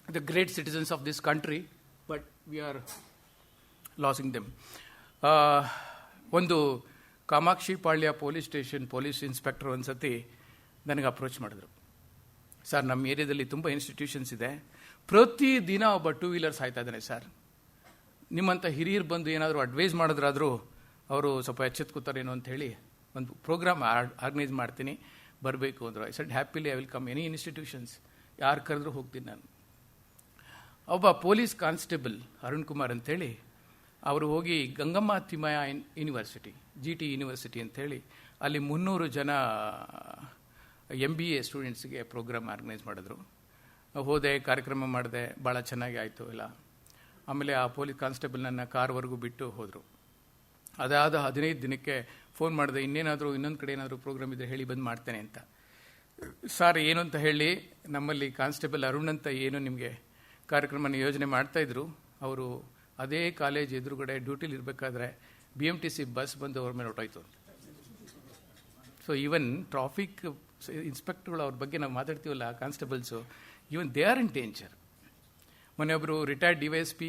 the great citizens of this country, but we are losing them. ಒಂದು ಕಾಮಾಕ್ಷಿ ಪಾಳ್ಯ ಪೊಲೀಸ್ ಸ್ಟೇಷನ್ ಪೊಲೀಸ್ ಇನ್ಸ್ಪೆಕ್ಟರ್ ಒಂದು ಸತಿ ನನಗೆ ಅಪ್ರೋಚ್ ಮಾಡಿದ್ರು. ಸರ್, ನಮ್ಮ ಏರಿಯಾದಲ್ಲಿ ತುಂಬ ಇನ್ಸ್ಟಿಟ್ಯೂಷನ್ಸ್ ಇದೆ, ಪ್ರತಿದಿನ ಒಬ್ಬ 2 wheeler ಸಾಯ್ತಾ ಇದ್ದಾನೆ ಸರ್. ನಿಮ್ಮಂಥ ಹಿರಿಯರು ಬಂದು ಏನಾದರೂ ಅಡ್ವೈಸ್ ಮಾಡಿದ್ರಾದರೂ ಅವರು ಸ್ವಲ್ಪ ಎಚ್ಚೆತ್ಕೋತಾರೇನೋ ಅಂತ ಹೇಳಿ ಒಂದು ಪ್ರೋಗ್ರಾಮ್ ಆರ್ಗನೈಸ್ ಮಾಡ್ತೀನಿ, ಬರಬೇಕು ಅಂದರು. I said happily I will come any institutions, ಯಾರು ಕರೆದ್ರೂ ಹೋಗ್ತೀನಿ ನಾನು. ಒಬ್ಬ ಪೊಲೀಸ್ ಕಾನ್ಸ್ಟೇಬಲ್ ಅರುಣ್ ಕುಮಾರ್ ಅಂತೇಳಿ ಅವರು ಹೋಗಿ Gangamma Thimmaiah university, GT university ಅಂಥೇಳಿ ಅಲ್ಲಿ 300 ಜನ MBA ಸ್ಟೂಡೆಂಟ್ಸ್ಗೆ ಪ್ರೋಗ್ರಾಮ್ ಆರ್ಗನೈಸ್ ಮಾಡಿದ್ರು. ಹೋದೆ, ಕಾರ್ಯಕ್ರಮ ಮಾಡಿದೆ, ಭಾಳ ಚೆನ್ನಾಗಿ ಆಯಿತು ಎಲ್ಲ. ಆಮೇಲೆ ಆ ಪೊಲೀಸ್ ಕಾನ್ಸ್ಟೇಬಲ್ ನನ್ನ ಕಾರ್ವರೆಗೂ ಬಿಟ್ಟು ಹೋದರು. ಅದಾದ 15 ದಿನಕ್ಕೆ ಫೋನ್ ಮಾಡಿದೆ, ಇನ್ನೊಂದು ಕಡೆ ಏನಾದರೂ ಪ್ರೋಗ್ರಾಮ್ ಇದ್ದರೆ ಹೇಳಿ ಬಂದು ಮಾಡ್ತೇನೆ ಅಂತ. ಸರ್, ಏನು ಅಂತ ಹೇಳಿ, ನಮ್ಮಲ್ಲಿ ಕಾನ್ಸ್ಟೇಬಲ್ ಅರುಣ್ ಅಂತ ಏನು ನಿಮಗೆ ಕಾರ್ಯಕ್ರಮನ ಯೋಜನೆ ಮಾಡ್ತಾಯಿದ್ರು, ಅವರು ಅದೇ ಕಾಲೇಜ್ ಎದುರುಗಡೆ ಡ್ಯೂಟಿಲಿ ಇರಬೇಕಾದ್ರೆ BMTC ಬಸ್ ಬಂದು ಅವ್ರ ಮೇಲೆ ಹೊಟ್ಟೋಯ್ತು. ಸೊ ಈವನ್ ಟ್ರಾಫಿಕ್ ಇನ್ಸ್ಪೆಕ್ಟರ್ಗಳು ಅವ್ರ ಬಗ್ಗೆ ನಾವು ಮಾತಾಡ್ತೀವಲ್ಲ, constables, even they are in danger. ಮೊನ್ನೆಯೊಬ್ಬರು ರಿಟೈರ್ಡ್ DYSP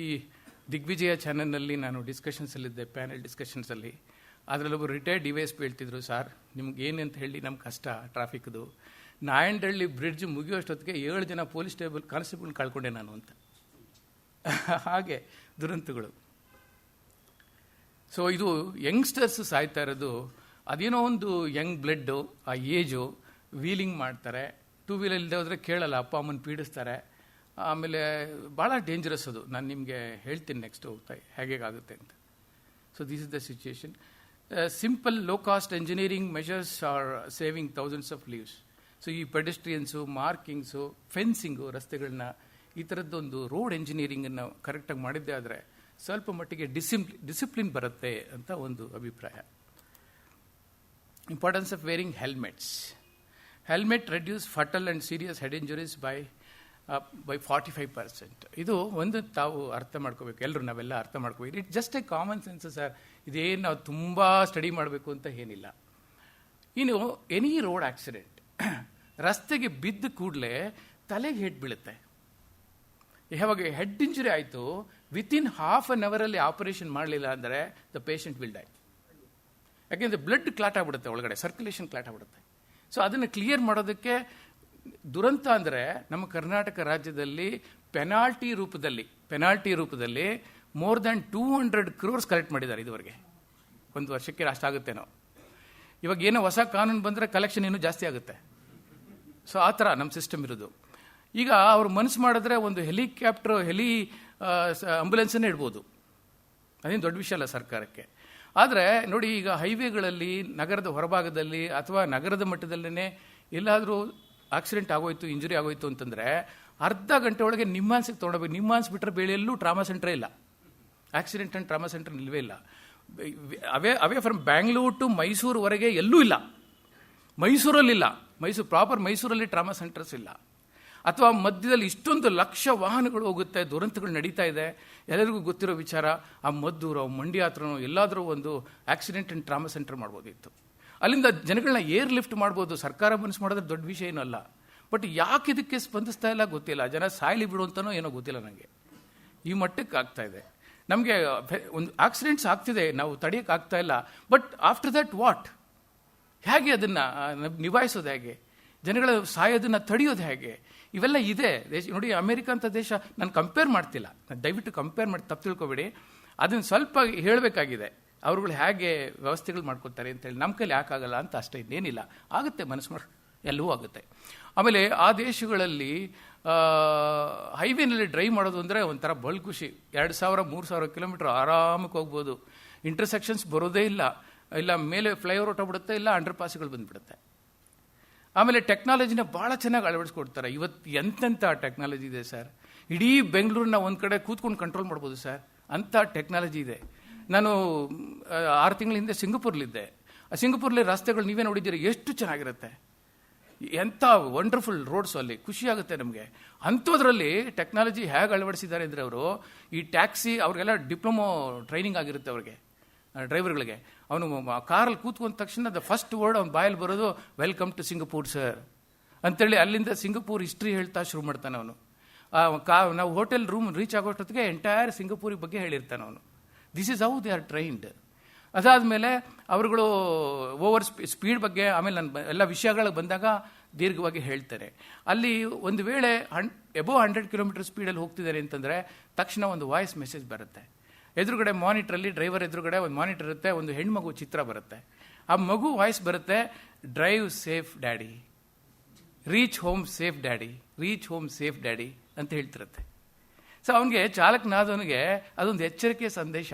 ದಿಗ್ವಿಜಯ ಚಾನಲ್ನಲ್ಲಿ ನಾನು ಡಿಸ್ಕಷನ್ಸಲ್ಲಿದ್ದೆ, ಪ್ಯಾನೆಲ್ ಡಿಸ್ಕಷನ್ಸಲ್ಲಿ. ಅದರಲ್ಲೊಬ್ಬರು ರಿಟೈರ್ಡ್ DYSP ಹೇಳ್ತಿದ್ರು, ಸರ್ ನಿಮ್ಗೆ ಏನಂತ ಹೇಳಿ ನಮ್ಮ ಕಷ್ಟ ಟ್ರಾಫಿಕ್ದು, ನಾಯಂಡಹಳ್ಳಿ ಬ್ರಿಡ್ಜ್ ಮುಗಿಯೋಷ್ಟೊತ್ತಿಗೆ 7 ಜನ ಪೊಲೀಸ್ ಕಾನ್ಸ್ಟೇಬಲ್ ಕಳ್ಕೊಂಡೆ ನಾನು ಅಂತ. ಹಾಗೆ ದುರಂತಗಳು. ಸೊ ಇದು ಯಂಗ್ಸ್ಟರ್ಸ್ ಸಾಯ್ತಾ ಇರೋದು, ಅದೇನೋ ಒಂದು ಯಂಗ್ ಬ್ಲಡ್ಡು, ಆ ಏಜು, ವೀಲಿಂಗ್ ಮಾಡ್ತಾರೆ, 2 wheeler ಇಲ್ಲದೆ ಹೋದರೆ ಕೇಳಲ್ಲ, ಅಪ್ಪ ಅಮ್ಮನ ಪೀಡಿಸ್ತಾರೆ. ಆಮೇಲೆ ಭಾಳ ಡೇಂಜರಸ್ ಅದು. ನಾನು ನಿಮಗೆ ಹೇಳ್ತೀನಿ ನೆಕ್ಸ್ಟ್ ಹೋಗ್ತಾ ಹೇಗಾಗುತ್ತೆ ಅಂತ. So this is the situation. Simple low cost engineering measures R saving thousands of leaves. So ಈ ಪೆಡೆಸ್ಟ್ರಿಯನ್ಸು, ಮಾರ್ಕಿಂಗ್ಸು, ಫೆನ್ಸಿಂಗು, ರಸ್ತೆಗಳನ್ನ ಈ ಥರದ್ದೊಂದು ರೋಡ್ ಎಂಜಿನಿಯರಿಂಗನ್ನು ಕರೆಕ್ಟಾಗಿ ಮಾಡಿದ್ದೇ ಆದರೆ ಸ್ವಲ್ಪ ಮಟ್ಟಿಗೆ ಡಿಸಿಪ್ಲಿನ್ ಬರುತ್ತೆ ಅಂತ ಒಂದು ಅಭಿಪ್ರಾಯ. Importance of wearing helmets. Helmet reduce fatal and serious head injuries by 45%. ಇದು ಒಂದು ತಾವು ಅರ್ಥ ಮಾಡ್ಕೋಬೇಕು, ಎಲ್ಲರೂ ನಾವೆಲ್ಲ ಅರ್ಥ ಮಾಡ್ಕೋಬೇಕು. It just A common sense sir, ಇದೇನು ನಾವು ತುಂಬ ಸ್ಟಡಿ ಮಾಡಬೇಕು ಅಂತ ಏನಿಲ್ಲ. ಇನ್ನು ಎನಿ ರೋಡ್ ಆಕ್ಸಿಡೆಂಟ್, ರಸ್ತೆಗೆ ಬಿದ್ದ ಕೂಡಲೇ ತಲೆಗೆ ಹೆಡ್ ಬೀಳುತ್ತೆ. ಯಾವಾಗ ಹೆಡ್ ಇಂಜುರಿ ಆಯಿತು, ವಿತಿನ್ ½ an hour ಆಪರೇಷನ್ ಮಾಡಲಿಲ್ಲ ಅಂದರೆ ದ ಪೇಷಂಟ್ ವಿಲ್ ಡೈ. ಯಾಕೆಂದರೆ ಬ್ಲಡ್ ಕ್ಲಾಟ್ ಆಗಿಬಿಡುತ್ತೆ, ಒಳಗಡೆ ಸರ್ಕ್ಯುಲೇಷನ್ ಕ್ಲಾಟ್ ಆಗಿಬಿಡುತ್ತೆ. ಸೊ ಅದನ್ನು ಕ್ಲಿಯರ್ ಮಾಡೋದಕ್ಕೆ ದುರಂತ ಅಂದರೆ ನಮ್ಮ ಕರ್ನಾಟಕ ರಾಜ್ಯದಲ್ಲಿ ಪೆನಾಲ್ಟಿ ರೂಪದಲ್ಲಿ ಮೋರ್ ದ್ಯಾನ್ 200 crores ಕಲೆಕ್ಟ್ ಮಾಡಿದ್ದಾರೆ ಇದುವರೆಗೆ. ಒಂದು ವರ್ಷಕ್ಕೆ ಅಷ್ಟಾಗುತ್ತೇನೋ. ಇವಾಗ ಏನೋ ಹೊಸ ಕಾನೂನು ಬಂದರೆ ಕಲೆಕ್ಷನ್ ಇನ್ನೂ ಜಾಸ್ತಿ ಆಗುತ್ತೆ. ಸೊ ಆ ಥರ ನಮ್ಮ ಸಿಸ್ಟಮ್ ಇರೋದು. ಈಗ ಅವ್ರು ಮನಸ್ಸು ಮಾಡಿದ್ರೆ ಒಂದು ಆಂಬುಲೆನ್ಸನ್ನೇ ಇಡ್ಬೋದು, ಅದೇನು ದೊಡ್ಡ ವಿಷಯ ಅಲ್ಲ ಸರ್ಕಾರಕ್ಕೆ. ಆದರೆ ನೋಡಿ, ಈಗ ಹೈವೇಗಳಲ್ಲಿ ನಗರದ ಹೊರಭಾಗದಲ್ಲಿ ಅಥವಾ ನಗರದ ಮಟ್ಟದಲ್ಲೇ ಎಲ್ಲಾದರೂ ಆಕ್ಸಿಡೆಂಟ್ ಆಗೋಯ್ತು, ಇಂಜುರಿ ಆಗೋಯ್ತು ಅಂತಂದರೆ ಅರ್ಧ ಗಂಟೆ ಒಳಗೆ ನಿಮ್ಮಾನ್ಸಿಗೆ ತೊಗೊಂಡೋಗ್ಬೇಕು. ನಿಮ್ಮಾನ್ಸ್ ಬಿಟ್ಟರೆ ಬೇಳೆ ಎಲ್ಲೂ ಟ್ರಾಮಾ ಸೆಂಟ್ರೇ ಇಲ್ಲ, ಆಕ್ಸಿಡೆಂಟ್ ಆ್ಯಂಡ್ ಟ್ರಾಮಾ ಸೆಂಟರ್ ನಿಲ್ವೇ ಇಲ್ಲ. ಅವೇ ಫ್ರಮ್ ಬ್ಯಾಂಗ್ಳೂರ್ ಟು ಮೈಸೂರುವರೆಗೆ ಎಲ್ಲೂ ಇಲ್ಲ. ಮೈಸೂರಲ್ಲಿಲ್ಲ, ಮೈಸೂರಲ್ಲಿ ಟ್ರಾಮಾ ಸೆಂಟರ್ಸ್ ಇಲ್ಲ. ಅಥವಾ ಮಧ್ಯದಲ್ಲಿ ಇಷ್ಟೊಂದು ಲಕ್ಷ ವಾಹನಗಳು ಹೋಗುತ್ತೆ, ದುರಂತಗಳು ನಡೀತಾ ಇದೆ, ಎಲ್ಲರಿಗೂ ಗೊತ್ತಿರೋ ವಿಚಾರ. ಆ ಮದ್ದೂರೋ ಮಂಡ್ಯ ಹತ್ರನೋ ಎಲ್ಲಾದರೂ ಒಂದು ಆಕ್ಸಿಡೆಂಟ್ ಆ್ಯಂಡ್ ಟ್ರಾಮಾ ಸೆಂಟರ್ ಮಾಡ್ಬೋದಿತ್ತು. ಅಲ್ಲಿಂದ ಜನಗಳನ್ನ ಏರ್ ಲಿಫ್ಟ್ ಮಾಡ್ಬೋದು, ಸರ್ಕಾರ ಮನಸ್ಸು ಮಾಡಿದ್ರೆ ದೊಡ್ಡ ವಿಷಯ ಏನೂ ಅಲ್ಲ. ಬಟ್ ಯಾಕೆ ಇದಕ್ಕೆ ಸ್ಪಂದಿಸ್ತಾ ಇಲ್ಲ ಗೊತ್ತಿಲ್ಲ. ಜನ ಸಾಯ್ಲಿ ಬಿಡು ಅಂತನೋ ಏನೋ ಗೊತ್ತಿಲ್ಲ ನನಗೆ. ಈ ಮಟ್ಟಕ್ಕೆ ಆಗ್ತಾ ಇದೆ. ನಮಗೆ ಒಂದು ಆಕ್ಸಿಡೆಂಟ್ಸ್ ಆಗ್ತಿದೆ, ನಾವು ತಡೆಯೋಕ್ಕೆ ಆಗ್ತಾ ಇಲ್ಲ. But after that what? ಹೇಗೆ ಅದನ್ನು ನಿಭಾಯಿಸೋದು, ಹೇಗೆ ಜನಗಳ ಸಾಯೋದನ್ನು ತಡೆಯೋದು ಹೇಗೆ? ಇವೆಲ್ಲ ಇದೆ ದೇಶ. ನೋಡಿ, ಅಮೆರಿಕ ಅಂತ ದೇಶ ನಾನು ಕಂಪೇರ್ ಮಾಡ್ತಿಲ್ಲ, ದಯವಿಟ್ಟು ಕಂಪೇರ್ ಮಾಡಿ ತಪ್ಪು ತಿಳ್ಕೊಬೇಡಿ. ಅದನ್ನು ಸ್ವಲ್ಪ ಹೇಳಬೇಕಾಗಿದೆ, ಅವ್ರುಗಳು ಹೇಗೆ ವ್ಯವಸ್ಥೆಗಳು ಮಾಡ್ಕೊತಾರೆ ಅಂತೇಳಿ. ನಮ್ಮ ಕೈಲಿ ಯಾಕಾಗಲ್ಲ ಅಂತ ಅಷ್ಟೇ, ಇನ್ನೇನಿಲ್ಲ. ಆಗುತ್ತೆ, ಮನಸ್ಸು ಮಾಡಿ ಎಲ್ಲವೂ ಆಗುತ್ತೆ. ಆಮೇಲೆ ಆ ದೇಶಗಳಲ್ಲಿ ಹೈವೇನಲ್ಲಿ ಡ್ರೈವ್ ಮಾಡೋದು ಅಂದರೆ ಒಂಥರ ಬಲ್ ಖುಷಿ. 2000-3000 ಕಿಲೋಮೀಟರ್ ಆರಾಮಕ್ಕೆ ಹೋಗ್ಬೋದು. ಇಂಟರ್ಸೆಕ್ಷನ್ಸ್ ಬರೋದೇ ಇಲ್ಲ, ಮೇಲೆ ಫ್ಲೈಓವರ್ ಹೊಟ್ಟೋಗ್ಬಿಡುತ್ತೆ, ಇಲ್ಲ ಅಂಡರ್ ಪಾಸ್ಗಳು ಬಂದುಬಿಡುತ್ತೆ. ಆಮೇಲೆ ಟೆಕ್ನಾಲಜಿನ ಭಾಳ ಚೆನ್ನಾಗಿ ಅಳವಡಿಸ್ಕೊಡ್ತಾರೆ. ಇವತ್ತು ಎಂತೆಂಥ ಟೆಕ್ನಾಲಜಿ ಇದೆ ಸರ್. ಇಡೀ ಬೆಂಗಳೂರನ್ನ ಒಂದು ಕಡೆ ಕೂತ್ಕೊಂಡು ಕಂಟ್ರೋಲ್ ಮಾಡ್ಬೋದು ಸರ್, ಅಂಥ ಟೆಕ್ನಾಲಜಿ ಇದೆ. ನಾನು 6 ತಿಂಗಳ ಹಿಂದೆ ಸಿಂಗಪುರ್ಲಿದ್ದೆ. ಆ ಸಿಂಗಪುರ್ಲಿ ರಸ್ತೆಗಳು ನೀವೇ ನೋಡಿದ್ದೀರಿ, ಎಷ್ಟು ಚೆನ್ನಾಗಿರುತ್ತೆ. ಎಂಥ ವಂಡರ್ಫುಲ್ ರೋಡ್ಸು ಅಲ್ಲಿ, ಖುಷಿ ಆಗುತ್ತೆ ನಮಗೆ. ಅಂಥದ್ರಲ್ಲಿ ಟೆಕ್ನಾಲಜಿ ಹೇಗೆ ಅಳವಡಿಸಿದ್ದಾರೆ ಅಂದರೆ ಅವರು ಈ ಟ್ಯಾಕ್ಸಿ ಅವ್ರಿಗೆಲ್ಲ ಡಿಪ್ಲೊಮೊ ಟ್ರೈನಿಂಗ್ ಆಗಿರುತ್ತೆ ಅವ್ರಿಗೆ, ಡ್ರೈವರ್ಗಳಿಗೆ. ಅವನು ಕಾರಲ್ಲಿ ಕೂತ್ಕೊಂಡ ತಕ್ಷಣ ದ ಫಸ್ಟ್ ವರ್ಡ್ ಅವ್ನ ಬಾಯಲ್ಲಿ ಬರೋದು ವೆಲ್ಕಮ್ ಟು ಸಿಂಗಪೂರ್ ಸರ್ ಅಂತೇಳಿ ಅಲ್ಲಿಂದ ಸಿಂಗಪೂರ್ ಹಿಸ್ಟ್ರಿ ಹೇಳ್ತಾ ಶುರು ಮಾಡ್ತಾನೆ ಅವನು. ನಾವು ಹೋಟೆಲ್ ರೂಮ್ ರೀಚ್ ಆಗೋಷ್ಟೊತ್ತಿಗೆ ಎಂಟೈರ್ ಸಿಂಗಪೂರ್ ಬಗ್ಗೆ ಹೇಳಿರ್ತಾನೆ ಅವನು. This is how they are trained. ಅದಾದಮೇಲೆ ಅವರುಗಳು ಓವರ್ ಸ್ಪೀಡ್ ಬಗ್ಗೆ ಆಮೇಲೆ ನಾನು ಎಲ್ಲ ವಿಷಯಗಳಿಗೆ ಬಂದಾಗ ದೀರ್ಘವಾಗಿ ಹೇಳ್ತಾರೆ. ಅಲ್ಲಿ ಒಂದು ವೇಳೆ ಎಬೋ 100 ಕಿಲೋಮೀಟರ್ ಸ್ಪೀಡಲ್ಲಿ ಹೋಗ್ತಿದ್ದಾರೆ ಅಂತಂದರೆ ತಕ್ಷಣ ಒಂದು ವಾಯ್ಸ್ ಮೆಸೇಜ್ ಬರುತ್ತೆ. ಎದುರುಗಡೆ ಮಾನಿಟ್ರಲ್ಲಿ, ಡ್ರೈವರ್ ಎದುರುಗಡೆ ಒಂದು ಮಾನಿಟರ್ ಇರುತ್ತೆ, ಒಂದು ಹೆಣ್ಮಗು ಚಿತ್ರ ಬರುತ್ತೆ. ಆ ಮಗು ವಾಯ್ಸ್ ಬರುತ್ತೆ, drive safe daddy, reach home safe daddy, reach home safe daddy ಅಂತ ಹೇಳ್ತಿರುತ್ತೆ. ಸೊ ಅವನಿಗೆ, ಚಾಲಕನಾದವನಿಗೆ ಅದೊಂದು ಎಚ್ಚರಿಕೆಯ ಸಂದೇಶ.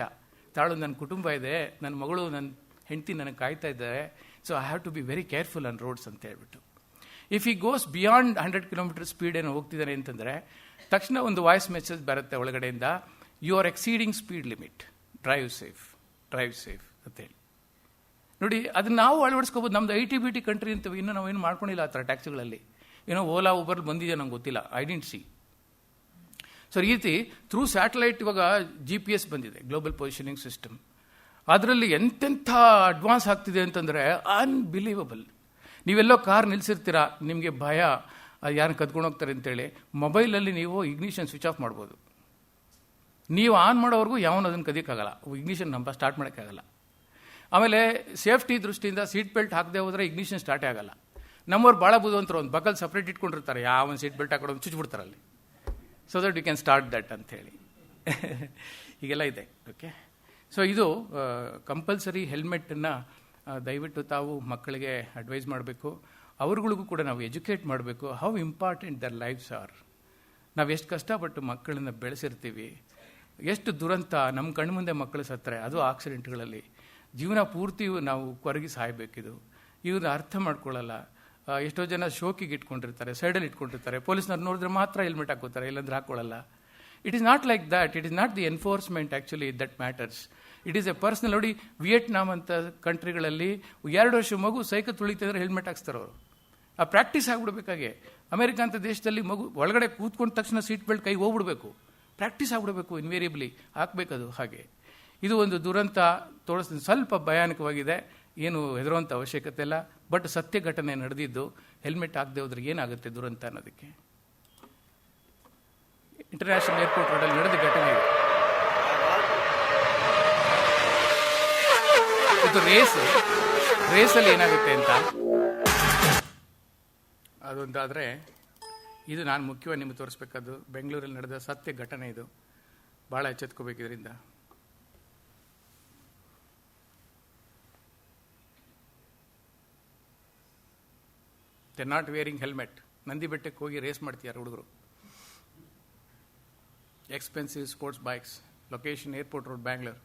ತಾಳು, ನನ್ನ ಕುಟುಂಬ ಇದೆ, ನನ್ನ ಮಗಳು, ನನ್ನ ಹೆಂಡತಿ ನನಗೆ ಕಾಯ್ತಾ ಇದ್ದಾರೆ, so I have to be very careful on roads ಅಂತ ಹೇಳ್ಬಿಟ್ಟು. ಇಫ್ ಈ ಗೋಸ್ ಬಿಯಾಂಡ್ 100 ಕಿಲೋಮೀಟರ್ ಸ್ಪೀಡ್ ಏನೋ ಹೋಗ್ತಿದ್ದಾನೆ ಅಂತಂದರೆ ತಕ್ಷಣ ಒಂದು ವಾಯ್ಸ್ ಮೆಸೇಜ್ ಬರುತ್ತೆ ಒಳಗಡೆಯಿಂದ, you are exceeding speed limit, drive safe, drive safe ಅಂತೇಳಿ. ನೋಡಿ, ಅದನ್ನ ನಾವು ಅಳವಡಿಸ್ಕೋಬೋದು. ನಮ್ದು IT-BT ಕಂಟ್ರಿ ಅಂತ ಇನ್ನೂ ನಾವೇನು ಮಾಡ್ಕೊಂಡಿಲ್ಲ ಆ ಥರ ಟ್ಯಾಕ್ಸಿಗಳಲ್ಲಿ. ಏನೋ ಓಲಾ ಊಬರ್ ಬಂದಿದೆ, ನಂಗೆ ಗೊತ್ತಿಲ್ಲ, ಐ ಡಿಂಟ್ ಸಿ. ಸೊ ಈ ರೀತಿ ಥ್ರೂ ಸ್ಯಾಟಲೈಟ್ ಇವಾಗ GPS ಬಂದಿದೆ, ಗ್ಲೋಬಲ್ ಪೊಸಿಷನಿಂಗ್ ಸಿಸ್ಟಮ್. ಅದರಲ್ಲಿ ಎಂತೆಂಥ ಅಡ್ವಾನ್ಸ್ ಆಗ್ತಿದೆ ಅಂತಂದರೆ ಅನ್ಬಿಲೀವಬಲ್. ನೀವೆಲ್ಲೋ ಕಾರ್ ನಿಲ್ಲಿಸಿರ್ತೀರ, ನಿಮಗೆ ಭಯ ಯಾರನ್ನ ಕದ್ಕೊಂಡು ಹೋಗ್ತಾರೆ ಅಂತೇಳಿ, ಮೊಬೈಲಲ್ಲಿ ನೀವು ಇಗ್ನಿಷನ್ ಸ್ವಿಚ್ ಆಫ್ ಮಾಡ್ಬೋದು. ನೀವು ಆನ್ ಮಾಡೋವರೆಗೂ ಯಾವನು ಅದನ್ನು ಕದಿಯೋಕ್ಕಾಗಲ್ಲ, ಇಗ್ನಿಷನ್ ಸ್ಟಾರ್ಟ್ ಮಾಡೋಕ್ಕಾಗಲ್ಲ. ಆಮೇಲೆ ಸೇಫ್ಟಿ ದೃಷ್ಟಿಯಿಂದ ಸೀಟ್ ಬೆಲ್ಟ್ ಹಾಕದೆ ಹೋದರೆ ಇಗ್ನಿಷನ್ ಸ್ಟಾರ್ಟೇ ಆಗಲ್ಲ. ನಮ್ಮವ್ರು ಭಾಳ ಬುದ್ಧಿವಂತರು, ಒಂದು ಬಗಲ್ ಸಪ್ರೇಟ್ ಇಟ್ಕೊಂಡಿರ್ತಾರೆ, ಯಾವನ್ ಸೀಟ್ ಬೆಲ್ಟ್ ಹಾಕೊಂಡು ಚುಚ್ಚಿಬಿಡ್ತಾರೆ ಅಲ್ಲಿ, so that you can start that ಅಂಥೇಳಿ. ಹೀಗೆಲ್ಲ ಇದೆ. ಓಕೆ, ಸೊ ಇದು ಕಂಪಲ್ಸರಿ ಹೆಲ್ಮೆಟನ್ನು ದಯವಿಟ್ಟು ತಾವು ಮಕ್ಕಳಿಗೆ ಅಡ್ವೈಸ್ ಮಾಡಬೇಕು. ಅವ್ರುಗಳಿಗೂ ಕೂಡ ನಾವು ಎಜುಕೇಟ್ ಮಾಡಬೇಕು, how important their lives are. ನಾವು ಎಷ್ಟು ಕಷ್ಟಪಟ್ಟು ಮಕ್ಕಳನ್ನು ಬೆಳೆಸಿರ್ತೀವಿ, ಎಷ್ಟು ದುರಂತ ನಮ್ಮ ಕಣ್ಣು ಮುಂದೆ ಮಕ್ಕಳು ಸತ್ತರೆ, ಅದು ಆಕ್ಸಿಡೆಂಟ್ಗಳಲ್ಲಿ. ಜೀವನ ಪೂರ್ತಿ ನಾವು ಕೊರಗಿ ಸಾಯಬೇಕಿದು. ಇವ್ರನ್ನ ಅರ್ಥ ಮಾಡ್ಕೊಳ್ಳಲ್ಲ. ಎಷ್ಟೋ ಜನ ಶೋಕಿಗೆ ಇಟ್ಕೊಂಡಿರ್ತಾರೆ, ಸೈಡಲ್ಲಿ ಇಟ್ಕೊಂಡಿರ್ತಾರೆ, ಪೊಲೀಸ್ನವ್ರು ನೋಡಿದ್ರೆ ಮಾತ್ರ ಹೆಲ್ಮೆಟ್ ಹಾಕೋತಾರೆ, ಇಲ್ಲಾಂದ್ರೆ ಹಾಕೊಳ್ಳಲ್ಲ. It is not like that. It is not the enforcement actually that matters. It is a personal. ನೋಡಿ, ವಿಯೆಟ್ನಾಮ್ ಅಂತ ಕಂಟ್ರಿಗಳಲ್ಲಿ 2 ವರ್ಷ ಮಗು ಸೈಕಲ್ ತುಳಿತಿದ್ರೆ ಹೆಲ್ಮೆಟ್ ಹಾಕ್ಸ್ತಾರೆ ಅವರು. ಆ ಪ್ರಾಕ್ಟೀಸ್ ಆಗ್ಬಿಡ್ಬೇಕಾಗೆ. ಅಮೆರಿಕ ಅಂತ ದೇಶದಲ್ಲಿ ಮಗು ಒಳಗಡೆ ಕೂತ್ಕೊಂಡ ತಕ್ಷಣ ಸೀಟ್ ಬೆಲ್ಟ್ ಕೈ ಹೋಗ್ಬಿಡ್ಬೇಕು, ಪ್ರಾಕ್ಟೀಸ್ ಆಗ್ಬಿಡ್ಬೇಕು, ಇನ್ವೇರಿಯಬ್ಲಿ ಹಾಕಬೇಕದು. ಹಾಗೆ ಇದು ಒಂದು ದುರಂತ ತೋರಿಸ್ತೀನಿ. ಸ್ವಲ್ಪ ಭಯಾನಕವಾಗಿದೆ, ಏನು ಹೆದರುವಂಥ ಅವಶ್ಯಕತೆ ಇಲ್ಲ. ಬಟ್ ಸತ್ಯ ಘಟನೆ ನಡೆದಿದ್ದು. ಹೆಲ್ಮೆಟ್ ಹಾಕದೆ ಹೋದ್ರೆ ಏನಾಗುತ್ತೆ ದುರಂತ ಅನ್ನೋದಕ್ಕೆ. ಇಂಟರ್ನ್ಯಾಷನಲ್ ಏರ್ಪೋರ್ಟ್ ರೋಡಲ್ಲಿ ನಡೆದ ಘಟನೆ ಇದೆ. ಇದು ರೇಸಲ್ಲಿ ಏನಾಗುತ್ತೆ ಅಂತ ಅದೊಂದಾದರೆ, ಇದು ನಾನು ಮುಖ್ಯವಾಗಿ ನಿಮಗೆ ತೋರಿಸ್ಬೇಕಾದ್ದು ಬೆಂಗಳೂರಲ್ಲಿ ನಡೆದ ಸತ್ಯ ಘಟನೆ. ಇದು ಭಾಳ ಎಚ್ಚೆತ್ಕೋಬೇಕು ಇದರಿಂದ. They not wearing helmet. Nandi ಬೆಟ್ಟಕ್ಕೆ ಹೋಗಿ ರೇಸ್ ಮಾಡ್ತಿದ್ದಾರೆ ಹುಡುಗರು. Expensive sports bikes. Location airport road, Bangalore.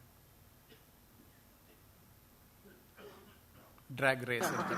Drag race ಅಂತ.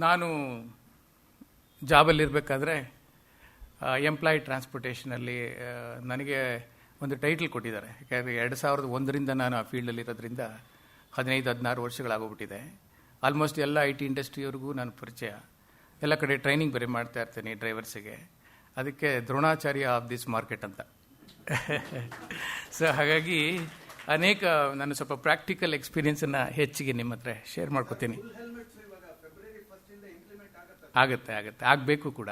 ನಾನು ಜಾಬಲ್ಲಿರಬೇಕಾದ್ರೆ ಎಂಪ್ಲಾಯಿ ಟ್ರಾನ್ಸ್ಪೋರ್ಟೇಷನಲ್ಲಿ ನನಗೆ ಒಂದು ಟೈಟಲ್ ಕೊಟ್ಟಿದ್ದಾರೆ. ಯಾಕೆಂದರೆ 2001ರಿಂದ ನಾನು ಆ ಫೀಲ್ಡಲ್ಲಿರೋದ್ರಿಂದ 15-16 ವರ್ಷಗಳಾಗೋಗ್ಬಿಟ್ಟಿದೆ. ಆಲ್ಮೋಸ್ಟ್ ಎಲ್ಲ IT ಇಂಡಸ್ಟ್ರಿಯವ್ರಿಗೂ ನಾನು ಪರಿಚಯ. ಎಲ್ಲ ಕಡೆ ಟ್ರೈನಿಂಗ್ ಬೇರೆ ಮಾಡ್ತಾ ಇರ್ತೀನಿ ಡ್ರೈವರ್ಸಿಗೆ. ಅದಕ್ಕೆ ದ್ರೋಣಾಚಾರ್ಯ ಆಫ್ ದಿಸ್ ಮಾರ್ಕೆಟ್ ಅಂತ. ಸೊ ಹಾಗಾಗಿ ಅನೇಕ ನಾನು ಸ್ವಲ್ಪ ಪ್ರಾಕ್ಟಿಕಲ್ ಎಕ್ಸ್ಪೀರಿಯನ್ಸನ್ನು ಹೆಚ್ಚಿಗೆ ನಿಮ್ಮ ಹತ್ರ ಶೇರ್ ಮಾಡ್ಕೋತೀನಿ. ಆಗುತ್ತೆ ಆಗಬೇಕು ಕೂಡ,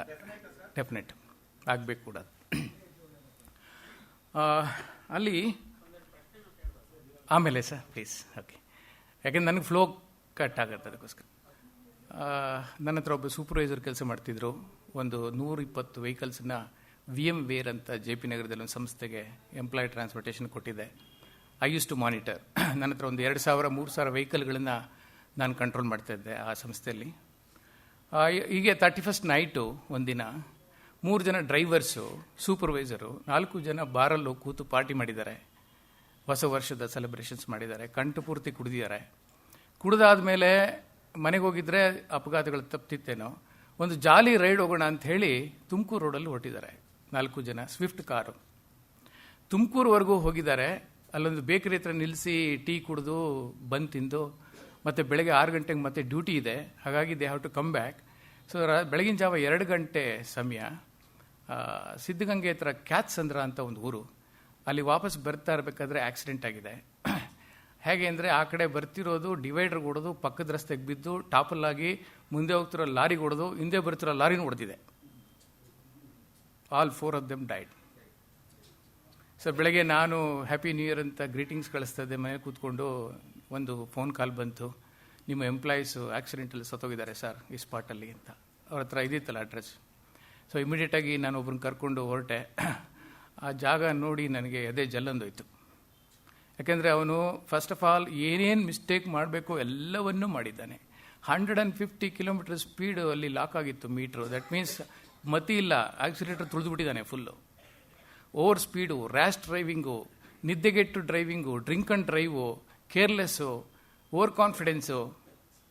ಡೆಫಿನೆಟ್ ಆಗಬೇಕು ಕೂಡ. ಅಲ್ಲಿ ಆಮೇಲೆ ಸರ್ ಪ್ಲೀಸ್. ಓಕೆ, ಯಾಕೆಂದ್ರೆ ನನಗೆ ಫ್ಲೋ ಕಟ್ ಆಗುತ್ತೆ ಅದಕ್ಕೋಸ್ಕರ. ನನ್ನ ಹತ್ರ ಒಬ್ಬ ಸೂಪರ್ವೈಸರ್ ಕೆಲಸ ಮಾಡ್ತಿದ್ರು. ಒಂದು 120 ವೆಹಿಕಲ್ಸನ್ನ VMware ಅಂತ JP ನಗರದಲ್ಲಿ ಒಂದು ಸಂಸ್ಥೆಗೆ ಎಂಪ್ಲಾಯ್ ಟ್ರಾನ್ಸ್ಪೋರ್ಟೇಷನ್ ಕೊಟ್ಟಿದ್ದೆ. I use to monitor. ನನ್ನ ಹತ್ರ ಒಂದು 2,000-3,000 ವೆಹಿಕಲ್ಗಳನ್ನು ನಾನು ಕಂಟ್ರೋಲ್ ಮಾಡ್ತಾ ಇದ್ದೆ ಆ ಸಂಸ್ಥೆಯಲ್ಲಿ. ಹೀಗೆ 31st ನೈಟು ಒಂದಿನ 3 ಜನ ಡ್ರೈವರ್ಸು, ಸೂಪರ್ವೈಸರು, 4 ಜನ ಬಾರಲ್ಲೂ ಕೂತು ಪಾರ್ಟಿ ಮಾಡಿದ್ದಾರೆ. ಹೊಸ ವರ್ಷದ ಸೆಲೆಬ್ರೇಷನ್ಸ್ ಮಾಡಿದ್ದಾರೆ. ಕಂಠು ಪೂರ್ತಿ ಕುಡಿದಿದ್ದಾರೆ. ಕುಡಿದಾದ್ಮೇಲೆ ಮನೆಗೆ ಹೋಗಿದ್ರೆ ಅಪಘಾತಗಳು ತಪ್ತಿತ್ತೇನೋ. ಒಂದು ಜಾಲಿ ರೈಡ್ ಹೋಗೋಣ ಅಂತ ಹೇಳಿ ತುಮಕೂರು ರೋಡಲ್ಲಿ ಹೊರಟಿದ್ದಾರೆ 4 ಜನ, ಸ್ವಿಫ್ಟ್ ಕಾರು. ತುಮಕೂರುವರೆಗೂ ಹೋಗಿದ್ದಾರೆ. ಅಲ್ಲೊಂದು ಬೇಕರಿ ಹತ್ರ ನಿಲ್ಲಿಸಿ ಟೀ ಕುಡಿದು ಬಂದು ತಿಂದು, ಮತ್ತು ಬೆಳಗ್ಗೆ 6 ಗಂಟೆಗೆ ಮತ್ತೆ ಡ್ಯೂಟಿ ಇದೆ, ಹಾಗಾಗಿ they have to come back. So ಬೆಳಗಿನ ಜಾವ 2 ಗಂಟೆ ಸಮಯ ಸಿದ್ಧಗಂಗೆ ಹತ್ರ ಕ್ಯಾತ್ಸಂದ್ರ ಅಂತ ಒಂದು ಊರು, ಅಲ್ಲಿ ವಾಪಸ್ ಬರ್ತಾ ಇರಬೇಕಾದ್ರೆ ಆಕ್ಸಿಡೆಂಟ್ ಆಗಿದೆ. ಹೇಗೆ ಅಂದರೆ ಆ ಕಡೆ ಬರ್ತಿರೋದು ಡಿವೈಡರ್ಗೆ ಹೊಡೆದು ಪಕ್ಕದ ರಸ್ತೆಗೆ ಬಿದ್ದು ಟಾಪಲ್ಲಾಗಿ ಮುಂದೆ ಹೋಗ್ತಿರೋ ಲಾರಿಗೆ ಹೊಡೆದು ಹಿಂದೆ ಬರ್ತಿರೋ ಲಾರಿನೂ ಹೊಡೆದಿದೆ. All 4 of them died. So ಬೆಳಗ್ಗೆ ನಾನು ಹ್ಯಾಪಿ ನ್ಯೂ ಇಯರ್ ಅಂತ ಗ್ರೀಟಿಂಗ್ಸ್ ಕಳಿಸ್ತಾ ಇದ್ದೆ. ಮನೆ ಕೂತ್ಕೊಂಡು ಒಂದು ಫೋನ್ ಕಾಲ್ ಬಂತು, ನಿಮ್ಮ ಎಂಪ್ಲಾಯೀಸು ಆಕ್ಸಿಡೆಂಟಲ್ಲಿ ಸತ್ತೋಗಿದ್ದಾರೆ ಸರ್ ಈ ಸ್ಪಾಟಲ್ಲಿ ಅಂತ. ಅವ್ರ ಹತ್ರ ಇದಿತ್ತಲ್ಲ ಅಡ್ರೆಸ್. ಸೊ ಇಮಿಡಿಯೇಟಾಗಿ ನಾನು ಒಬ್ಬರನ್ನ ಕರ್ಕೊಂಡು ಹೊರಟೆ. ಆ ಜಾಗ ನೋಡಿ ನನಗೆ ಎದೆ ಜಲ್ಲೊಂದೋಯ್ತು. ಯಾಕೆಂದರೆ ಅವನು ಫಸ್ಟ್ ಆಫ್ ಆಲ್ ಏನೇನು ಮಿಸ್ಟೇಕ್ ಮಾಡಬೇಕು ಎಲ್ಲವನ್ನೂ ಮಾಡಿದ್ದಾನೆ. 150 ಕಿಲೋಮೀಟರ್ ಸ್ಪೀಡು ಅಲ್ಲಿ ಲಾಕ್ ಆಗಿತ್ತು ಮೀಟ್ರು. ದಟ್ ಮೀನ್ಸ್ ಮತಿ ಇಲ್ಲ, ಆಕ್ಸಿಲೇಟರ್ ತುಳಿದುಬಿಟ್ಟಿದ್ದಾನೆ full. Over speed, rash driving, ನಿದ್ದೆಗೆಟ್ಟು driving, drink and drive, careless, over confidence,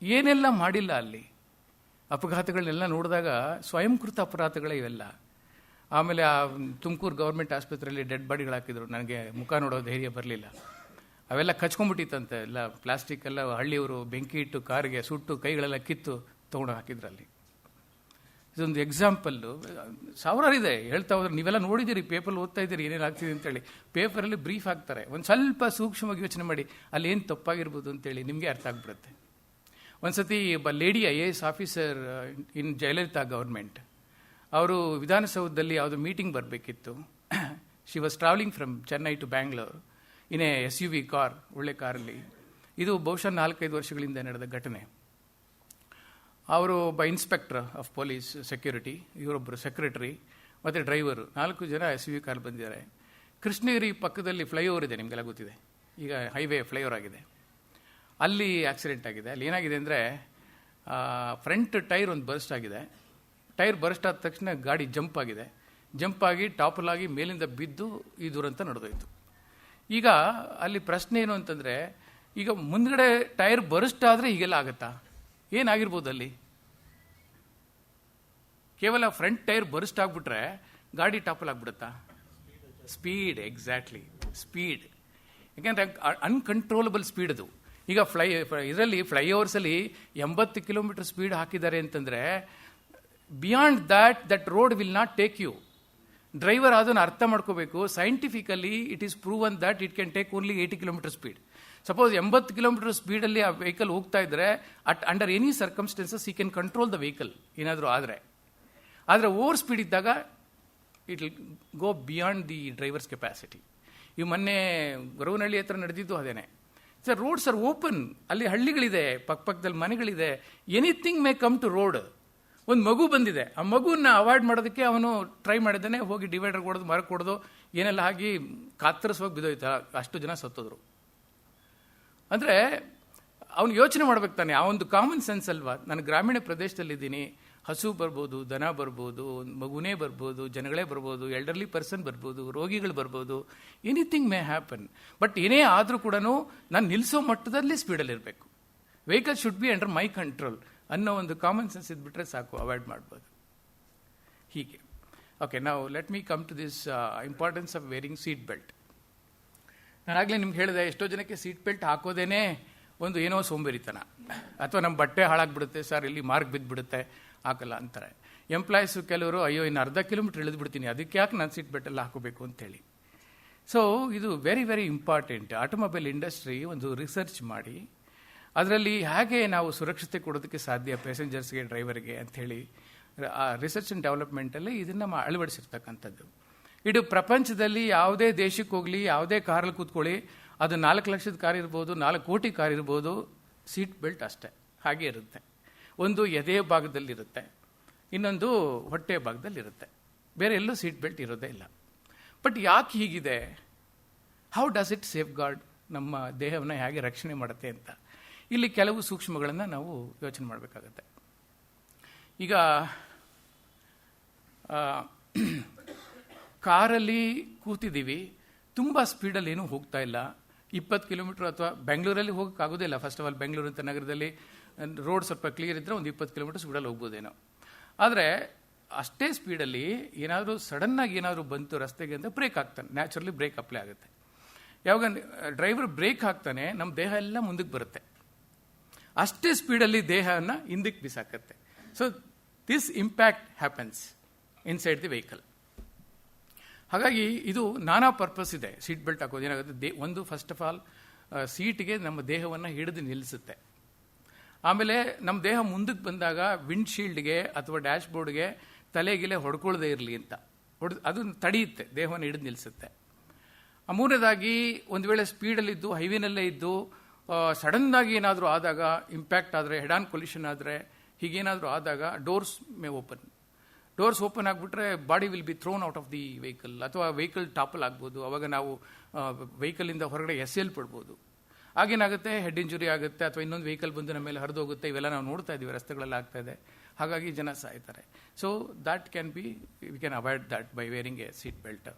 ಏನೆಲ್ಲ ಮಾಡಿಲ್ಲ ಅಲ್ಲಿ. ಅಪಘಾತಗಳನ್ನೆಲ್ಲ ನೋಡಿದಾಗ ಸ್ವಯಂಕೃತ ಅಪರಾಧಗಳೇ ಇವೆಲ್ಲ. ಆಮೇಲೆ ಆ ತುಮಕೂರು ಗೌರ್ಮೆಂಟ್ ಆಸ್ಪತ್ರೆಯಲ್ಲಿ ಡೆಡ್ ಬಾಡಿಗಳು ಹಾಕಿದ್ರು. ನನಗೆ ಮುಖ ನೋಡೋ ಧೈರ್ಯ ಬರಲಿಲ್ಲ. ಅವೆಲ್ಲ ಕಚ್ಕೊಂಡ್ಬಿಟ್ಟಿತ್ತಂತೆ ಎಲ್ಲ. ಪ್ಲಾಸ್ಟಿಕ್ ಎಲ್ಲ ಹಳ್ಳಿಯವರು ಬೆಂಕಿ ಇಟ್ಟು ಕಾರಿಗೆ ಸುಟ್ಟು ಕೈಗಳೆಲ್ಲ ಕಿತ್ತು ತೊಗೊಂಡು ಹಾಕಿದ್ರಲ್ಲಿ. ಇದೊಂದು ಎಕ್ಸಾಂಪಲ್ಲು. ಸಾವಿರಾರು ಇದೆ ಹೇಳ್ತಾ ಹೋದ್ರೆ. ನೀವೆಲ್ಲ ನೋಡಿದ್ದೀರಿ, ಪೇಪರ್ ಓದ್ತಾ ಇದ್ದೀರಿ ಏನೇನು ಆಗ್ತಿದೆ ಅಂತೇಳಿ. ಪೇಪರಲ್ಲಿ ಬ್ರೀಫ್ ಆಗ್ತಾರೆ. ಒಂದು ಸ್ವಲ್ಪ ಸೂಕ್ಷ್ಮವಾಗಿ ಯೋಚನೆ ಮಾಡಿ ಅಲ್ಲಿ ಏನು ತಪ್ಪಾಗಿರ್ಬೋದು ಅಂತೇಳಿ ನಿಮಗೆ ಅರ್ಥ ಆಗ್ಬಿಡುತ್ತೆ. ಒಂದು ಸತಿ ಒಬ್ಬ lady IAS officer in Jayalalithaa government, ಅವರು ವಿಧಾನಸೌಧದಲ್ಲಿ ಯಾವುದೋ ಮೀಟಿಂಗ್ ಬರಬೇಕಿತ್ತು. She was travelling from Chennai to Bangalore in a SUV car, ಒಳ್ಳೆ ಕಾರಲ್ಲಿ. ಇದು ಬಹುಶಃ 4-5 ವರ್ಷಗಳಿಂದ ನಡೆದ ಘಟನೆ. ಅವರು ಒಬ್ಬ ಇನ್ಸ್ಪೆಕ್ಟರ್ ಆಫ್ ಪೊಲೀಸ್ ಸೆಕ್ಯೂರಿಟಿ, ಇವರೊಬ್ಬರು ಸೆಕ್ರೆಟರಿ ಮತ್ತು ಡ್ರೈವರು, 4 ಜನ SUV ಕಾರ್ ಬಂದಿದ್ದಾರೆ. ಕೃಷ್ಣಗಿರಿ ಪಕ್ಕದಲ್ಲಿ ಫ್ಲೈಓವರ್ ಇದೆ, ನಿಮಗೆಲ್ಲ ಗೊತ್ತಿದೆ, ಈಗ ಹೈವೇ ಫ್ಲೈಓವರ್ ಆಗಿದೆ. ಅಲ್ಲಿ ಆಕ್ಸಿಡೆಂಟ್ ಆಗಿದೆ. ಅಲ್ಲಿ ಏನಾಗಿದೆ ಅಂದರೆ ಫ್ರಂಟ್ ಟೈರ್ ಒಂದು ಬರ್ಸ್ಟ್ ಆಗಿದೆ. ಟೈರ್ ಬರ್ಸ್ಟ್ ಆದ ತಕ್ಷಣ ಗಾಡಿ ಜಂಪ್ ಆಗಿದೆ. ಜಂಪ್ ಆಗಿ ಟಾಪಲಾಗಿ ಮೇಲಿಂದ ಬಿದ್ದು ಈ ದುರಂತ ನಡೆದೋಯ್ತು. ಈಗ ಅಲ್ಲಿ ಪ್ರಶ್ನೆ ಏನು ಅಂತಂದರೆ, ಈಗ ಮುಂದ್ಗಡೆ ಟೈರ್ ಬರ್ಸ್ಟ್ ಆದರೆ ಹೀಗೆಲ್ಲ ಆಗುತ್ತಾ? ಏನಾಗಿರ್ಬೋದು ಅಲ್ಲಿ? ಕೇವಲ ಫ್ರಂಟ್ ಟೈರ್ ಬರ್ಸ್ಟ್ ಆಗಿಬಿಟ್ರೆ ಗಾಡಿ ಟಾಪಲ್ ಆಗಿಬಿಡುತ್ತಾ? Speed, exactly speed. ಯಾಕೆಂದರೆ ಅನ್ಕಂಟ್ರೋಲಬಲ್ ಸ್ಪೀಡ್ ಅದು. ಈಗ ಇದರಲ್ಲಿ ಫ್ಲೈಓವರ್ಸಲ್ಲಿ 80 ಕಿಲೋಮೀಟರ್ ಸ್ಪೀಡ್ ಹಾಕಿದ್ದಾರೆ ಅಂತಂದರೆ beyond that road will not take you. Driver ಅದನ್ನು ಅರ್ಥ ಮಾಡ್ಕೋಬೇಕು. Scientifically it is proven that it can take only 80 kilometre speed. Suppose 80 kilometre ಸ್ಪೀಡಲ್ಲಿ ಆ ವೆಹಿಕಲ್ ಹೋಗ್ತಾ ಇದ್ರೆ under any circumstances he can control the vehicle ಏನಾದರೂ ಆದರೆ ಓವರ್ ಸ್ಪೀಡ್ ಇದ್ದಾಗ it will go beyond the drivers capacity. ಈ ಮೊನ್ನೆ ಗೊರವನಹಳ್ಳಿ ಹತ್ರ ನಡೆದಿದ್ದು ಅದೇನೆ. ಸರ್, ರೋಡ್ಸ್ ಆರ್ ಓಪನ್, ಅಲ್ಲಿ ಹಳ್ಳಿಗಳಿದೆ, ಪಕ್ಕದಲ್ಲಿ ಮನೆಗಳಿದೆ, anything may come to road. ಒಂದು ಮಗು ಬಂದಿದೆ, ಆ ಮಗುವನ್ನ ಅವಾಯ್ಡ್ ಮಾಡೋದಕ್ಕೆ ಅವನು ಟ್ರೈ ಮಾಡಿದ್ದಾನೆ. ಹೋಗಿ ಡಿವೈಡರ್ ಕೊಡೋದು, ಮರಕ್ಕೆ ಕೊಡೋದು, ಏನೆಲ್ಲ ಆಗಿ ಕಾತ್ತರಿಸುವಾಗ ಬಿದ್ದೋಯ್ತಾ, ಅಷ್ಟು ಜನ ಸತ್ತೋದ್ರು. ಅಂದರೆ ಅವನು ಯೋಚನೆ ಮಾಡ್ಬೇಕು ತಾನೆ, ಆ ಒಂದು ಕಾಮನ್ ಸೆನ್ಸ್ ಅಲ್ವಾ. ನಾನು ಗ್ರಾಮೀಣ ಪ್ರದೇಶದಲ್ಲಿದ್ದೀನಿ, ಹಸು ಬರ್ಬೋದು, ದನ ಬರ್ಬೋದು, ಮಗುನೇ ಬರ್ಬೋದು, ಜನಗಳೇ ಬರ್ಬೋದು, ಎಲ್ಡರ್ಲಿ ಪರ್ಸನ್ ಬರ್ಬೋದು, ರೋಗಿಗಳು ಬರ್ಬೋದು, ಎನಿಥಿಂಗ್ ಮೇ ಹ್ಯಾಪನ್. ಬಟ್ ಏನೇ ಆದರೂ ಕೂಡ ನಾನು ನಿಲ್ಲಿಸೋ ಮಟ್ಟದಲ್ಲಿ ಸ್ಪೀಡಲ್ಲಿ ಇರಬೇಕು. Vehicle should be under my control ಅನ್ನೋ ಒಂದು ಕಾಮನ್ ಸೆನ್ಸ್ ಇದ್ಬಿಟ್ರೆ ಸಾಕು, ಅವಾಯ್ಡ್ ಮಾಡ್ಬೋದು. ಹೀಗೆ ಓಕೆ, ನಾವು let me come to this importance of wearing seat belt. ನಾನಾಗಲೇ ನಿಮ್ಗೆ ಹೇಳಿದೆ, ಎಷ್ಟೋ ಜನಕ್ಕೆ ಸೀಟ್ ಬೆಲ್ಟ್ ಹಾಕೋದೇನೆ ಒಂದು ಏನೋ ಸೋಂಬೇರಿತನ, ಅಥವಾ ನಮ್ಮ ಬಟ್ಟೆ ಹಾಳಾಗ್ಬಿಡುತ್ತೆ ಸರ್, ಇಲ್ಲಿ ಮಾರ್ಕ್ ಬಿದ್ದುಬಿಡುತ್ತೆ, ಹಾಕಲ್ಲ ಅಂತಾರೆ. ಎಂಪ್ಲಾಯೀಸು ಕೆಲವರು, ಅಯ್ಯೋ ಇನ್ನು ಅರ್ಧ ಕಿಲೋಮೀಟರ್ ಇಳಿದ್ಬಿಡ್ತೀನಿ, ಅದಕ್ಕೆ ಯಾಕೆ ನಾನು ಸೀಟ್ ಬೆಲ್ಟ್ ಎಲ್ಲ ಹಾಕೋಬೇಕು ಅಂತೇಳಿ. ಸೊ ಇದು very very important. Automobile industry ಒಂದು ರಿಸರ್ಚ್ ಮಾಡಿ ಅದರಲ್ಲಿ ಹೇಗೆ ನಾವು ಸುರಕ್ಷತೆ ಕೊಡೋದಕ್ಕೆ ಸಾಧ್ಯ ಪ್ಯಾಸೆಂಜರ್ಸ್ಗೆ, ಡ್ರೈವರ್ಗೆ ಅಂಥೇಳಿ ಆ ರಿಸರ್ಚ್ ಆ್ಯಂಡ್ ಡೆವಲಪ್ಮೆಂಟಲ್ಲಿ ಇದನ್ನು ಅಳವಡಿಸಿರ್ತಕ್ಕಂಥದ್ದು. ಇದು ಪ್ರಪಂಚದಲ್ಲಿ ಯಾವುದೇ ದೇಶಕ್ಕೆ ಹೋಗಲಿ, ಯಾವುದೇ ಕಾರಲ್ಲಿ ಕೂತ್ಕೊಳ್ಳಿ, ಅದು 4 ಲಕ್ಷದ ಕಾರ್ ಇರ್ಬೋದು, 4 ಕೋಟಿ ಕಾರ್ ಇರ್ಬೋದು, ಸೀಟ್ ಬೆಲ್ಟ್ ಅಷ್ಟೇ, ಹಾಗೆ ಇರುತ್ತೆ. ಒಂದು ಎದೆ ಭಾಗದಲ್ಲಿರುತ್ತೆ, ಇನ್ನೊಂದು ಹೊಟ್ಟೆ ಭಾಗದಲ್ಲಿರುತ್ತೆ, ಬೇರೆ ಎಲ್ಲೂ ಸೀಟ್ ಬೆಲ್ಟ್ ಇರೋದೇ ಇಲ್ಲ. ಬಟ್ ಯಾಕೆ ಹೀಗಿದೆ? How does it safeguard, ನಮ್ಮ ದೇಹವನ್ನು ಹೇಗೆ ರಕ್ಷಣೆ ಮಾಡುತ್ತೆ ಅಂತ ಇಲ್ಲಿ ಕೆಲವು ಸೂಕ್ಷ್ಮಗಳನ್ನು ನಾವು ಯೋಚನೆ ಮಾಡಬೇಕಾಗತ್ತೆ. ಈಗ ಕಾರಲ್ಲಿ ಕೂತಿದ್ದೀವಿ, ತುಂಬ ಸ್ಪೀಡಲ್ಲಿ ಏನೂ ಹೋಗ್ತಾ ಇಲ್ಲ, 20 ಕಿಲೋಮೀಟರ್ ಅಥವಾ ಬೆಂಗಳೂರಲ್ಲಿ ಹೋಗೋಕ್ಕಾಗೋದಿಲ್ಲ. ಫಸ್ಟ್ ಆಫ್ ಆಲ್ ಬೆಂಗಳೂರು ಅಂತ ನಗರದಲ್ಲಿ ರೋಡ್ ಸ್ವಲ್ಪ ಕ್ಲಿಯರ್ ಇದ್ದರೆ ಒಂದು 20 ಕಿಲೋಮೀಟರ್ ಸ್ಪೀಡಲ್ಲಿ ಹೋಗ್ಬೋದೇನೋ. ಆದರೆ ಅಷ್ಟೇ ಸ್ಪೀಡಲ್ಲಿ ಏನಾದರೂ ಸಡನ್ನಾಗಿ ಏನಾದರೂ ಬಂತು ರಸ್ತೆಗೆ ಅಂತ ಬ್ರೇಕ್ ಹಾಕ್ತಾನೆ, ನ್ಯಾಚುರಲಿ ಬ್ರೇಕ್ ಅಪ್ಲೈ ಆಗುತ್ತೆ. ಯಾವಾಗ ಡ್ರೈವರ್ ಬ್ರೇಕ್ ಹಾಕ್ತಾನೆ ನಮ್ಮ ದೇಹ ಎಲ್ಲ ಮುಂದಕ್ಕೆ ಬರುತ್ತೆ, ಅಷ್ಟೇ ಸ್ಪೀಡಲ್ಲಿ ದೇಹವನ್ನು ಹಿಂದಕ್ಕೆ ಬಿಸಾಕತ್ತೆ. So this impact happens inside the vehicle. ಹಾಗಾಗಿ ಇದು ನಾನಾ ಪರ್ಪಸ್ ಇದೆ ಸೀಟ್ ಬೆಲ್ಟ್ ಹಾಕೋದು. ಏನಾಗುತ್ತೆ, ಒಂದು ಫಸ್ಟ್ ಆಫ್ ಆಲ್ ಸೀಟ್ಗೆ ನಮ್ಮ ದೇಹವನ್ನು ಹಿಡಿದು ನಿಲ್ಲಿಸುತ್ತೆ. ಆಮೇಲೆ ನಮ್ಮ ದೇಹ ಮುಂದಕ್ಕೆ ಬಂದಾಗ ವಿಂಡ್ಶೀಲ್ಡ್ಗೆ ಅಥವಾ ಡ್ಯಾಶ್ ಬೋರ್ಡ್ಗೆ ತಲೆಗಿಲೆ ಹೊಡ್ಕೊಳ್ಳದೆ ಇರಲಿ ಅಂತ ಅದು ತಡೆಯುತ್ತೆ, ದೇಹವನ್ನು ಹಿಡಿದು ನಿಲ್ಲಿಸುತ್ತೆ. ಮೂರನೇದಾಗಿ ಒಂದು ವೇಳೆ ಸ್ಪೀಡಲ್ಲಿದ್ದು ಹೈವೇನಲ್ಲೇ ಇದ್ದು ಸಡನ್ನಾಗಿ ಏನಾದರೂ ಆದಾಗ, ಇಂಪ್ಯಾಕ್ಟ್ ಆದರೆ, ಹೆಡ್ ಆನ್ ಕೊಲಿಷನ್ ಆದರೆ, ಹೀಗೇನಾದರೂ ಆದಾಗ doors may open. Doors open ಆಗಿಬಿಟ್ರೆ body will be thrown out of the vehicle, ಅಥವಾ ವೆಹಿಕಲ್ ಟಾಪಲ್ ಆಗ್ಬೋದು. ಅವಾಗ ನಾವು ವೆಹಿಕಲಿಂದ ಹೊರಗಡೆ ಎಸೆಯಲ್ಪಡ್ಬೋದು. ಆಗೇನಾಗುತ್ತೆ, ಹೆಡ್ ಇಂಜುರಿ ಆಗುತ್ತೆ, ಅಥವಾ ಇನ್ನೊಂದು ವೆಹಿಕಲ್ ಬಂದು ನಮ್ಮ ಮೇಲೆ ಹರಿದೋಗುತ್ತೆ. ಇವೆಲ್ಲ ನಾವು ನೋಡ್ತಾ ಇದ್ದೀವಿ, ರಸ್ತೆಗಳೆಲ್ಲ ಆಗ್ತಾ ಇದೆ. ಹಾಗಾಗಿ ಜನ ಸಾಯ್ತಾರೆ. So that can be, we can avoid that by wearing a seat belt.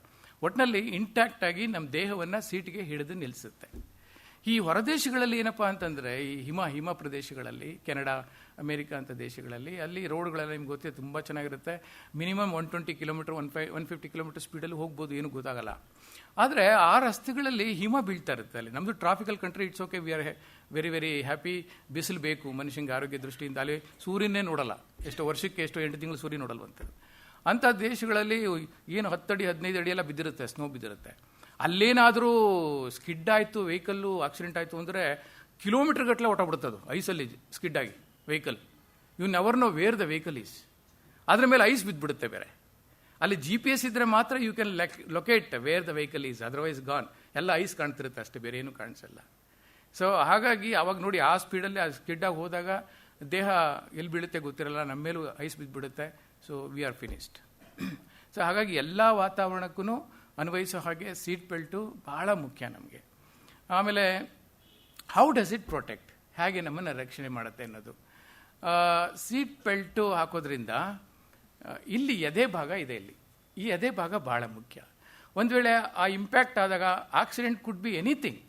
ಒಟ್ಟಿನಲ್ಲಿ ಇಂಟ್ಯಾಕ್ಟ್ ಆಗಿ ನಮ್ಮ ದೇಹವನ್ನು ಸೀಟ್ಗೆ ಹಿಡಿದು ನಿಲ್ಲಿಸುತ್ತೆ. ಈ ಹೊರದೇಶಗಳಲ್ಲಿ ಏನಪ್ಪಾ ಅಂತಂದರೆ, ಈ ಹಿಮ ಪ್ರದೇಶಗಳಲ್ಲಿ, ಕೆನಡಾ, ಅಮೇರಿಕಾ ಅಂತ ದೇಶಗಳಲ್ಲಿ, ಅಲ್ಲಿ ರೋಡ್ಗಳೆಲ್ಲ ನಿಮ್ಗೆ ಗೊತ್ತಿದೆ, ತುಂಬ ಚೆನ್ನಾಗಿರುತ್ತೆ. ಮಿನಿಮಮ್ 120 ಕಿಲೋಮೀಟರ್ 150 ಕಿಲೋಮೀಟರ್ ಸ್ಪೀಡಲ್ಲಿ ಹೋಗ್ಬೋದು, ಏನೂ ಗೊತ್ತಾಗಲ್ಲ. ಆದರೆ ಆ ರಸ್ತೆಗಳಲ್ಲಿ ಹಿಮ ಬೀಳ್ತಾ ಇರುತ್ತೆ. ಅಲ್ಲಿ ನಮ್ಮದು tropical country, it's okay, we are very very happy. ಬಿಸಿಲು ಬೇಕು ಮನುಷ್ಯಂಗೆ ಆರೋಗ್ಯ ದೃಷ್ಟಿಯಿಂದ. ಅಲ್ಲಿ ಸೂರ್ಯನೇ ನೋಡಲ್ಲ, ಎಷ್ಟೋ ವರ್ಷಕ್ಕೆ 8 ತಿಂಗಳು ಸೂರ್ಯ ನೋಡಲ್ವಂಥದ್ದು. ಅಂಥ ದೇಶಗಳಲ್ಲಿ ಏನು 10 ಅಡಿ 15 ಅಡಿ ಎಲ್ಲ ಬಿದ್ದಿರುತ್ತೆ, ಸ್ನೋ ಬಿದ್ದಿರುತ್ತೆ. ಅಲ್ಲೇನಾದರೂ ಸ್ಕಿಡ್ ಆಯಿತು, ವೆಹಿಕಲ್ಲು ಆಕ್ಸಿಡೆಂಟ್ ಆಯಿತು ಅಂದರೆ ಕಿಲೋಮೀಟರ್ ಗಟ್ಟಲೆ ಹೊಟ್ಟೋಗ್ಬಿಡ್ತದು ಐಸಲ್ಲಿ ಸ್ಕಿಡ್ ಆಗಿ vehicle. You never know where the vehicle is. ಅದ್ರ ಮೇಲೆ ಐಸ್ ಬಿದ್ದುಬಿಡುತ್ತೆ. ಬೇರೆ ಅಲ್ಲಿ GPS ಇದ್ದರೆ ಮಾತ್ರ you can locate where the vehicle is, otherwise gone. ಎಲ್ಲ ಐಸ್ ಕಾಣ್ತಿರುತ್ತೆ ಅಷ್ಟೇ, ಬೇರೆ ಏನೂ ಕಾಣಿಸಲ್ಲ. ಸೊ ಹಾಗಾಗಿ ಅವಾಗ ನೋಡಿ, ಆ ಸ್ಪೀಡಲ್ಲಿ ಆ ಸ್ಕಿಡ್ಡಾಗಿ ಹೋದಾಗ ದೇಹ ಎಲ್ಲಿ ಬೀಳುತ್ತೆ ಗೊತ್ತಿರಲ್ಲ, ನಮ್ಮ ಮೇಲೂ ಐಸ್ ಬಿದ್ದುಬಿಡುತ್ತೆ. So we are finished. So ಹಾಗಾಗಿ ಎಲ್ಲ ವಾತಾವರಣಕ್ಕೂ ಅನ್ವಯಿಸೋ ಹಾಗೆ ಸೀಟ್ ಬೆಲ್ಟು ಬಹಳ ಮುಖ್ಯ ನಮಗೆ. ಆಮೇಲೆ ಹೌ ಡಸ್ ಇಟ್ ಪ್ರೊಟೆಕ್ಟ್, ಹೇಗೆ ನಮ್ಮನ್ನು ರಕ್ಷಣೆ ಮಾಡುತ್ತೆ ಅನ್ನೋದು. ಸೀಟ್ ಬೆಲ್ಟು ಹಾಕೋದ್ರಿಂದ ಇಲ್ಲಿ ಎದೆ ಭಾಗ ಇದೆ, ಈ ಎದೆ ಭಾಗ ಬಹಳ ಮುಖ್ಯ. ಒಂದು ವೇಳೆ ಆ ಇಂಪ್ಯಾಕ್ಟ್ ಆದಾಗ ಆಕ್ಸಿಡೆಂಟ್ ಕುಡ್ ಬಿ ಎನಿಥಿಂಗ್.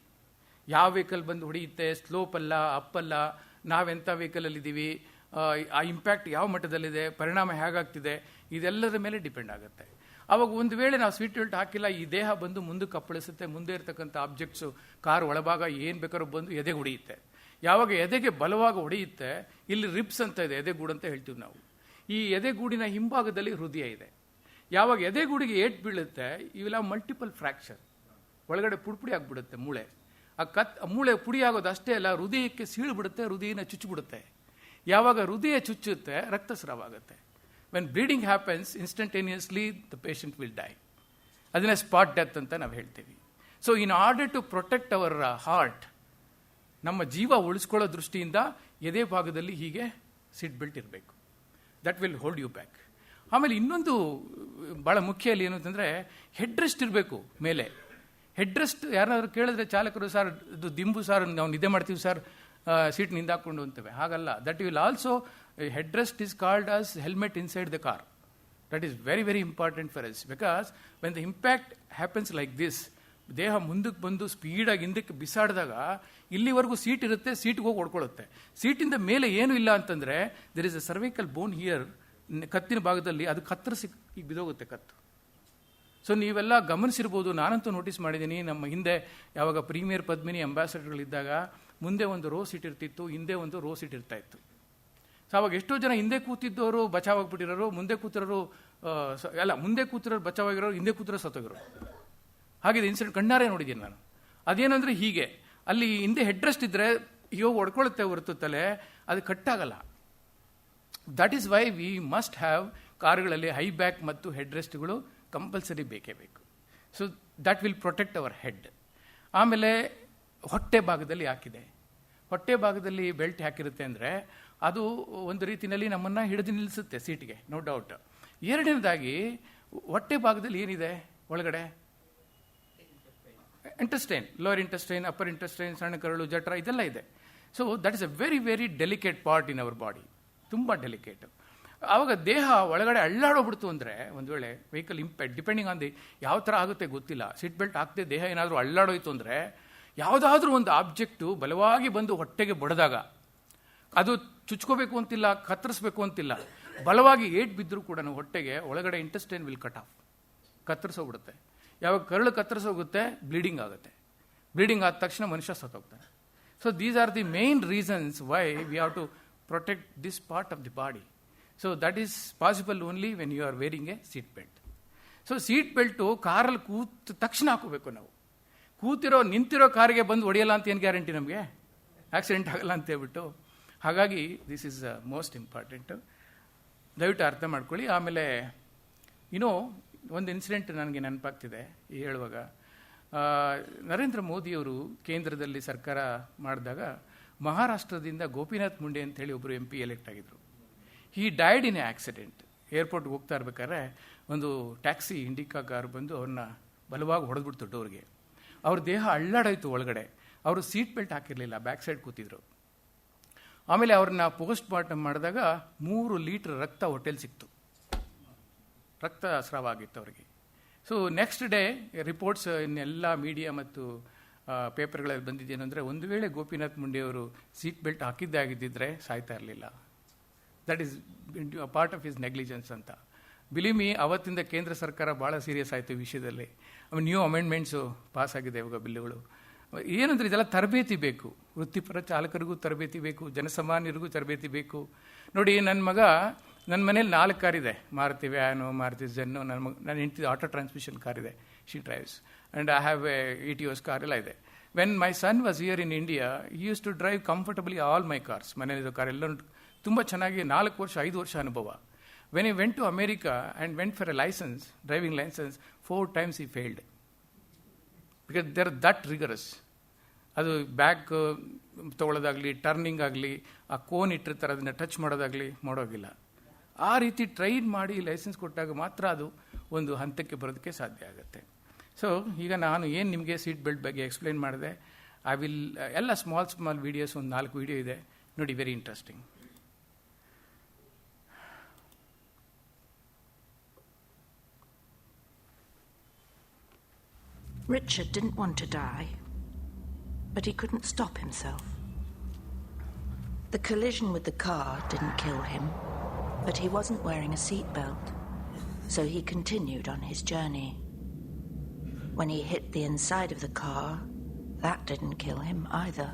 ಯಾವ ವೆಹಿಕಲ್ ಬಂದು ಹೊಡೆಯುತ್ತೆ, ಸ್ಲೋಪ್ ಅಲ್ಲ, ಅಪ್ ಅಲ್ಲ, ನಾವೆಂಥ ವೆಹಿಕಲಲ್ಲಿದ್ದೀವಿ, ಆ ಇಂಪ್ಯಾಕ್ಟ್ ಯಾವ ಮಟ್ಟದಲ್ಲಿದೆ, ಪರಿಣಾಮ ಹೇಗಾಗ್ತಿದೆ, ಇದೆಲ್ಲದರ ಮೇಲೆ ಡಿಪೆಂಡ್ ಆಗುತ್ತೆ. ಅವಾಗ ಒಂದು ವೇಳೆ ನಾವು ಸೀಟ್ ಬೆಲ್ಟ್ ಹಾಕಿಲ್ಲ, ಈ ದೇಹ ಬಂದು ಮುಂದಕ್ಕೆ ಅಪ್ಪಳಿಸುತ್ತೆ. ಮುಂದೆ ಇರತಕ್ಕಂಥ ಆಬ್ಜೆಕ್ಟ್ಸು, ಕಾರ್ ಒಳಭಾಗ ಏನು ಬೇಕಾದ್ರೂ ಬಂದು ಎದೆಗೆ ಹೊಡೆಯುತ್ತೆ. ಯಾವಾಗ ಎದೆಗೆ ಬಲವಾಗಿ ಹೊಡೆಯುತ್ತೆ, ಇಲ್ಲಿ ರಿಬ್ಸ್ ಅಂತ ಇದೆ, ಎದೆಗೂಡು ಅಂತ ಹೇಳ್ತೀವಿ ನಾವು. ಈ ಎದೆಗೂಡಿನ ಹಿಂಭಾಗದಲ್ಲಿ ಹೃದಯ ಇದೆ. ಯಾವಾಗ ಎದೆಗೂಡಿಗೆ ಏಟ್ ಬೀಳುತ್ತೆ, ಇವೆಲ್ಲ ಮಲ್ಟಿಪಲ್ ಫ್ರ್ಯಾಕ್ಚರ್, ಒಳಗಡೆ ಪುಡಿ ಆಗಿಬಿಡುತ್ತೆ ಮೂಳೆ. ಆ ಮೂಳೆ ಪುಡಿ ಆಗೋದು ಅಷ್ಟೇ ಅಲ್ಲ, ಹೃದಯಕ್ಕೆ ಸೀಳುಬಿಡುತ್ತೆ, ಹೃದಯನ ಚುಚ್ಚಿಬಿಡುತ್ತೆ. ಯಾವಾಗ ಹೃದಯ ಚುಚ್ಚುತ್ತೆ, ರಕ್ತಸ್ರಾವ ಆಗುತ್ತೆ. When bleeding happens, instantaneously the patient will die. ಅದನ್ನೇ ಸ್ಪಾಟ್ ಡೆತ್ ಅಂತ ನಾವು ಹೇಳ್ತೀವಿ. So in order to protect our heart, ನಮ್ಮ ಜೀವ ಉಳಿಸ್ಕೊಳ್ಳೋ ದೃಷ್ಟಿಯಿಂದ ಎದೆ ಭಾಗದಲ್ಲಿ ಹೀಗೆ ಸೀಟ್ ಬೆಲ್ಟ್ ಇರಬೇಕು. That will hold you back. ಆಮೇಲೆ ಇನ್ನೊಂದು ಭಾಳ ಮುಖ್ಯ ಅಲ್ಲಿ ಏನು ಅಂತಂದರೆ, ಹೆಡ್ ರೆಸ್ಟ್ ಇರಬೇಕು ಮೇಲೆ. ಹೆಡ್ ರೆಸ್ಟ್ ಯಾರಾದರೂ ಕೇಳಿದ್ರೆ ಚಾಲಕರು, ಸರ್ ಇದು ದಿಂಬು ಸರ್, ನಾವು ನಿದ್ದೆ ಮಾಡ್ತೀವಿ ಸರ್ ಸೀಟ್ ನಿಂದಾಕೊಂಡು ಅಂತೇವೆ. ಹಾಗಲ್ಲ. That will also, head rest is called as helmet inside the car. That is very very important for us, because when the impact happens like this, ದೇಹ ಮುಂದಕ್ಕೆ ಬಂದು ಸ್ಪೀಡಾಗಿ ಹಿಂದಕ್ಕೆ ಬಿಸಾಡಿದಾಗ ಇಲ್ಲಿವರೆಗೂ ಸೀಟ್ ಇರುತ್ತೆ, ಸೀಟ್ಗೆ ಹೋಗಿ ಹೊಡ್ಕೊಳ್ಳುತ್ತೆ. ಸೀಟಿಂದ ಮೇಲೆ ಏನೂ ಇಲ್ಲ ಅಂತಂದರೆ, there is a cervical bone here, ಕತ್ತಿನ ಭಾಗದಲ್ಲಿ, ಅದು ಕತ್ತರಿಸಿ ಈಗ ಬಿದೋಗುತ್ತೆ ಕತ್ತು. ಸೊ ನೀವೆಲ್ಲ ಗಮನಿಸಿರ್ಬೋದು, ನಾನಂತೂ ನೋಟಿಸ್ ಮಾಡಿದ್ದೀನಿ. ನಮ್ಮ ಹಿಂದೆ ಯಾವಾಗ ಪ್ರೀಮಿಯರ್ ಪದ್ಮಿನಿ ಅಂಬಾಸಡರ್ಗಳಿದ್ದಾಗ ಮುಂದೆ ಒಂದು ರೋ ಸೀಟ್ ಇರ್ತಿತ್ತು, ಹಿಂದೆ ಒಂದು ರೋ ಸೀಟ್ ಇರ್ತಾ ಇತ್ತು. ಸೊ ಅವಾಗ ಎಷ್ಟೋ ಜನ ಹಿಂದೆ ಕೂತಿದ್ದವರು ಬಚಾವಾಗ್ಬಿಟ್ಟಿರೋರು, ಮುಂದೆ ಕೂತಿರೋರು ಮುಂದೆ ಕೂತಿರೋರು ಬಚಾವಾಗಿರೋರು, ಹಿಂದೆ ಕೂತಿರೋ ಸತ್ತೋಗಿರೋರು. ಹಾಗೆ ಇನ್ಸಿಡೆಂಟ್ ಕಣ್ಣಾರೆ ನೋಡಿದ್ದೀನಿ ನಾನು. ಅದೇನಂದ್ರೆ ಹೀಗೆ, ಅಲ್ಲಿ ಹಿಂದೆ ಹೆಡ್ ರೆಸ್ಟ್ ಇದ್ರೆ ಇವಾಗ ಹೊಡ್ಕೊಳ್ಳುತ್ತೆ ಹೊರತು ತಲೆ, ಅದು ಕಟ್ಟಾಗಲ್ಲ. That is why we must have, ಕಾರುಗಳಲ್ಲಿ ಹೈ ಬ್ಯಾಕ್ ಮತ್ತು ಹೆಡ್ ರೆಸ್ಟ್ಗಳು ಕಂಪಲ್ಸರಿ ಬೇಕೇ ಬೇಕು. So that will protect our head. ಆಮೇಲೆ ಹೊಟ್ಟೆ ಭಾಗದಲ್ಲಿ ಹಾಕಿದೆ. ಹೊಟ್ಟೆ ಭಾಗದಲ್ಲಿ ಬೆಲ್ಟ್ ಹಾಕಿರುತ್ತೆ ಅಂದರೆ ಅದು ಒಂದು ರೀತಿಯಲ್ಲಿ ನಮ್ಮನ್ನು ಹಿಡಿದು ನಿಲ್ಲಿಸುತ್ತೆ ಸೀಟ್ಗೆ, ನೋ ಡೌಟ್. ಎರಡನೇದಾಗಿ ಹೊಟ್ಟೆ ಭಾಗದಲ್ಲಿ ಏನಿದೆ ಒಳಗಡೆ? Intestine, lower intestine, upper intestine, ಸಣ್ಣ ಕರಳು, ಜಠರ, ಇದೆಲ್ಲ ಇದೆ. So that is A very very delicate part in our body, ತುಂಬ ಡೆಲಿಕೇಟ್. ಆವಾಗ ದೇಹ ಒಳಗಡೆ ಅಳ್ಳಾಡೋಗ್ಬಿಡ್ತು ಅಂದರೆ, ಒಂದು ವೇಳೆ vehicle impact depending on the ಯಾವ ಥರ ಆಗುತ್ತೆ ಗೊತ್ತಿಲ್ಲ, ಸೀಟ್ ಬೆಲ್ಟ್ ಹಾಕದೆ ದೇಹ ಏನಾದರೂ ಅಳ್ಳಾಡೋಯ್ತು ಅಂದರೆ, ಯಾವುದಾದ್ರೂ ಒಂದು ಆಬ್ಜೆಕ್ಟು ಬಲವಾಗಿ ಬಂದು ಹೊಟ್ಟೆಗೆ ಬಡಿದಾಗ, ಅದು ಚುಚ್ಕೋಬೇಕು ಅಂತಿಲ್ಲ, ಕತ್ತರಿಸ್ಬೇಕು ಅಂತಿಲ್ಲ, ಬಲವಾಗಿ ಏಟ್ ಬಿದ್ದರೂ ಕೂಡ ಹೊಟ್ಟೆಗೆ ಒಳಗಡೆ ಇಂಟೆಸ್ಟೈನ್ ವಿಲ್ ಕಟ್ ಆಫ್, ಕತ್ತರಿಸೋಗ್ಬಿಡುತ್ತೆ. ಯಾವಾಗ ಕರಳು ಕತ್ತರಿಸೋಗುತ್ತೆ, ಬ್ಲೀಡಿಂಗ್ ಆಗುತ್ತೆ. ಬ್ಲೀಡಿಂಗ್ ಆದ ತಕ್ಷಣ ಮನುಷ್ಯ ಸತ್ತೋಗ್ತಾನೆ. So these are the main reasons why we have to protect this part of the body. So that is possible only when you are wearing a seat belt. So seat belt ಕಾರಲ್ಲಿ ಕೂತ ತಕ್ಷಣ ಹಾಕೋಬೇಕು ನಾವು. ನಿಂತಿರೋ ಕಾರಿಗೆ ಬಂದು ಹೊಡೆಯಲ್ಲ ಅಂತ ಏನು ಗ್ಯಾರಂಟಿ ನಮಗೆ? ಆಕ್ಸಿಡೆಂಟ್ ಆಗಲ್ಲ ಅಂತ ಹೇಳ್ಬಿಟ್ಟು. ಹಾಗಾಗಿ ದಿಸ್ ಈಸ್ ಮೋಸ್ಟ್ ಇಂಪಾರ್ಟೆಂಟು, ದಯವಿಟ್ಟು ಅರ್ಥ ಮಾಡ್ಕೊಳ್ಳಿ. ಆಮೇಲೆ ಒಂದು ಇನ್ಸಿಡೆಂಟ್ ನನಗೆ ನೆನಪಾಗ್ತಿದೆ ಹೇಳುವಾಗ. ನರೇಂದ್ರ ಮೋದಿಯವರು ಕೇಂದ್ರದಲ್ಲಿ ಸರ್ಕಾರ ಮಾಡಿದಾಗ ಮಹಾರಾಷ್ಟ್ರದಿಂದ ಗೋಪಿನಾಥ್ ಮುಂಡೆ ಅಂತೇಳಿ ಒಬ್ಬರು MP ಎಲೆಕ್ಟ್ ಆಗಿದ್ರು. He died in a accident. ಏರ್ಪೋರ್ಟ್ಗೆ ಹೋಗ್ತಾ ಇರ್ಬೇಕಾದ್ರೆ ಒಂದು ಟ್ಯಾಕ್ಸಿ ಇಂಡಿಕಾ ಕಾರ್ ಬಂದು ಅವ್ರನ್ನ ಬಲವಾಗಿ ಹೊಡೆದ್ಬಿಡ್ತು ಡೋರ್ಗೆ. ಅವ್ರ ದೇಹ ಅಳ್ಳಾಡಾಯಿತು ಒಳಗಡೆ. ಅವರು ಸೀಟ್ ಬೆಲ್ಟ್ ಹಾಕಿರಲಿಲ್ಲ, ಬ್ಯಾಕ್ ಸೈಡ್ ಕೂತಿದ್ರು. ಆಮೇಲೆ ಅವ್ರನ್ನ ಪೋಸ್ಟ್ ಮಾರ್ಟಮ್ ಮಾಡಿದಾಗ 3 ಲೀಟರ್ ರಕ್ತ ಹೊಟ್ಟೆಲಿ ಸಿಕ್ತು, ರಕ್ತ ಸ್ರಾವ ಆಗಿತ್ತು ಅವರಿಗೆ. ಸೊ ನೆಕ್ಸ್ಟ್ ಡೇ ರಿಪೋರ್ಟ್ಸ್ ಇನ್ನೆಲ್ಲ ಮೀಡಿಯಾ ಮತ್ತು ಪೇಪರ್ಗಳಲ್ಲಿ ಬಂದಿದ್ದೇನು ಅಂದರೆ, ಒಂದು ವೇಳೆ ಗೋಪಿನಾಥ್ ಮುಂಡೆಯವರು ಸೀಟ್ ಬೆಲ್ಟ್ ಹಾಕಿದ್ದೇ ಆಗಿದ್ದಿದ್ರೆ ಸಾಯ್ತಾ ಇರಲಿಲ್ಲ. That is part of his negligence ಅಂತ. ಬಿಲೀವ್ ಮೀ, ಅವತ್ತಿಂದ ಕೇಂದ್ರ ಸರ್ಕಾರ ಭಾಳ ಸೀರಿಯಸ್ ಆಯಿತು ಈ ವಿಷಯದಲ್ಲಿ. ಆಮೇಲೆ ನ್ಯೂ ಅಮೆಂಡ್ಮೆಂಟ್ಸು ಪಾಸ್ ಆಗಿದೆ ಇವಾಗ ಬಿಲ್ಲುಗಳು. ಏನಂದರೆ ಇದೆಲ್ಲ ತರಬೇತಿ ಬೇಕು, ವೃತ್ತಿಪರ ಚಾಲಕರಿಗೂ ತರಬೇತಿ ಬೇಕು, ಜನಸಾಮಾನ್ಯರಿಗೂ ತರಬೇತಿ ಬೇಕು. ನೋಡಿ, ನನ್ನ ಮನೇಲಿ 4 ಕಾರಿದೆ, ಮಾರುತಿ ವ್ಯಾನು, ಮಾರುತಿ ಜೆನ್ನು. ನನ್ನ ಹೆಂಡತಿ ಆಟೋ ಟ್ರಾನ್ಸ್ಮಿಷನ್ ಕಾರ್ ಇದೆ, she drives, and I have a ETOS car ಎಲ್ಲ ಇದೆ. When my son was here in India, he used to drive comfortably all my cars. ಮನೇಲಿರೋ ಕಾರ್ ಎಲ್ಲ ತುಂಬ ಚೆನ್ನಾಗಿ 4 ವರ್ಷ 5 ವರ್ಷ ಅನುಭವ. ವೆನ್ he went to America and went for a license, driving license, 4 times he failed. Because they are that rigorous. ಅದು back ತೊಗೊಳ್ಳೋದಾಗಲಿ, turning ಆಗಲಿ, ಆ ಕೋನ್ ಇಟ್ಟಿರ್ತಾರೆ ಅದನ್ನು ಟಚ್ ಮಾಡೋದಾಗಲಿ ಮಾಡೋಗಿಲ್ಲ. ಆ ರೀತಿ ಟ್ರೈನ್ ಮಾಡಿ ಲೈಸೆನ್ಸ್ ಕೊಟ್ಟಾಗ ಮಾತ್ರ ಅದು ಒಂದು ಹಂತಕ್ಕೆ ಬರೋದಕ್ಕೆ ಸಾಧ್ಯ ಆಗುತ್ತೆ. ಸೊ ಈಗ ನಾನು ಏನು ನಿಮಗೆ ಸೀಟ್ ಬೆಲ್ಟ್ ಬಗ್ಗೆ ಎಕ್ಸ್ಪ್ಲೈನ್ ಮಾಡಿದೆ, ಐ ವಿಲ್ ಎಲ್ಲ ಸ್ಮಾಲ್ ವೀಡಿಯೋಸ್, ಒಂದು 4 ವೀಡಿಯೋ ಇದೆ ನೋಡಿ, very interesting. Richard didn't want to die, but he couldn't stop himself. The collision with the car didn't kill him, but he wasn't wearing a seatbelt, so he continued on his journey. When he hit the inside of the car, that didn't kill him either,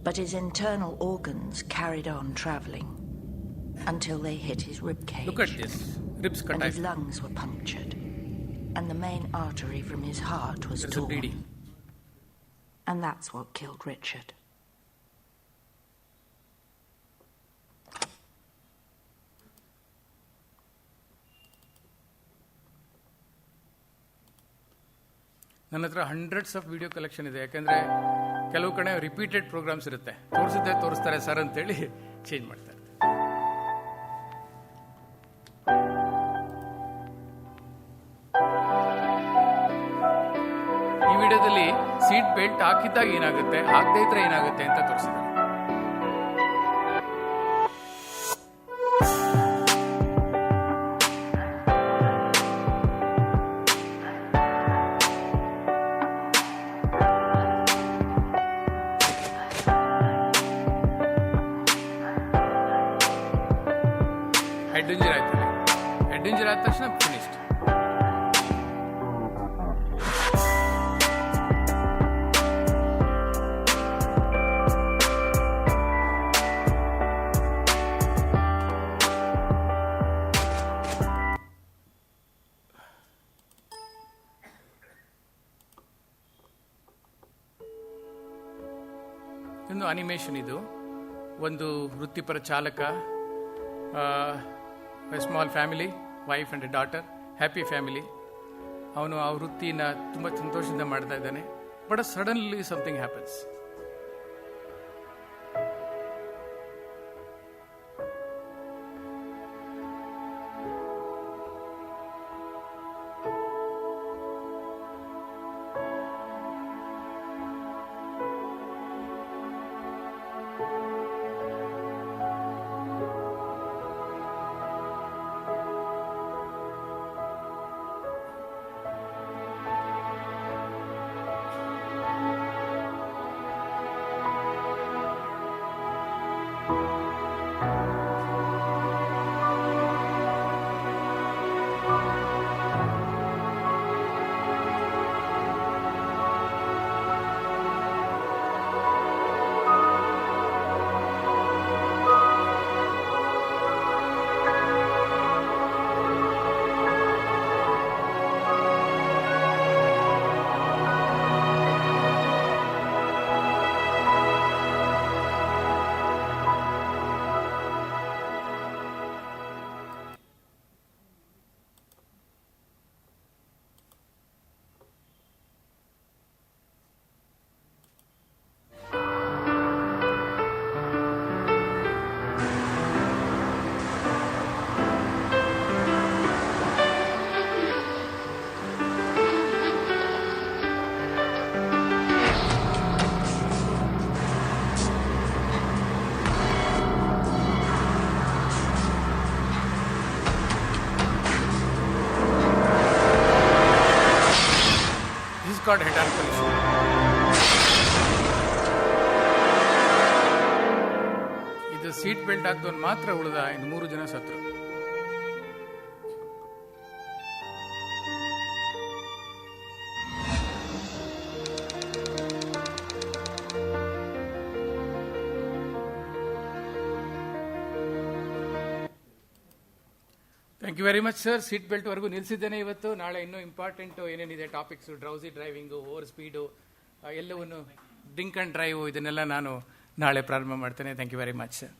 but his internal organs carried on travelling until they hit his rib cage. Look at this, ribs cut, and his lungs were punctured, and the main artery from his heart was torn. And that's what killed Richard. ನನ್ನ ಹತ್ರ hundreds of video collection ಇದೆ. ಯಾಕೆಂದರೆ ಕೆಲವು ಕಡೆ repeated programmes ಇರುತ್ತೆ, ತೋರಿಸ್ತಾರೆ sir ಅಂತೇಳಿ change ಮಾಡ್ತಾರೆ. ಈ ವಿಡಿಯೋದಲ್ಲಿ ಸೀಟ್ ಬೆಲ್ಟ್ ಹಾಕಿದ್ದಾಗ ಏನಾಗುತ್ತೆ, ಹಾಕದೇ ಇದ್ರೆ ಏನಾಗುತ್ತೆ ಅಂತ ತೋರಿಸಿದ್ದಾರೆ. ಹೆಡ್ ಇಂಜರಿ ಆಯ್ತು. ಹೆಡ್ ಇಂಜರಿ ಆದ ತಕ್ಷಣ ಫಿನಿಶ್ಡ್. ಒಂದು ಅನಿಮೇಷನ್ ಇದು. ಒಂದು ವೃತ್ತಿಪರ ಚಾಲಕ, small family, wife and a daughter, happy family. ಅವನು ಆ ವೃತ್ತಿನ ತುಂಬ ಸಂತೋಷದಿಂದ ಮಾಡ್ತಾ ಇದ್ದಾನೆ. But suddenly something happens. Called head on collision. ಇದು ಸೀಟ್ ಬೆಲ್ಟ್ ಹಾಕ್ದವನು ಮಾತ್ರ ಉಳಿದ, ಇನ್ನು 3 ಜನ ಸತ್ರು. Thank you very much sir. Seat belt ವರೆಗೂ ನಿಲ್ಲಿಸಿದ್ದೇನೆ ಇವತ್ತು. ನಾಳೆ ಇನ್ನೂ ಇಂಪಾರ್ಟೆಂಟ್ ಏನೇನಿದೆ topics, drowsy driving, over speed, ಎಲ್ಲವನ್ನು ಡ್ರಿಂಕ್ ಆ್ಯಂಡ್ ಡ್ರೈವ್, ಇದನ್ನೆಲ್ಲ ನಾನು ನಾಳೆ ಪ್ರಾರಂಭ ಮಾಡ್ತೇನೆ. Thank you very much sir.